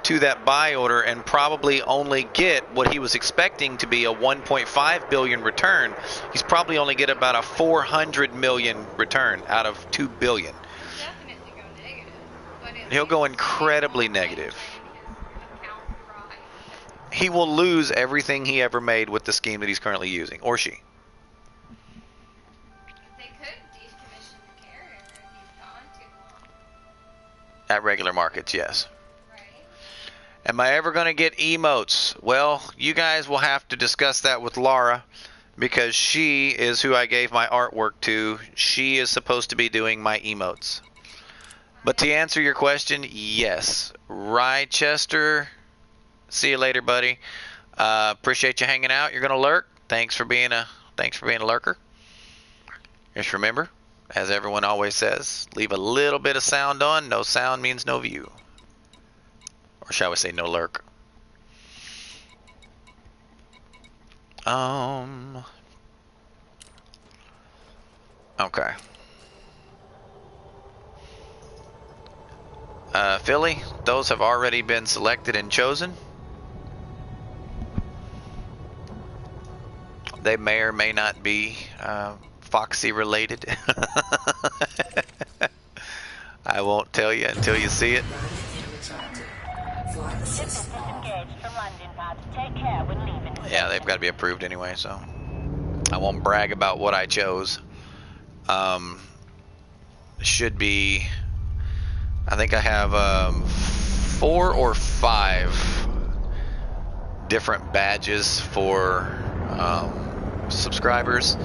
to that buy order and probably only get what he was expecting to be a 1.5 billion return. He's probably only get about a 400 million return out of 2 billion. He'll definitely go negative. But at He'll go least incredibly he won't, like, negative. drain his account dry. He will lose everything he ever made with the scheme that he's currently using, or she. They could decommission the carrier if he's gone too long, At regular markets, yes. right? Am I ever going to get emotes? Well, you guys will have to discuss that with Laura because she is who I gave my artwork to. She is supposed to be doing my emotes. But to answer your question, yes. Rychester, see you later, buddy. Appreciate you hanging out. You're going to lurk. Thanks for being a lurker. Just remember, as everyone always says, leave a little bit of sound on. No sound means no view. Or shall we say no lurk? Okay. Philly, those have already been selected and chosen. They may or may not be Foxy related. I won't tell you until you see it. Flight assist off. Disengaged from landing pad. Take care when leaving. Yeah, they've got to be approved anyway, so I won't brag about what I chose. Should be, I think I have 4 or 5 different badges for subscribers.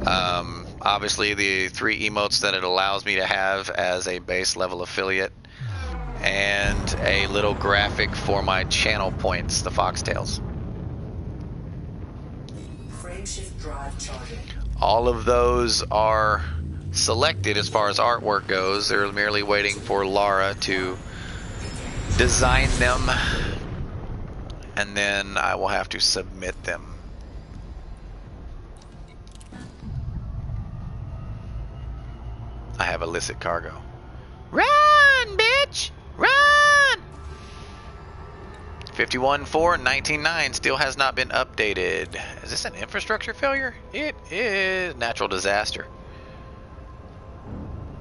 Obviously the 3 emotes that it allows me to have as a base level affiliate, and a little graphic for my channel points, the foxtails. Frameshift drive charging. All of those are selected as far as artwork goes. They're merely waiting for Laura to design them, and then I will have to submit them. I have illicit cargo. Run, bitch! Run! 51.4.19.9 still has not been updated. Is this an infrastructure failure? It is. Natural disaster.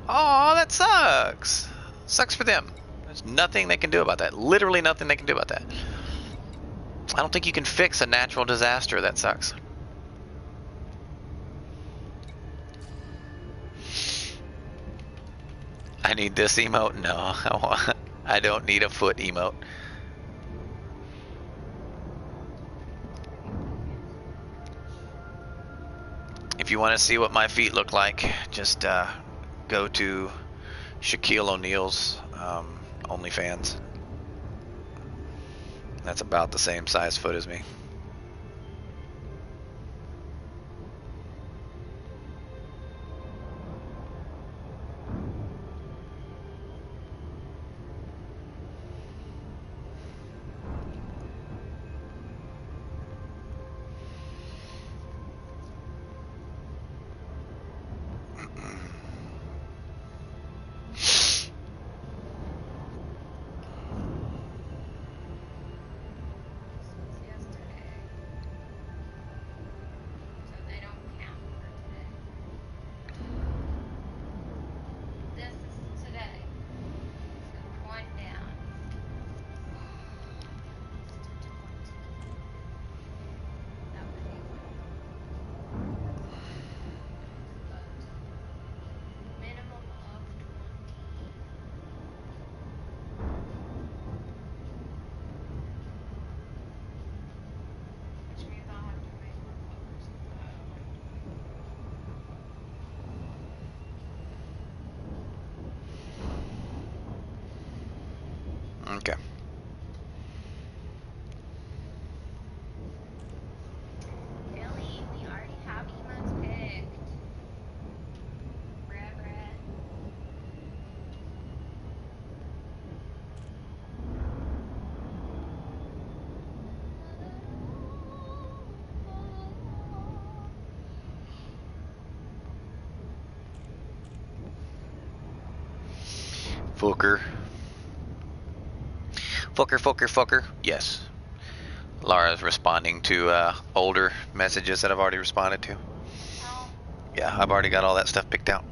Oh, that sucks. Sucks for them. There's nothing they can do about that. Literally nothing they can do about that. I don't think you can fix a natural disaster. That sucks. I need this emote? No, I don't need a foot emote. If you want to see what my feet look like, just go to Shaquille O'Neal's OnlyFans. That's about the same size foot as me. Okay. Billy, we already have emotes picked. Reverend. Fucker. Fucker. Yes. Laura's responding to older messages that I've already responded to. Oh, Yeah, I've already got all that stuff picked out.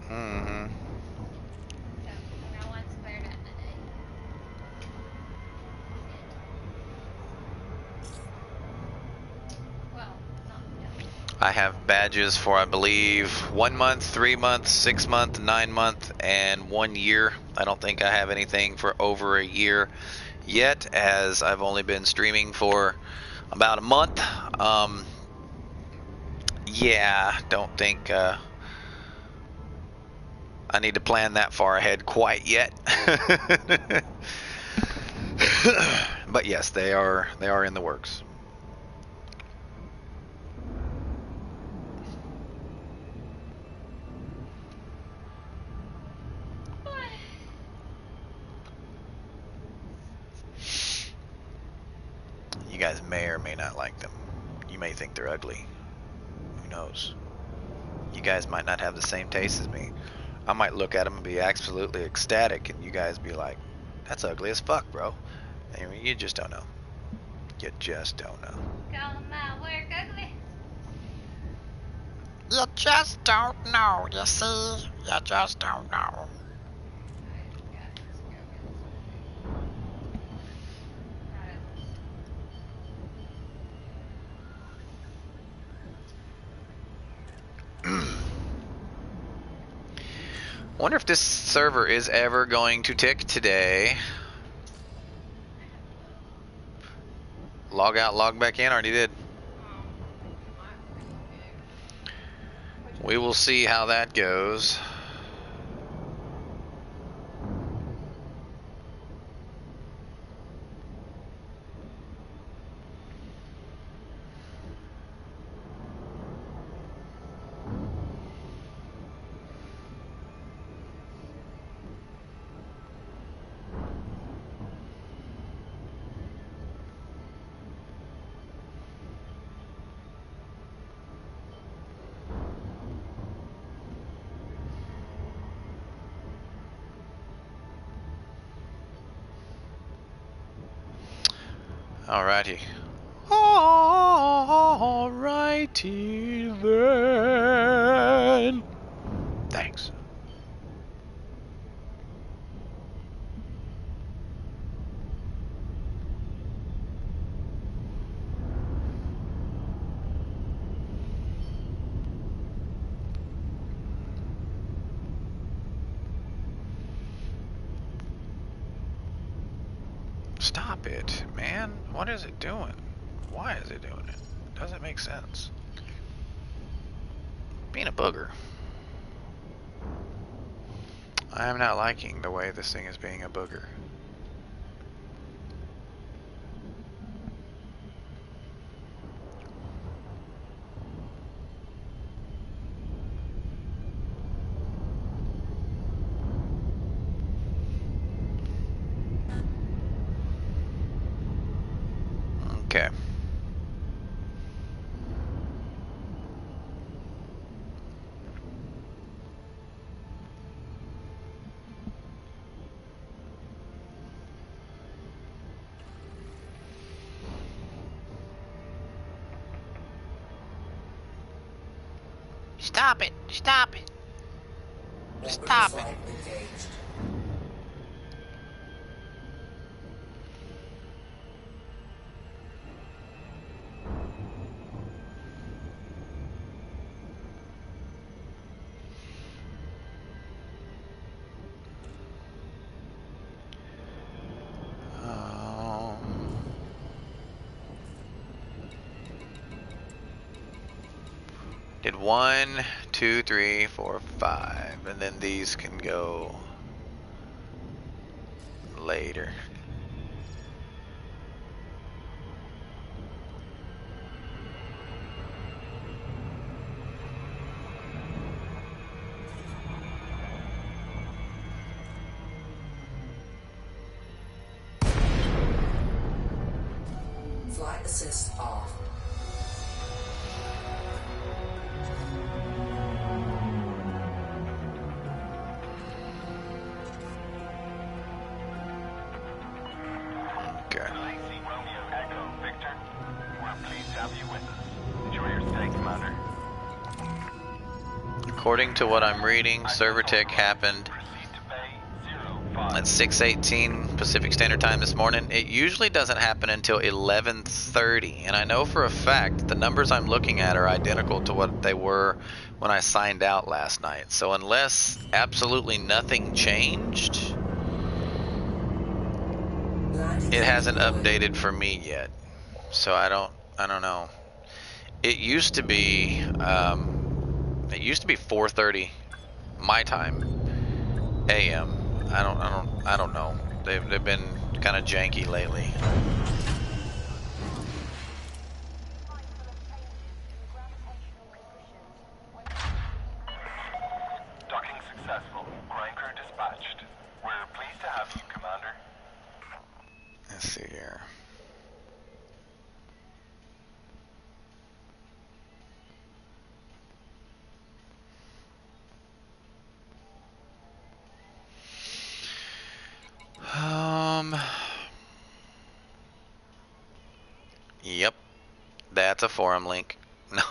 Mm-hmm. so that one's cleared up today. Well, not done. I have badges for, I believe, 1 month, 3 months, 6 month, 9 month, and 1 year. I don't think I have anything for over a year yet, as I've only been streaming for about a month. Yeah, don't think I need to plan that far ahead quite yet. But yes, they are in the works. You guys may or may not like them. You may think they're ugly. Who knows? You guys might not have the same taste as me. I might look at them and be absolutely ecstatic, and you guys be like, that's ugly as fuck, bro. I mean, you just don't know. You just don't know. Call my work ugly. You just don't know, you see? You just don't know. Wonder if this server is ever going to tick today. Log out, log back in, already did. We will see how that goes. Alrighty. Alrighty then. Thanks. Stop it, man. What is it doing? Why is it doing it? Doesn't make sense. Being a booger. I am not liking the way this thing is being a booger. Okay. Stop it! Stop it! Stop it! Flight engaged. Did 1, 2, 3, 4, 5, and then these can go later. Flight assist off. Okay. Lacey, Romeo, Echo, Victor. We're pleased to have you with us. Enjoy your stay, Commander. According to what I'm reading, server tech happened Proceed to Bay 05. at 6:18 Pacific Standard Time this morning. It usually doesn't happen until 11:30, and I know for a fact the numbers I'm looking at are identical to what they were when I signed out last night. So unless absolutely nothing changed, it hasn't updated for me yet. So I don't know. It used to be 4:30 my time AM. I don't know. They've been kind of janky lately. Docking successful. Ground crew dispatched. We're pleased to have you, Commander. Let's see here. Yep. That's a forum link. No.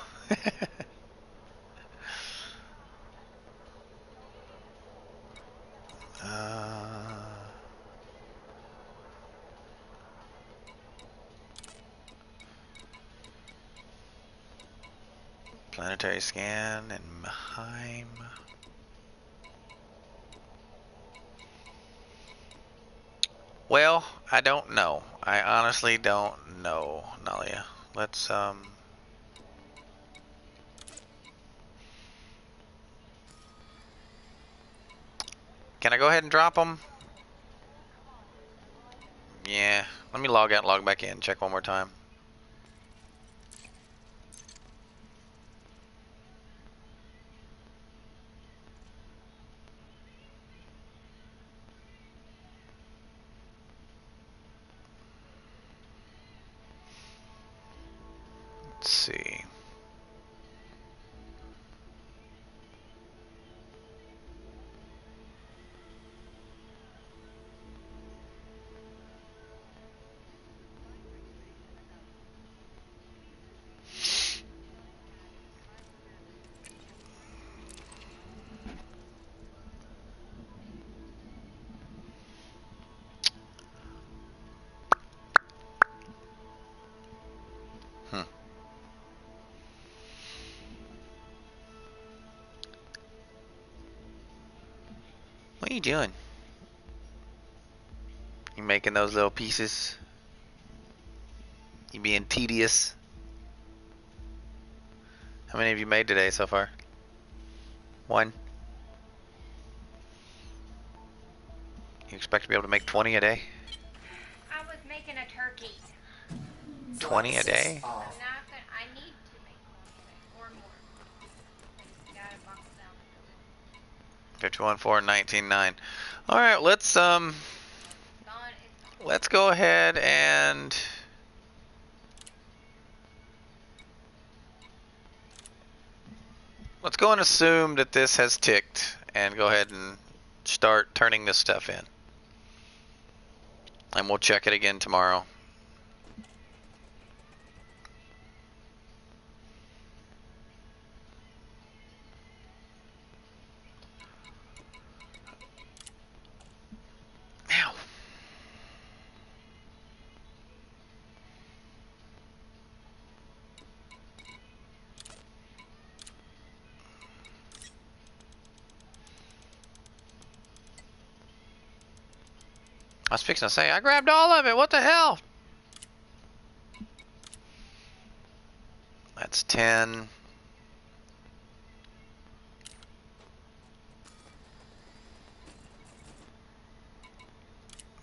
Planetary scan and Maheim. Well, I don't know. I honestly don't know, Nalia. Let's Can I go ahead and drop them? Yeah. Let me log out, log back in, check one more time. Let's see. What are you doing? You making those little pieces? You being tedious? How many have you made today so far? One? You expect to be able to make 20 a day? I was making a turkey. 20 a day? I'm not gonna. I need to make 20 a day or more. Gotta buckle down a little bit. 51, 4, 19, 9. All right, let's It's let's go ahead and let's go and assume that this has ticked and go ahead and start turning this stuff in. And we'll check it again tomorrow. Ow. I was fixing to say, I grabbed all of it. What the hell? That's 10.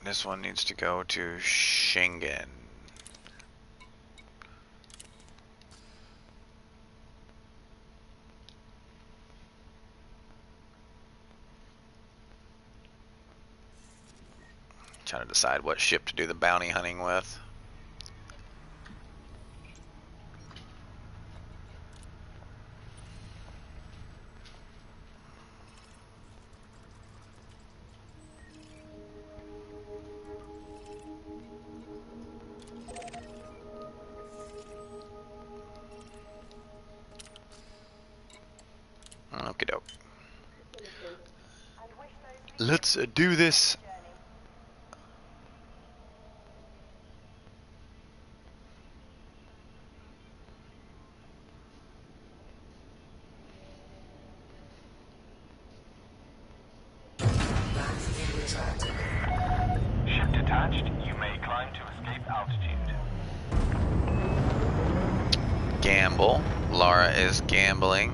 This one needs to go to Schengen. Trying to decide what ship to do the bounty hunting with. Okie doke. Let's do this. Ship detached. You may climb to escape altitude. Gamble. Laura is gambling.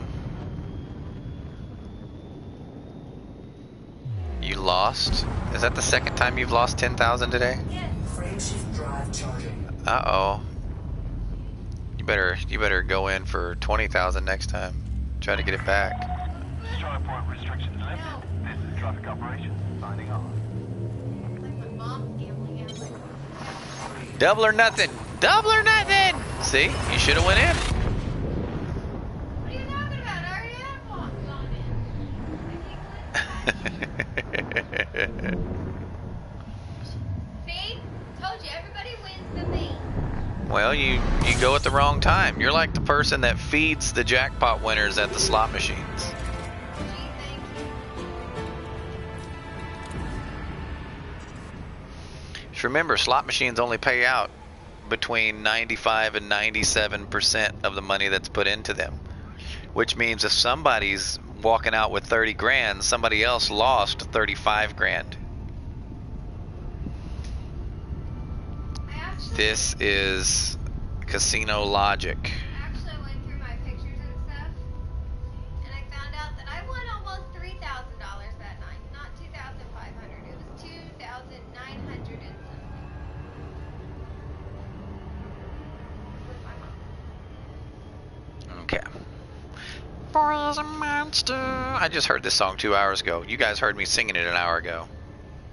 You lost. Is that the second time you've lost 10,000 today? Frameshift drive charging. Uh-oh. You better go in for 20,000 next time. Try to get it back. Starport restrictions lifted. This is traffic operations. Signing off. like my mom's gambling at. Double or nothing. Double or nothing. See, you should have went in. What are you talking about? I already had walks on it. See? Told you, everybody wins but me. Well, you go at the wrong time. You're like the person that feeds the jackpot winners at the slot machines. Gee, thank you. Just remember, slot machines only pay out between 95 and 97% of the money that's put into them. Which means if somebody's walking out with 30 grand, somebody else lost 35 grand. This is casino logic. Actually, I went through my pictures and stuff, and I found out that I won almost $3,000 that night. Not 2,500. It was 2,900 and something. With my mom. Okay. Boy is a monster. I just heard this song 2 hours ago. You guys heard me singing it an hour ago.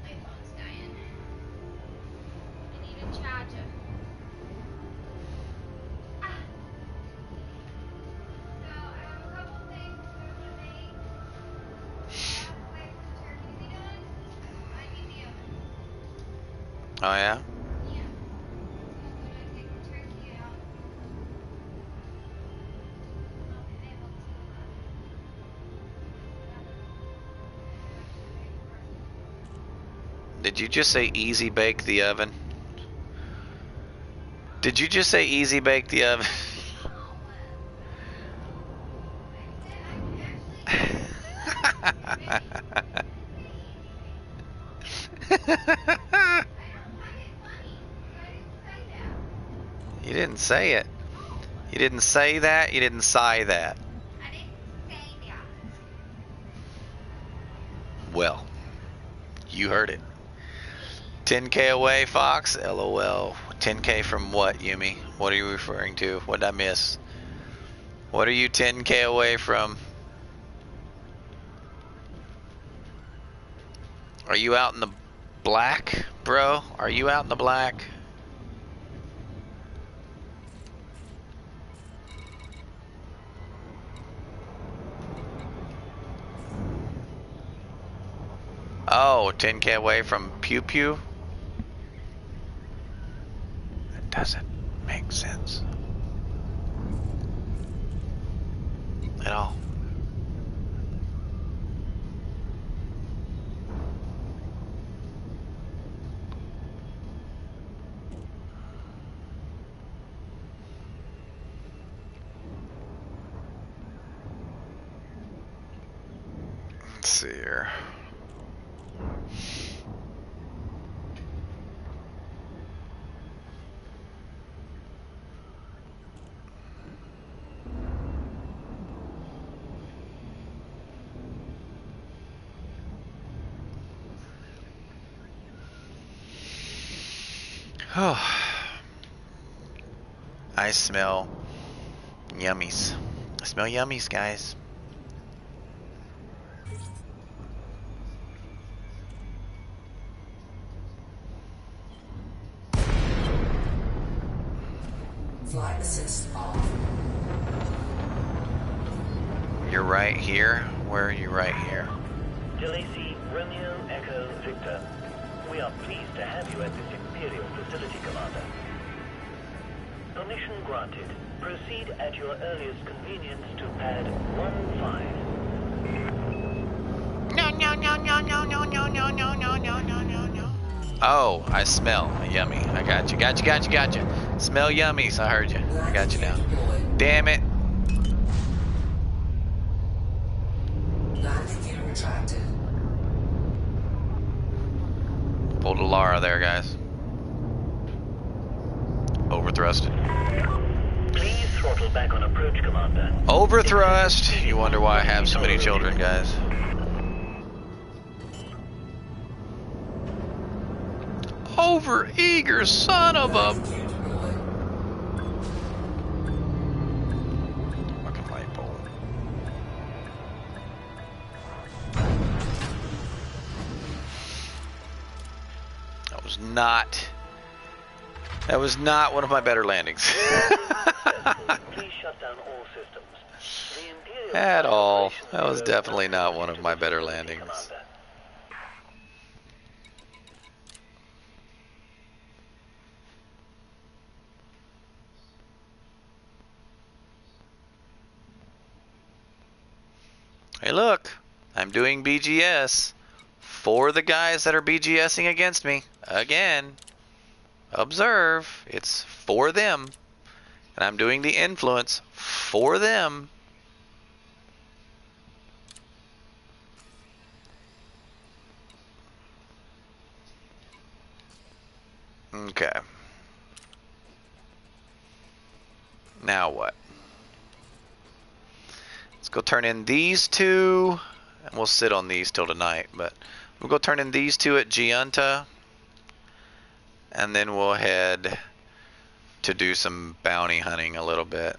My phone's dying. I need a charger. So I have a couple things I'm gonna make. I have to wait for the turkey to be done. I need the oven. Oh yeah? Yeah. So I'm gonna take the turkey out. I'll be able to. Did you just say easy bake the oven? Did you just say easy bake the oven? You didn't say it. You didn't say that. You didn't sigh that. I didn't say that. Well, you heard it. 10K away, Fox? LOL. 10K from what, Yumi? What are you referring to? What did I miss? What are you 10K away from? Are you out in the black, bro? Are you out in the black? Oh, 10K away from Pew Pew? That doesn't make sense at all. Let's see here. Oh, I smell yummies. I smell yummies, guys. Flight assist off. You're right here? Where are you right here? Delacey, Romeo, Echo, Victor. We are pleased to have you at this Imperial facility, Commander. Permission granted. Proceed at your earliest convenience to pad 15. No, no, no, no, no, no, no, no, no, no, no, no, no, no. Oh, I smell a yummy. I got you. Smell yummies. I heard you. I got you now. Damn it. Landing gear retracted. Pulled a Lara there, guys. Overthrusted. Please throttle back on approach, Commander. Overthrust. You wonder why I have so many children, guys. Overeager son of a... Fucking light bulb. That was not one of my better landings. Please shut down all systems. The Imperial At all. Federation That was will definitely not not one of my better landings. Commander. Hey, look. I'm doing BGS for the guys that are BGSing against me. Again. Observe. It's for them. And I'm doing the influence for them. Okay. Now what? Let's go turn in these two. And we'll sit on these till tonight. But we'll go turn in these two at Giunta. And then we'll head to do some bounty hunting a little bit.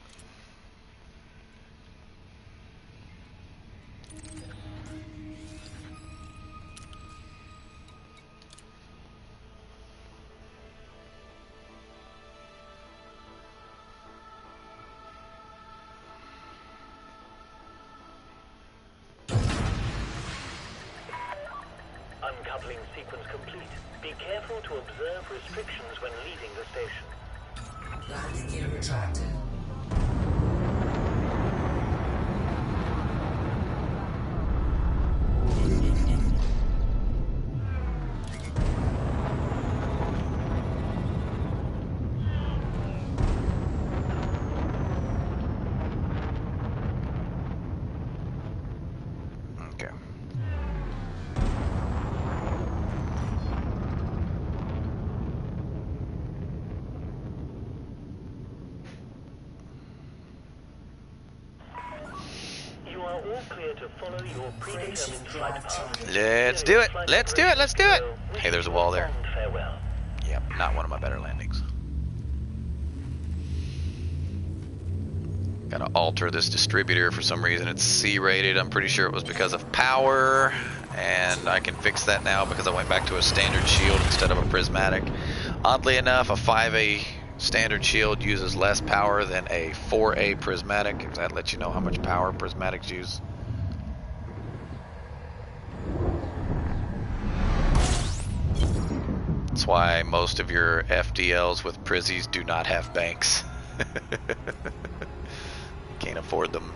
Uncoupling sequence complete. Be careful to observe restrictions when leaving the station. Landing gear retracted. Okay. You are all clear to follow your predetermined flight path. Let's do it. Let's do it. Let's do it. Hey, there's a wall there. Farewell. Not one of my better landings. Gotta alter this distributor for some reason. It's C rated. I'm pretty sure it was because of power, and I can fix that now because I went back to a standard shield instead of a prismatic. Oddly enough, a 5A standard shield uses less power than a 4A prismatic, if that lets you know how much power prismatics use. That's why most of your FDLs with Prizzies do not have banks. Can't afford them.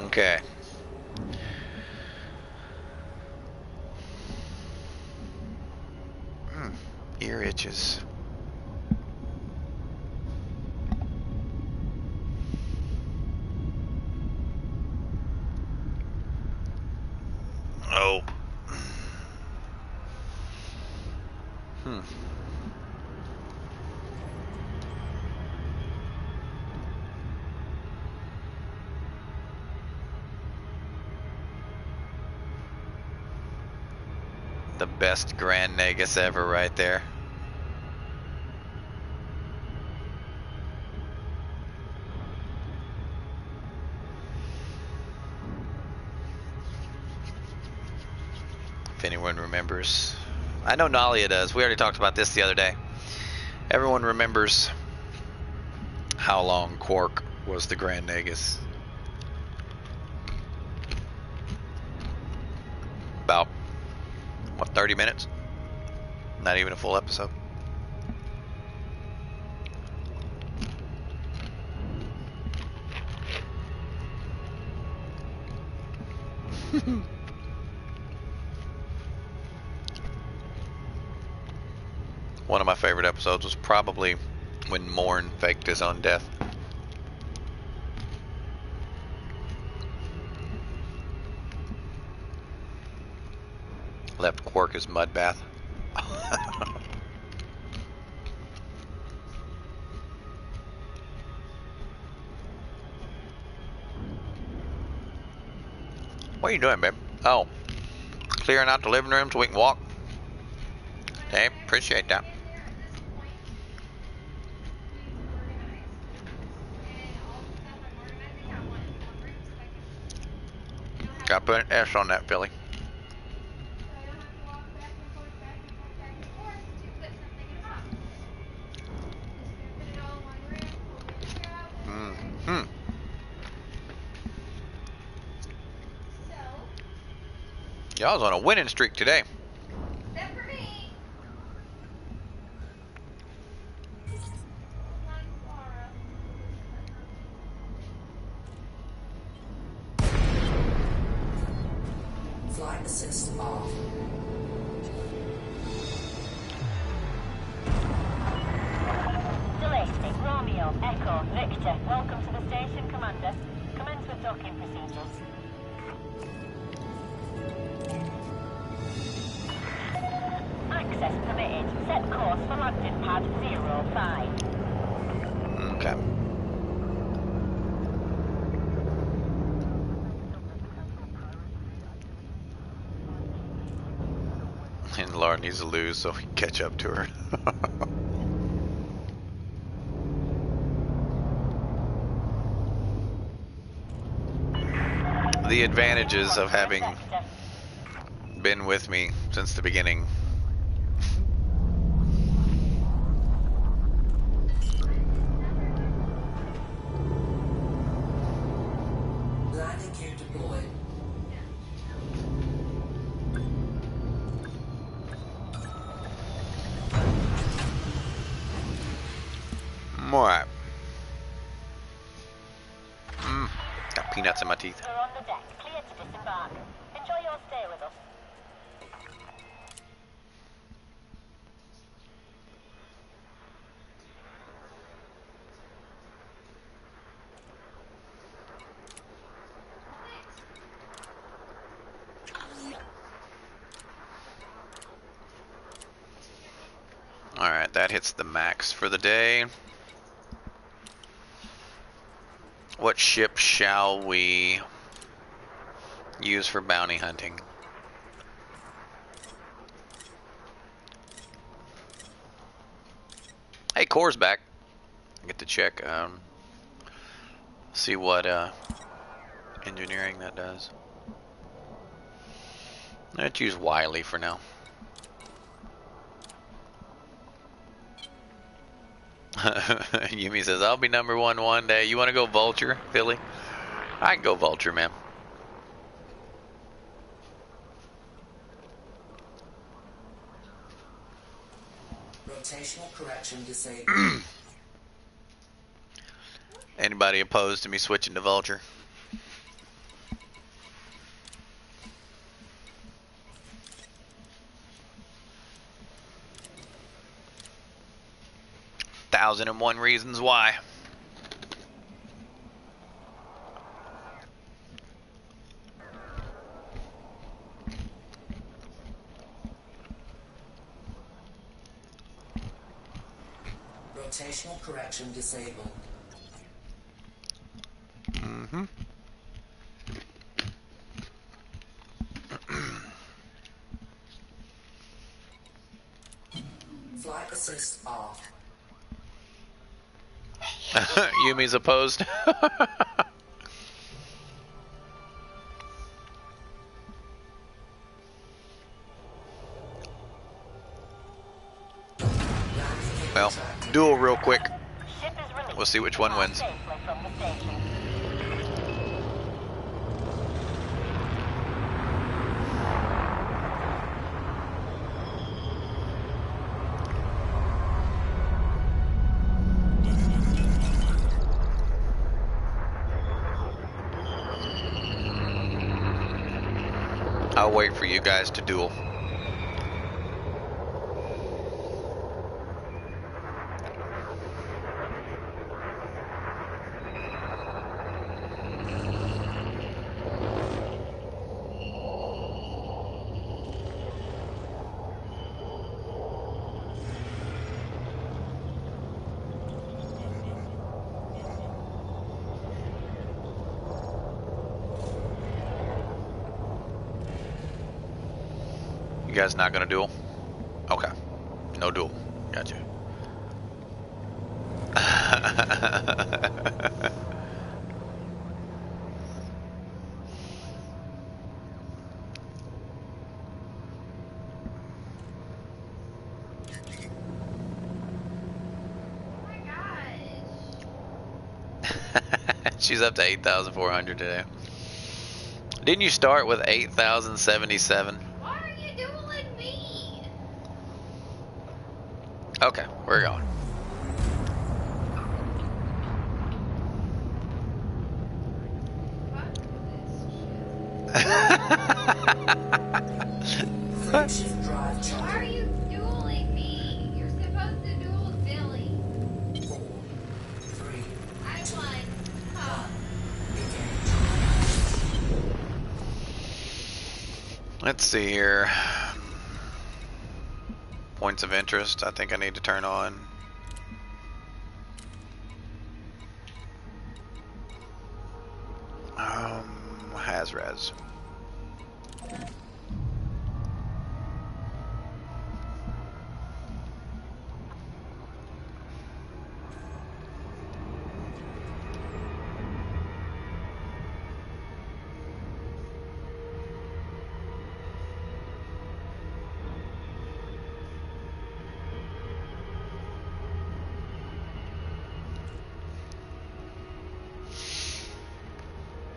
Okay. Ear itches. Oh. The best Grand Negus ever right there. If anyone remembers. I know Nalia does. We already talked about this the other day. Everyone remembers how long Quark was the Grand Negus. About, what, 30 minutes? Not even a full episode. One of my favorite episodes was probably when Morn faked his own death. Left Quark his mud bath. What are you doing, babe? Oh, clearing out the living room so we can walk. Hey, appreciate that. Gotta put an S on that, Philly. Y'all was on a winning streak today. Except for me. Flight assist off. Delayed. Romeo, Echo, Victor. Welcome to the station, Commander. Commence with docking procedures. Access permitted. Set course for landing pad 05. Okay. And Laura needs to lose so we can catch up to her. The advantages of having been with me since the beginning. Landing gear deployed. Alright. Got peanuts in my teeth. We're on the deck, clear to disembark. Enjoy your stay with us. Alright, that hits the max for the day. What ship shall we use for bounty hunting? Hey, Core's back. I get to check. See what engineering that does. Let's use Wiley for now. Yumi says, I'll be number one day. You want to go Vulture, Philly? I can go Vulture, man. Rotational correction disabled. Anybody opposed to me switching to Vulture? Thousand and one reasons why. Rotational correction disabled. Mm-hmm. Flight assist off. Yumi's opposed. Well, duel real quick. We'll see which one wins. I'll wait for you guys to duel. You guys not gonna duel? Okay. No duel. Gotcha. She's up to 8,400 today. Didn't you start with 8,077? Why are you dueling me? Okay, we're going. Fuck this shit. Frameshift drive Why are charging. you dueling me? You're supposed to duel Billy. 4, 3, I won. Huh. Let's see here. Points of interest, I think I need to turn on. Hazraz.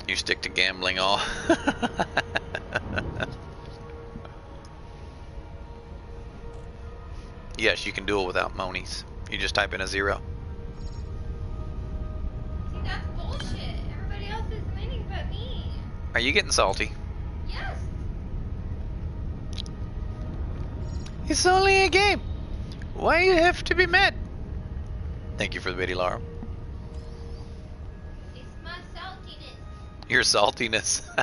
You stick to gambling all. Yes, you can duel without monies. You just type in a 0. See, that's bullshit. Everybody else is winning but me. Are you getting salty? Yes. It's only a game. Why you have to be mad? Thank you for the video, Laura. It's my saltiness. Your saltiness. Where's the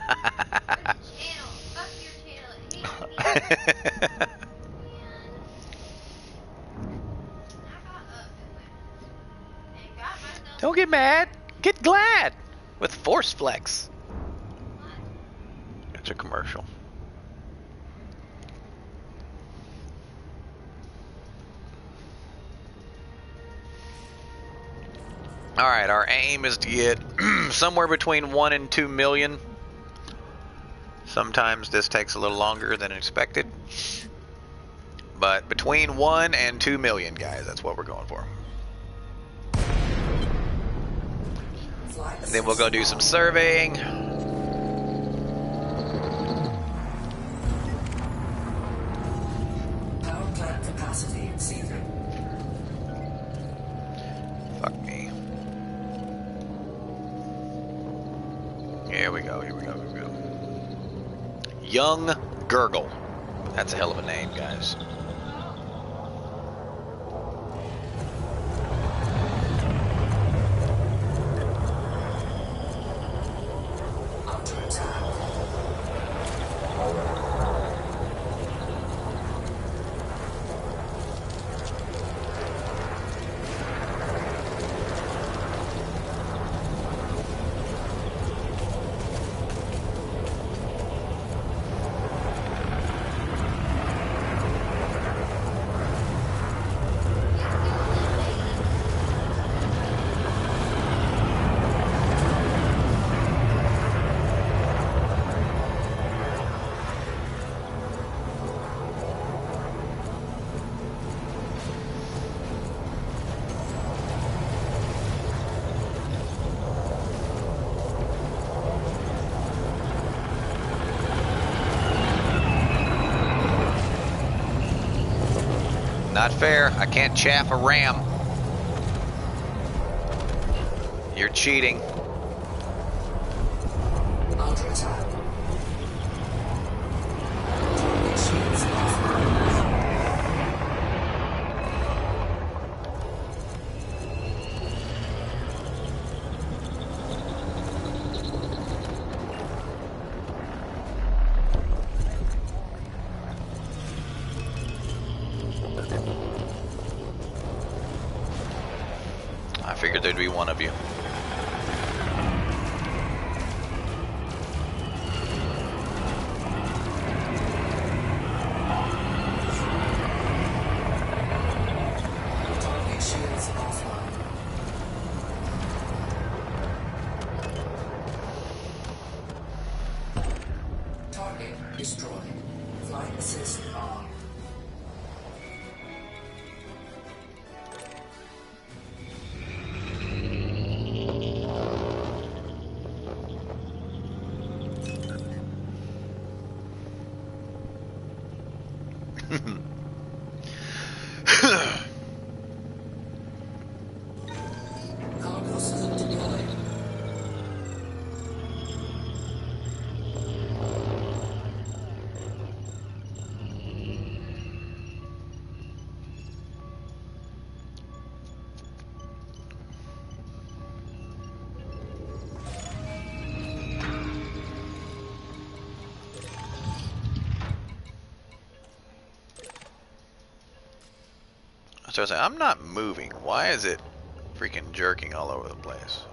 channel? Fuck your channel. It hates me. Man. I got up and got myself. Don't get mad. Get glad. With Force Flex. What? It's a commercial. Alright, our aim is to get somewhere between 1 and 2 million. Sometimes this takes a little longer than expected. But between 1 and 2 million, guys, that's what we're going for. And then we'll go do some surveying. Power plant capacity exceeded. Fuck me. Here we go, here we go, here we go. Young Gurgle. That's a hell of a name, guys. Under attack. Not fair. I can't chaff a ram. You're cheating. Under attack. Target shields offline. I figured there'd be one of you. Target shields offline. Target destroyed. Flight assist on. Cargo scoop deployed. So I was like, I'm not moving. Why is it freaking jerking all over the place?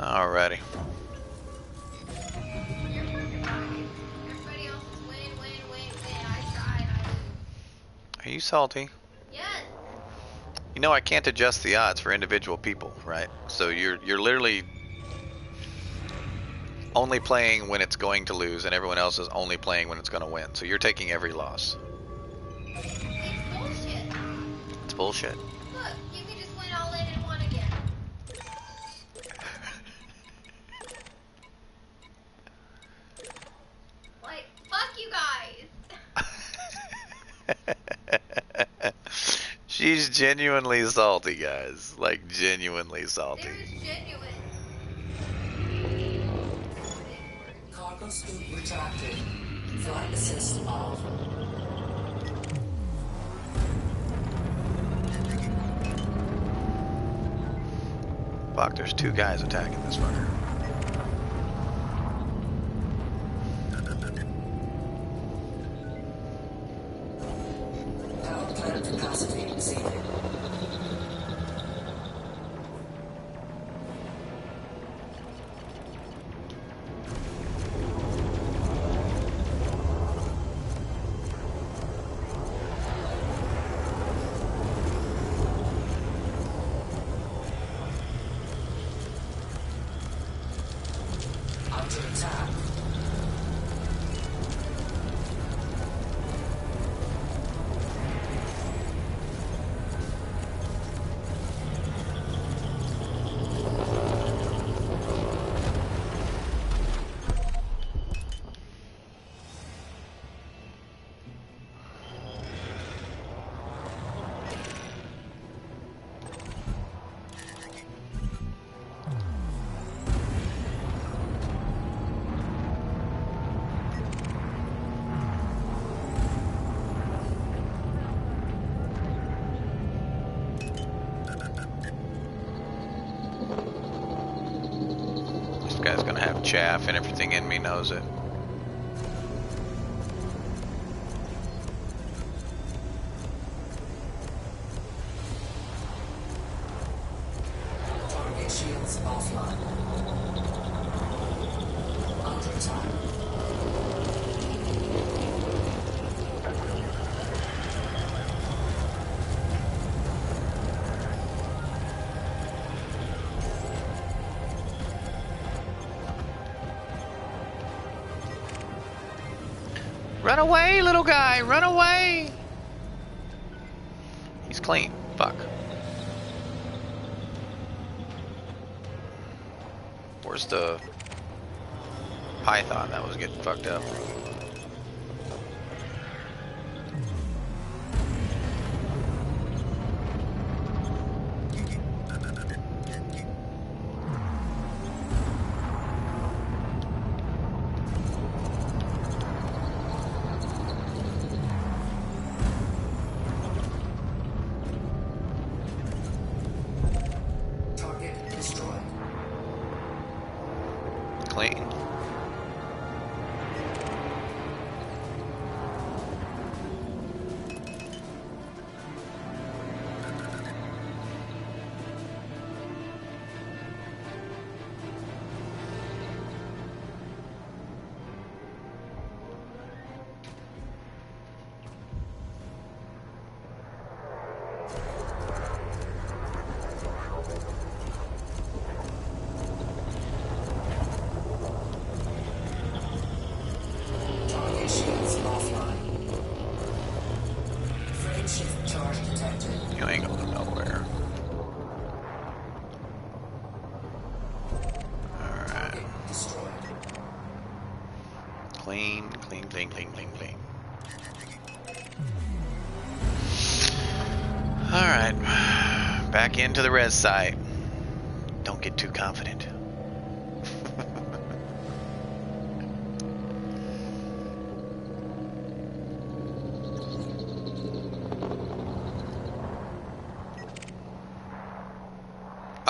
Alrighty. You're fucking right. Everybody else is win. I tried. Are you salty? Yes. You know I can't adjust the odds for individual people, right? So you're literally only playing when it's going to lose, and everyone else is only playing when it's going to win. So you're taking every loss. It's bullshit. It's bullshit. Look, you can just win all in and one again. Like, fuck you guys. She's genuinely salty, guys. Like, genuinely salty. It was genuine. Cargo scoop retracted. Flight assist off. Fuck, there's two guys attacking this fucker. Power plant capacity exceeded. Under attack. This guy's gonna have chaff and everything in me knows it. Target shields offline. Under attack. Run away, little guy, run away! He's clean. Fuck. Where's the python that was getting fucked up? Target destroyed. Clean. Target shields offline. Frame shift charge detected. You ain't going nowhere. Alright. Target destroyed. Clean, clean, clean, clean, clean, clean. Alright. Back into the res site. Don't get too confident.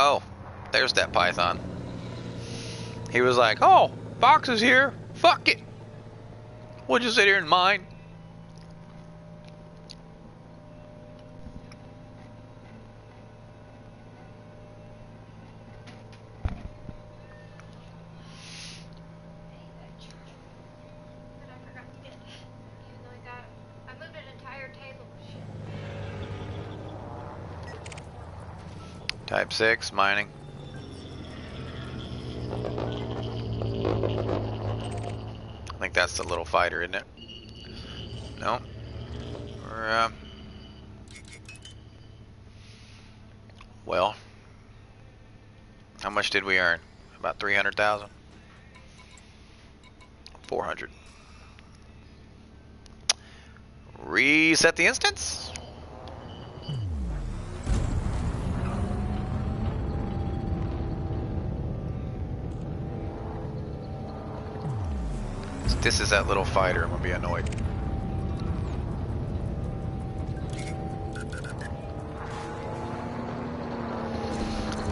Oh, there's that python. He was like, oh, Fox is here. Fuck it. We'll just sit here and mine. But I forgot to get, even though I moved an entire table. Type 6, mining. I think that's the little fighter, isn't it? No. Well, how much did we earn? About 300,000? 400. Reset the instance. This is that little fighter. I'm gonna be annoyed.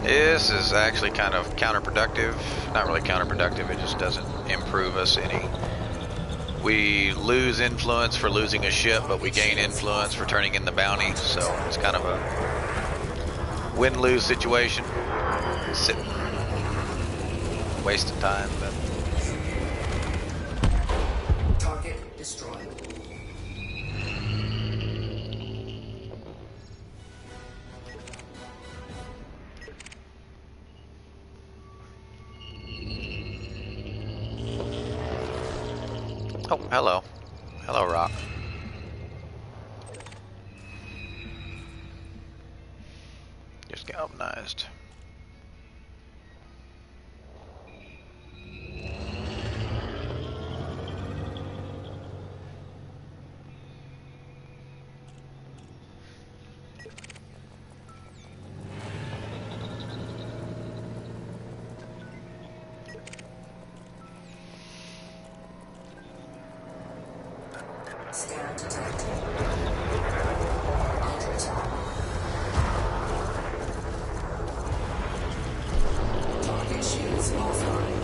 This is actually kind of counterproductive. Not really counterproductive, it just doesn't improve us any. We lose influence for losing a ship, but we gain influence for turning in the bounty, so it's kind of a win-lose situation. Sitting, wasting time, but... Target destroyed. Oh, hello. Hello, Rock. Just galvanized. Scan detected. Ultra attack. Target shields offline.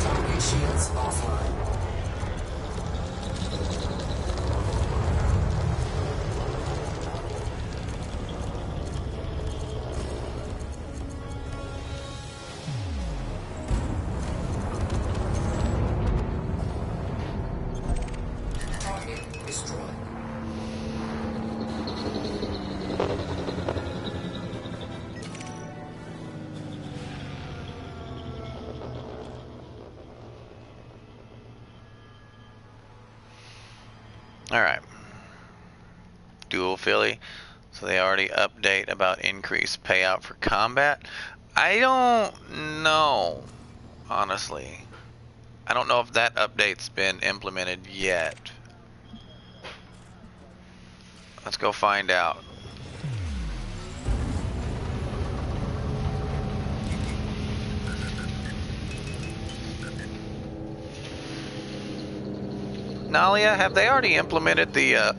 Target shields offline. Target destroyed. Alright. Dual Philly. So they already update about increased payout for combat. I don't know, honestly. I don't know if that update's been implemented yet. Let's go find out. Nalia, have they already implemented the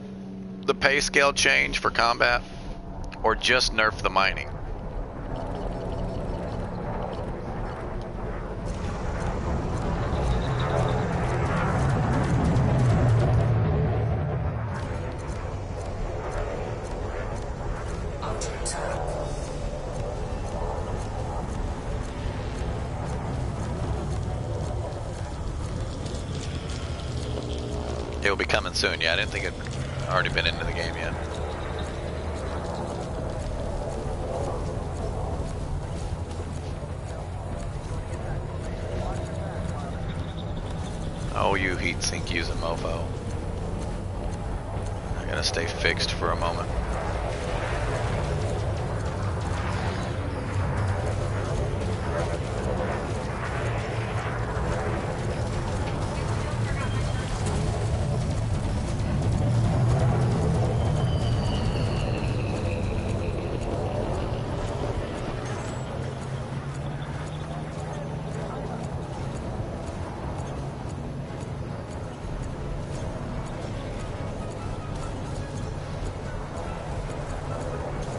pay scale change for combat, or just nerf the mining? Ultra attack. It will be coming soon. Yeah, I didn't think it already been into the game yet. Oh, you heatsink using mofo. I gotta stay fixed for a moment.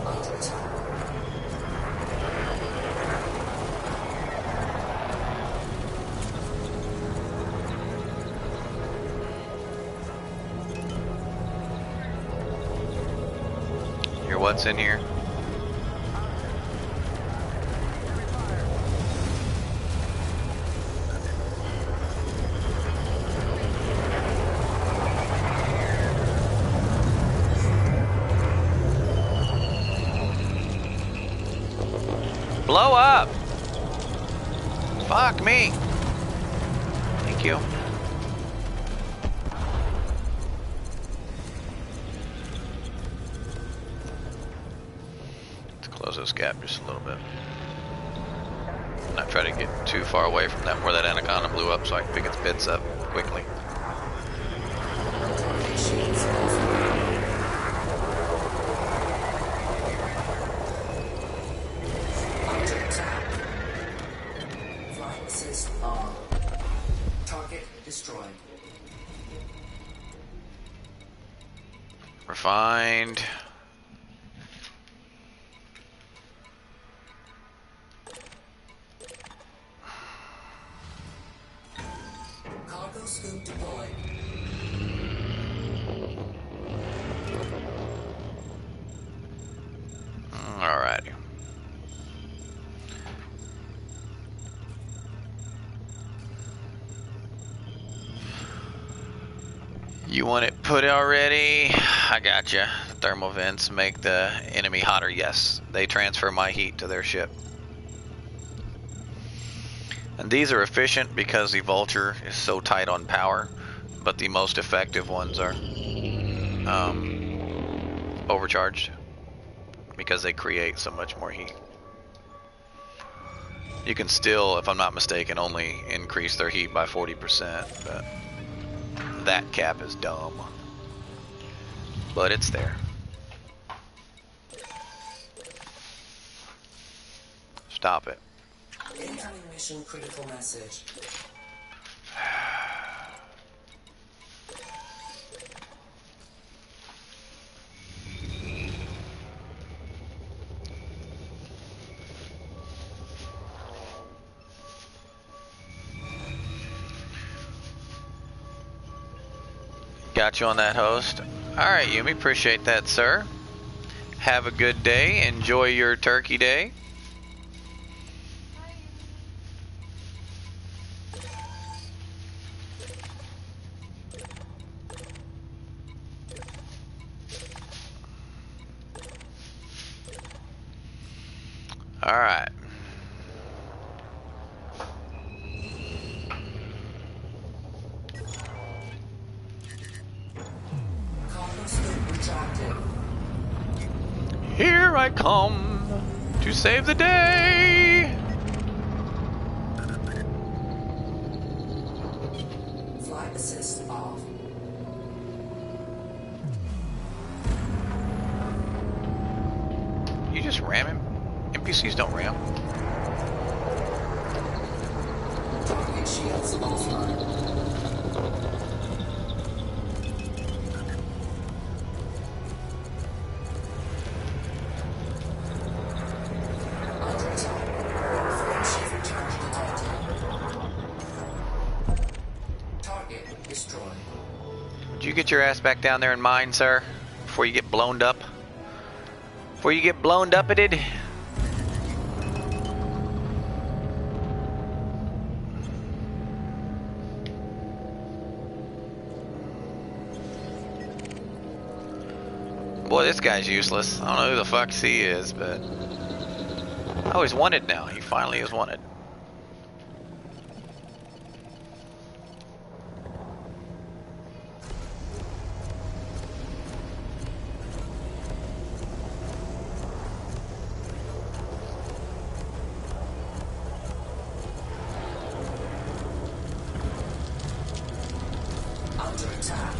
Ultra attack. Hear what's in here? Blow up! Fuck me! Thank you. Let's close this gap just a little bit. Not try to get too far away from them where that anaconda blew up so I can pick its bits up quickly. Target shields offline. Under attack. Flight assist on. Target destroyed. Refined. Cargo scoop deployed. Alrighty. You want it put already? I gotcha. Thermal vents make the enemy hotter. Yes, they transfer my heat to their ship. And these are efficient because the Vulture is so tight on power, but the most effective ones are overcharged because they create so much more heat. You can still, if I'm not mistaken, only increase their heat by 40%, but that cap is dumb. But it's there. Stop it. Incoming mission critical message. Got you on that, host. Alright, Yumi, appreciate that, sir. Have a good day. Enjoy your turkey day. Alright. Cargo scoop retracted. Here I come to save the day. Flight assist off. You just ram him? NPCs don't ram. Target shields offline. Under attack. Frameshift charge detected. Target destroyed. Would you get your ass back down there in mine, sir? Before you get blown up? Before you get blown up-ited? Boy, this guy's useless. I don't know who the fuck he is, but... Oh, he's wanted now. He finally is wanted. Under attack.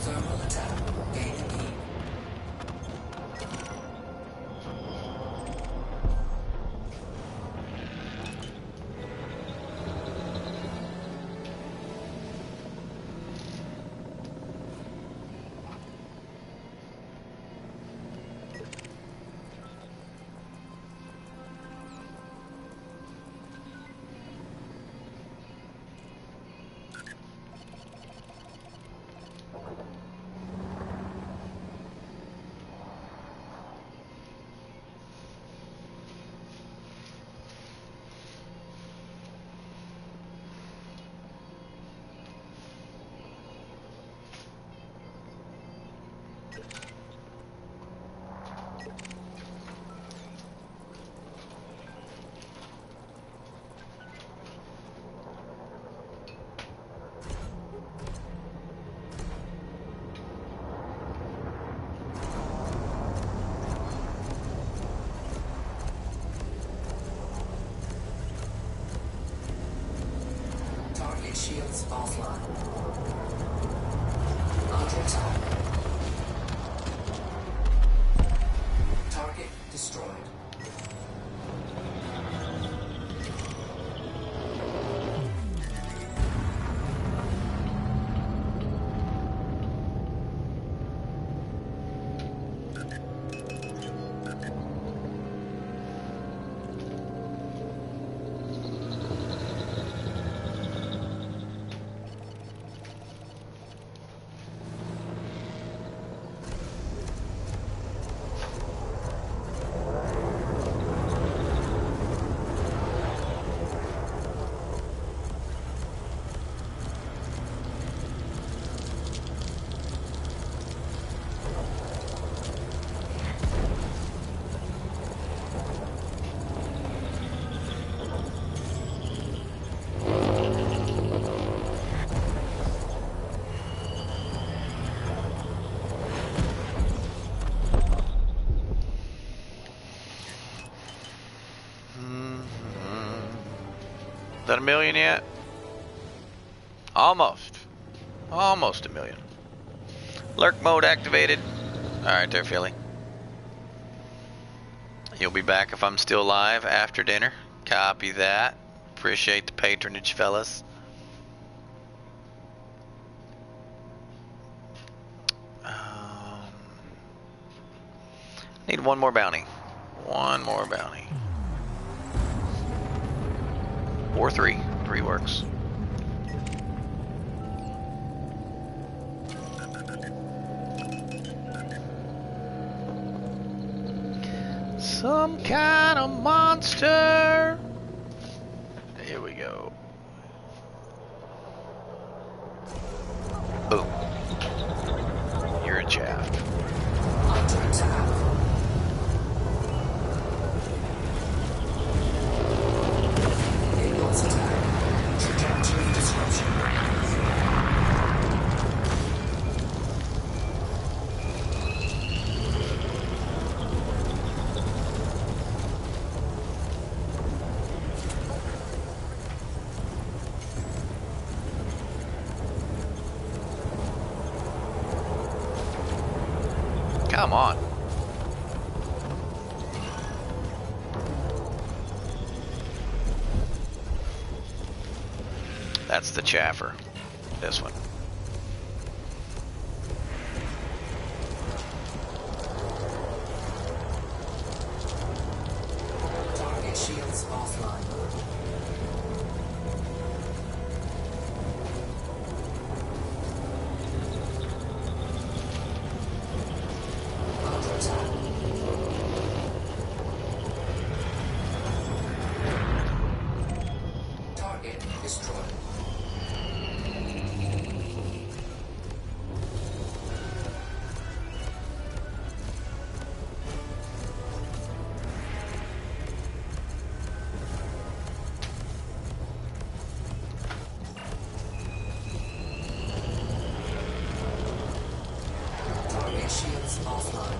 Thermal attack. Gaining heat. shields offline. Under attack. Target destroyed. Is that a million yet? Almost. Almost a million. Lurk mode activated. Alright there, Philly. You'll be back if I'm still alive after dinner. Copy that. Appreciate the patronage, fellas. Need one more bounty. One more bounty. Or three. Three works. Some kind of monster. Here we go. Boom. You're a shaft. Under attack. Impulse attack. Trajectory disruption. Come on. That's the chaffer. This one. Target shields offline. Under attack. Target destroyed. Target shields offline.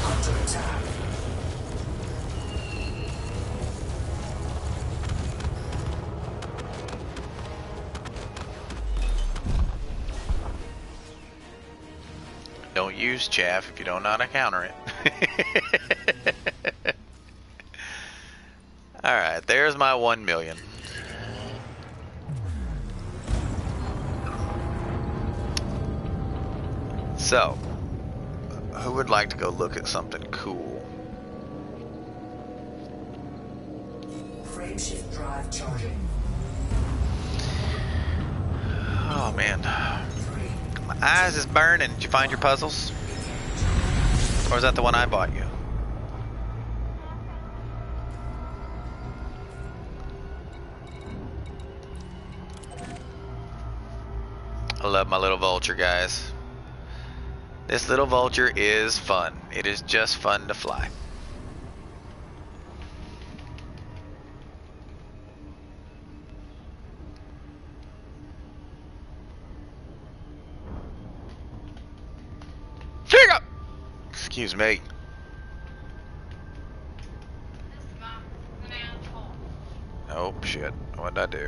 Under attack. Don't use chaff if you don't know how to counter it. Alright, there's my 1 million. So, who would like to go look at something cool? Frameshift drive charging. Oh man, 3. my eyes is burning. Did you find your puzzles? Or is that the one I bought you? vulture, guys. This little vulture is fun. It is just fun to fly. Here you go. Excuse me. This mom is an asshole. Oh shit. What did I do?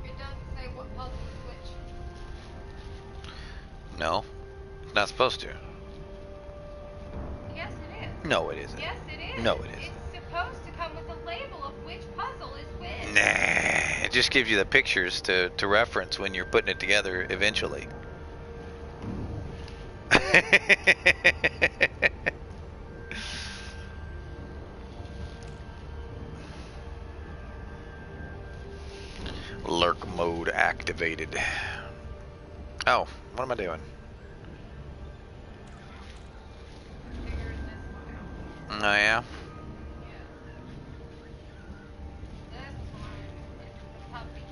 It doesn't say what puzzle is which. No. It's not supposed to. Yes, it is. No, it isn't. Yes, it is. No, it isn't. It's supposed to come with a label of which puzzle is which. Nah. It just gives you the pictures to reference when you're putting it together eventually. Lurk mode activated. Oh, what am I doing? Figuring this one out. Oh yeah. This one is the puppy.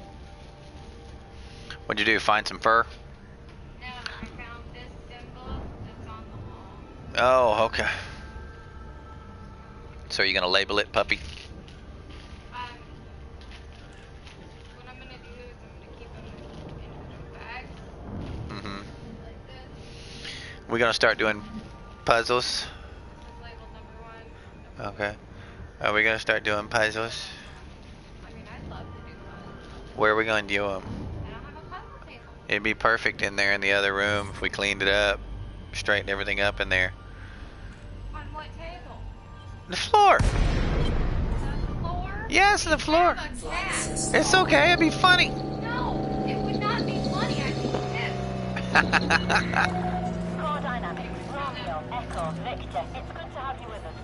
What'd you do? Find some fur? No, I found this symbol that's on the wall. Oh, okay. So are you gonna label it puppy? What I'm gonna do is I'm gonna keep them in individual bags Mm-hmm. like this. We're gonna start doing puzzles. This is label number 1. Okay. Are we gonna start doing puzzles? I mean, I'd love to do puzzles. Where are we gonna do them? I don't have a puzzle table. It'd be perfect in there in the other room if we cleaned it up, straightened everything up in there. On what table? The floor. The floor? Yes, the floor. Have a cat. It's okay. It'd be funny. No, it would not be funny. I'd be pissed. Core Dynamics, Romeo, Echo, Victor, it's good to have you with us.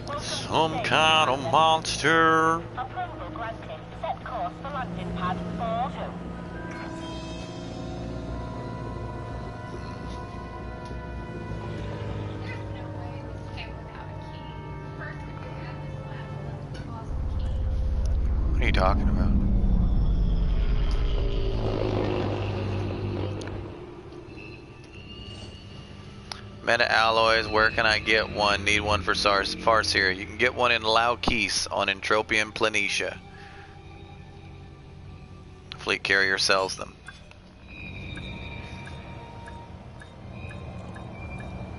Welcome to Some stage kind of one. monster. Approval granted. Set course for landing pad 4-2. There's no way this came without a key. First, if you had this last one, you lost the key. What are you talking about? Meta alloys, where can I get one? Need one for Farseer. You can get one in Laukis on Entropium Planitia. Fleet carrier sells them.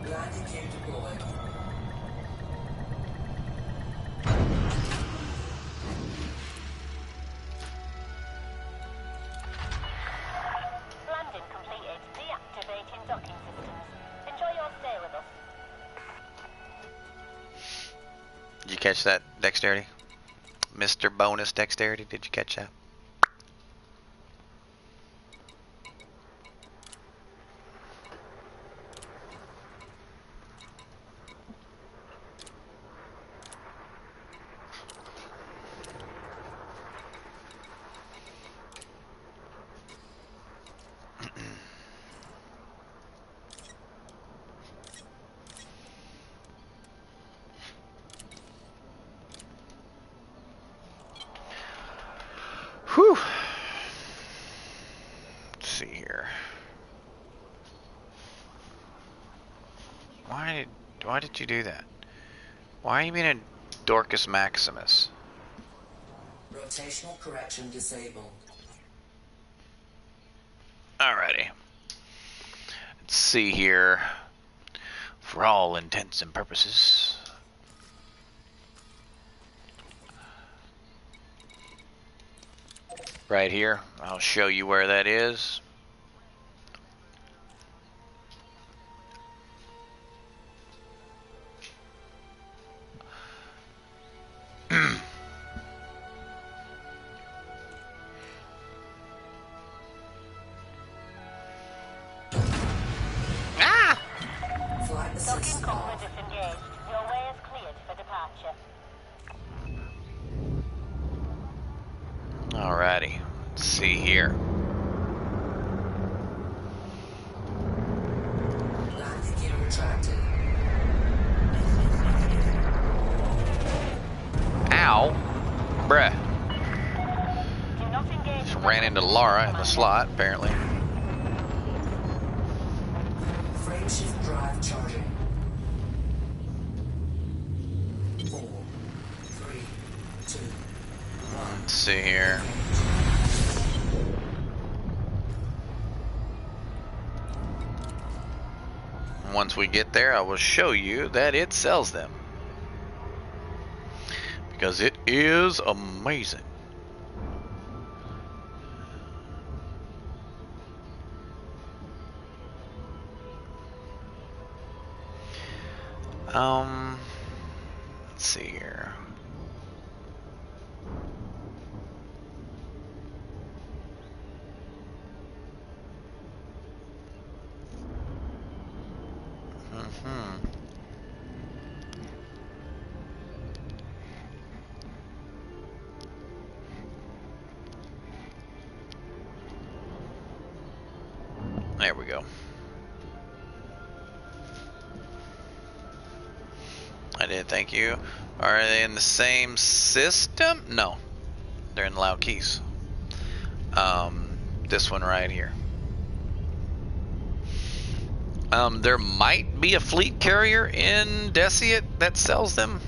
Landing gear deployed. Landing completed. Deactivating docking systems. Enjoy your stay with us. Did you catch that, Dexterity? Mr. Bonus Dexterity, did you catch that? Whew. Let's see here. Why did you do that? Why are you being a Dorcas Maximus? Rotational correction disabled. Alrighty. Let's see here. For all intents and purposes. Right here. I'll show you where that is. Flight Docking assist cover off. disengaged. Your way is cleared for departure. Alrighty. Let's see here. Landing gear retracted. Ow. Bruh. Do not engage. Just ran into Laura in the slot, apparently. Drive charging. 4, 3, 2, 1. Let's see here. Once we get there, I will show you that it sells them. Because it is amazing. Let's see here. There we go. I did, thank you. Are they in the same system? No. They're in Loud Keys. This one right here. There might be a fleet carrier in Deciat that sells them.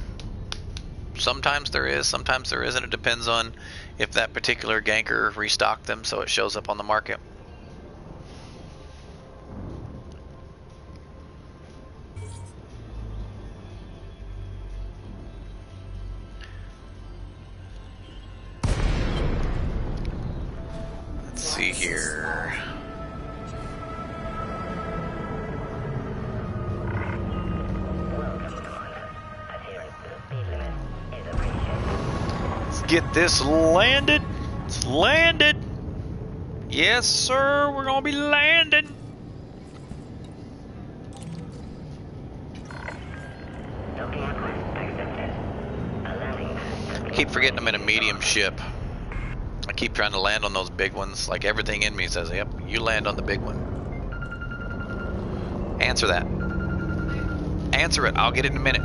Sometimes there is, sometimes there isn't. It depends on if that particular ganker restocked them, so it shows up on the market. Let's see here. Let's get this landed. It's landed. Yes, sir. We're gonna be landing. I keep forgetting I'm in a medium ship. I keep trying to land on those big ones. Like everything in me says, yep, you land on the big one. Answer that. Answer it. I'll get it in a minute.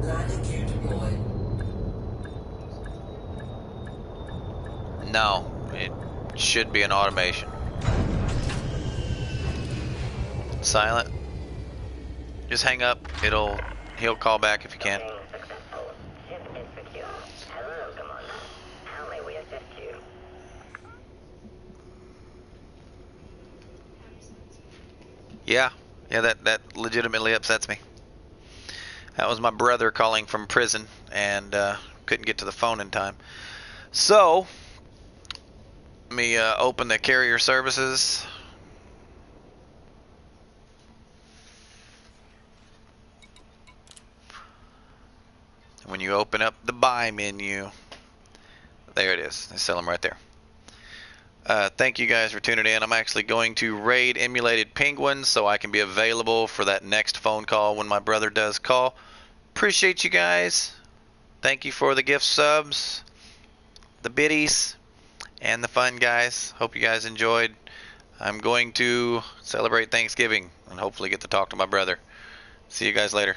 Landing gear deployed. No, it should be an automation. Silent. Just hang up. He'll call back if you can. Yeah, that legitimately upsets me. That was my brother calling from prison and couldn't get to the phone in time. So, let me open the carrier services. When you open up the buy menu, there it is. They sell them right there. Thank you guys for tuning in. I'm actually going to raid emulated penguins so I can be available for that next phone call when my brother does call. Appreciate you guys. Thank you for the gift subs, the biddies, and the fun, guys. Hope you guys enjoyed. I'm going to celebrate Thanksgiving and hopefully get to talk to my brother. See you guys later.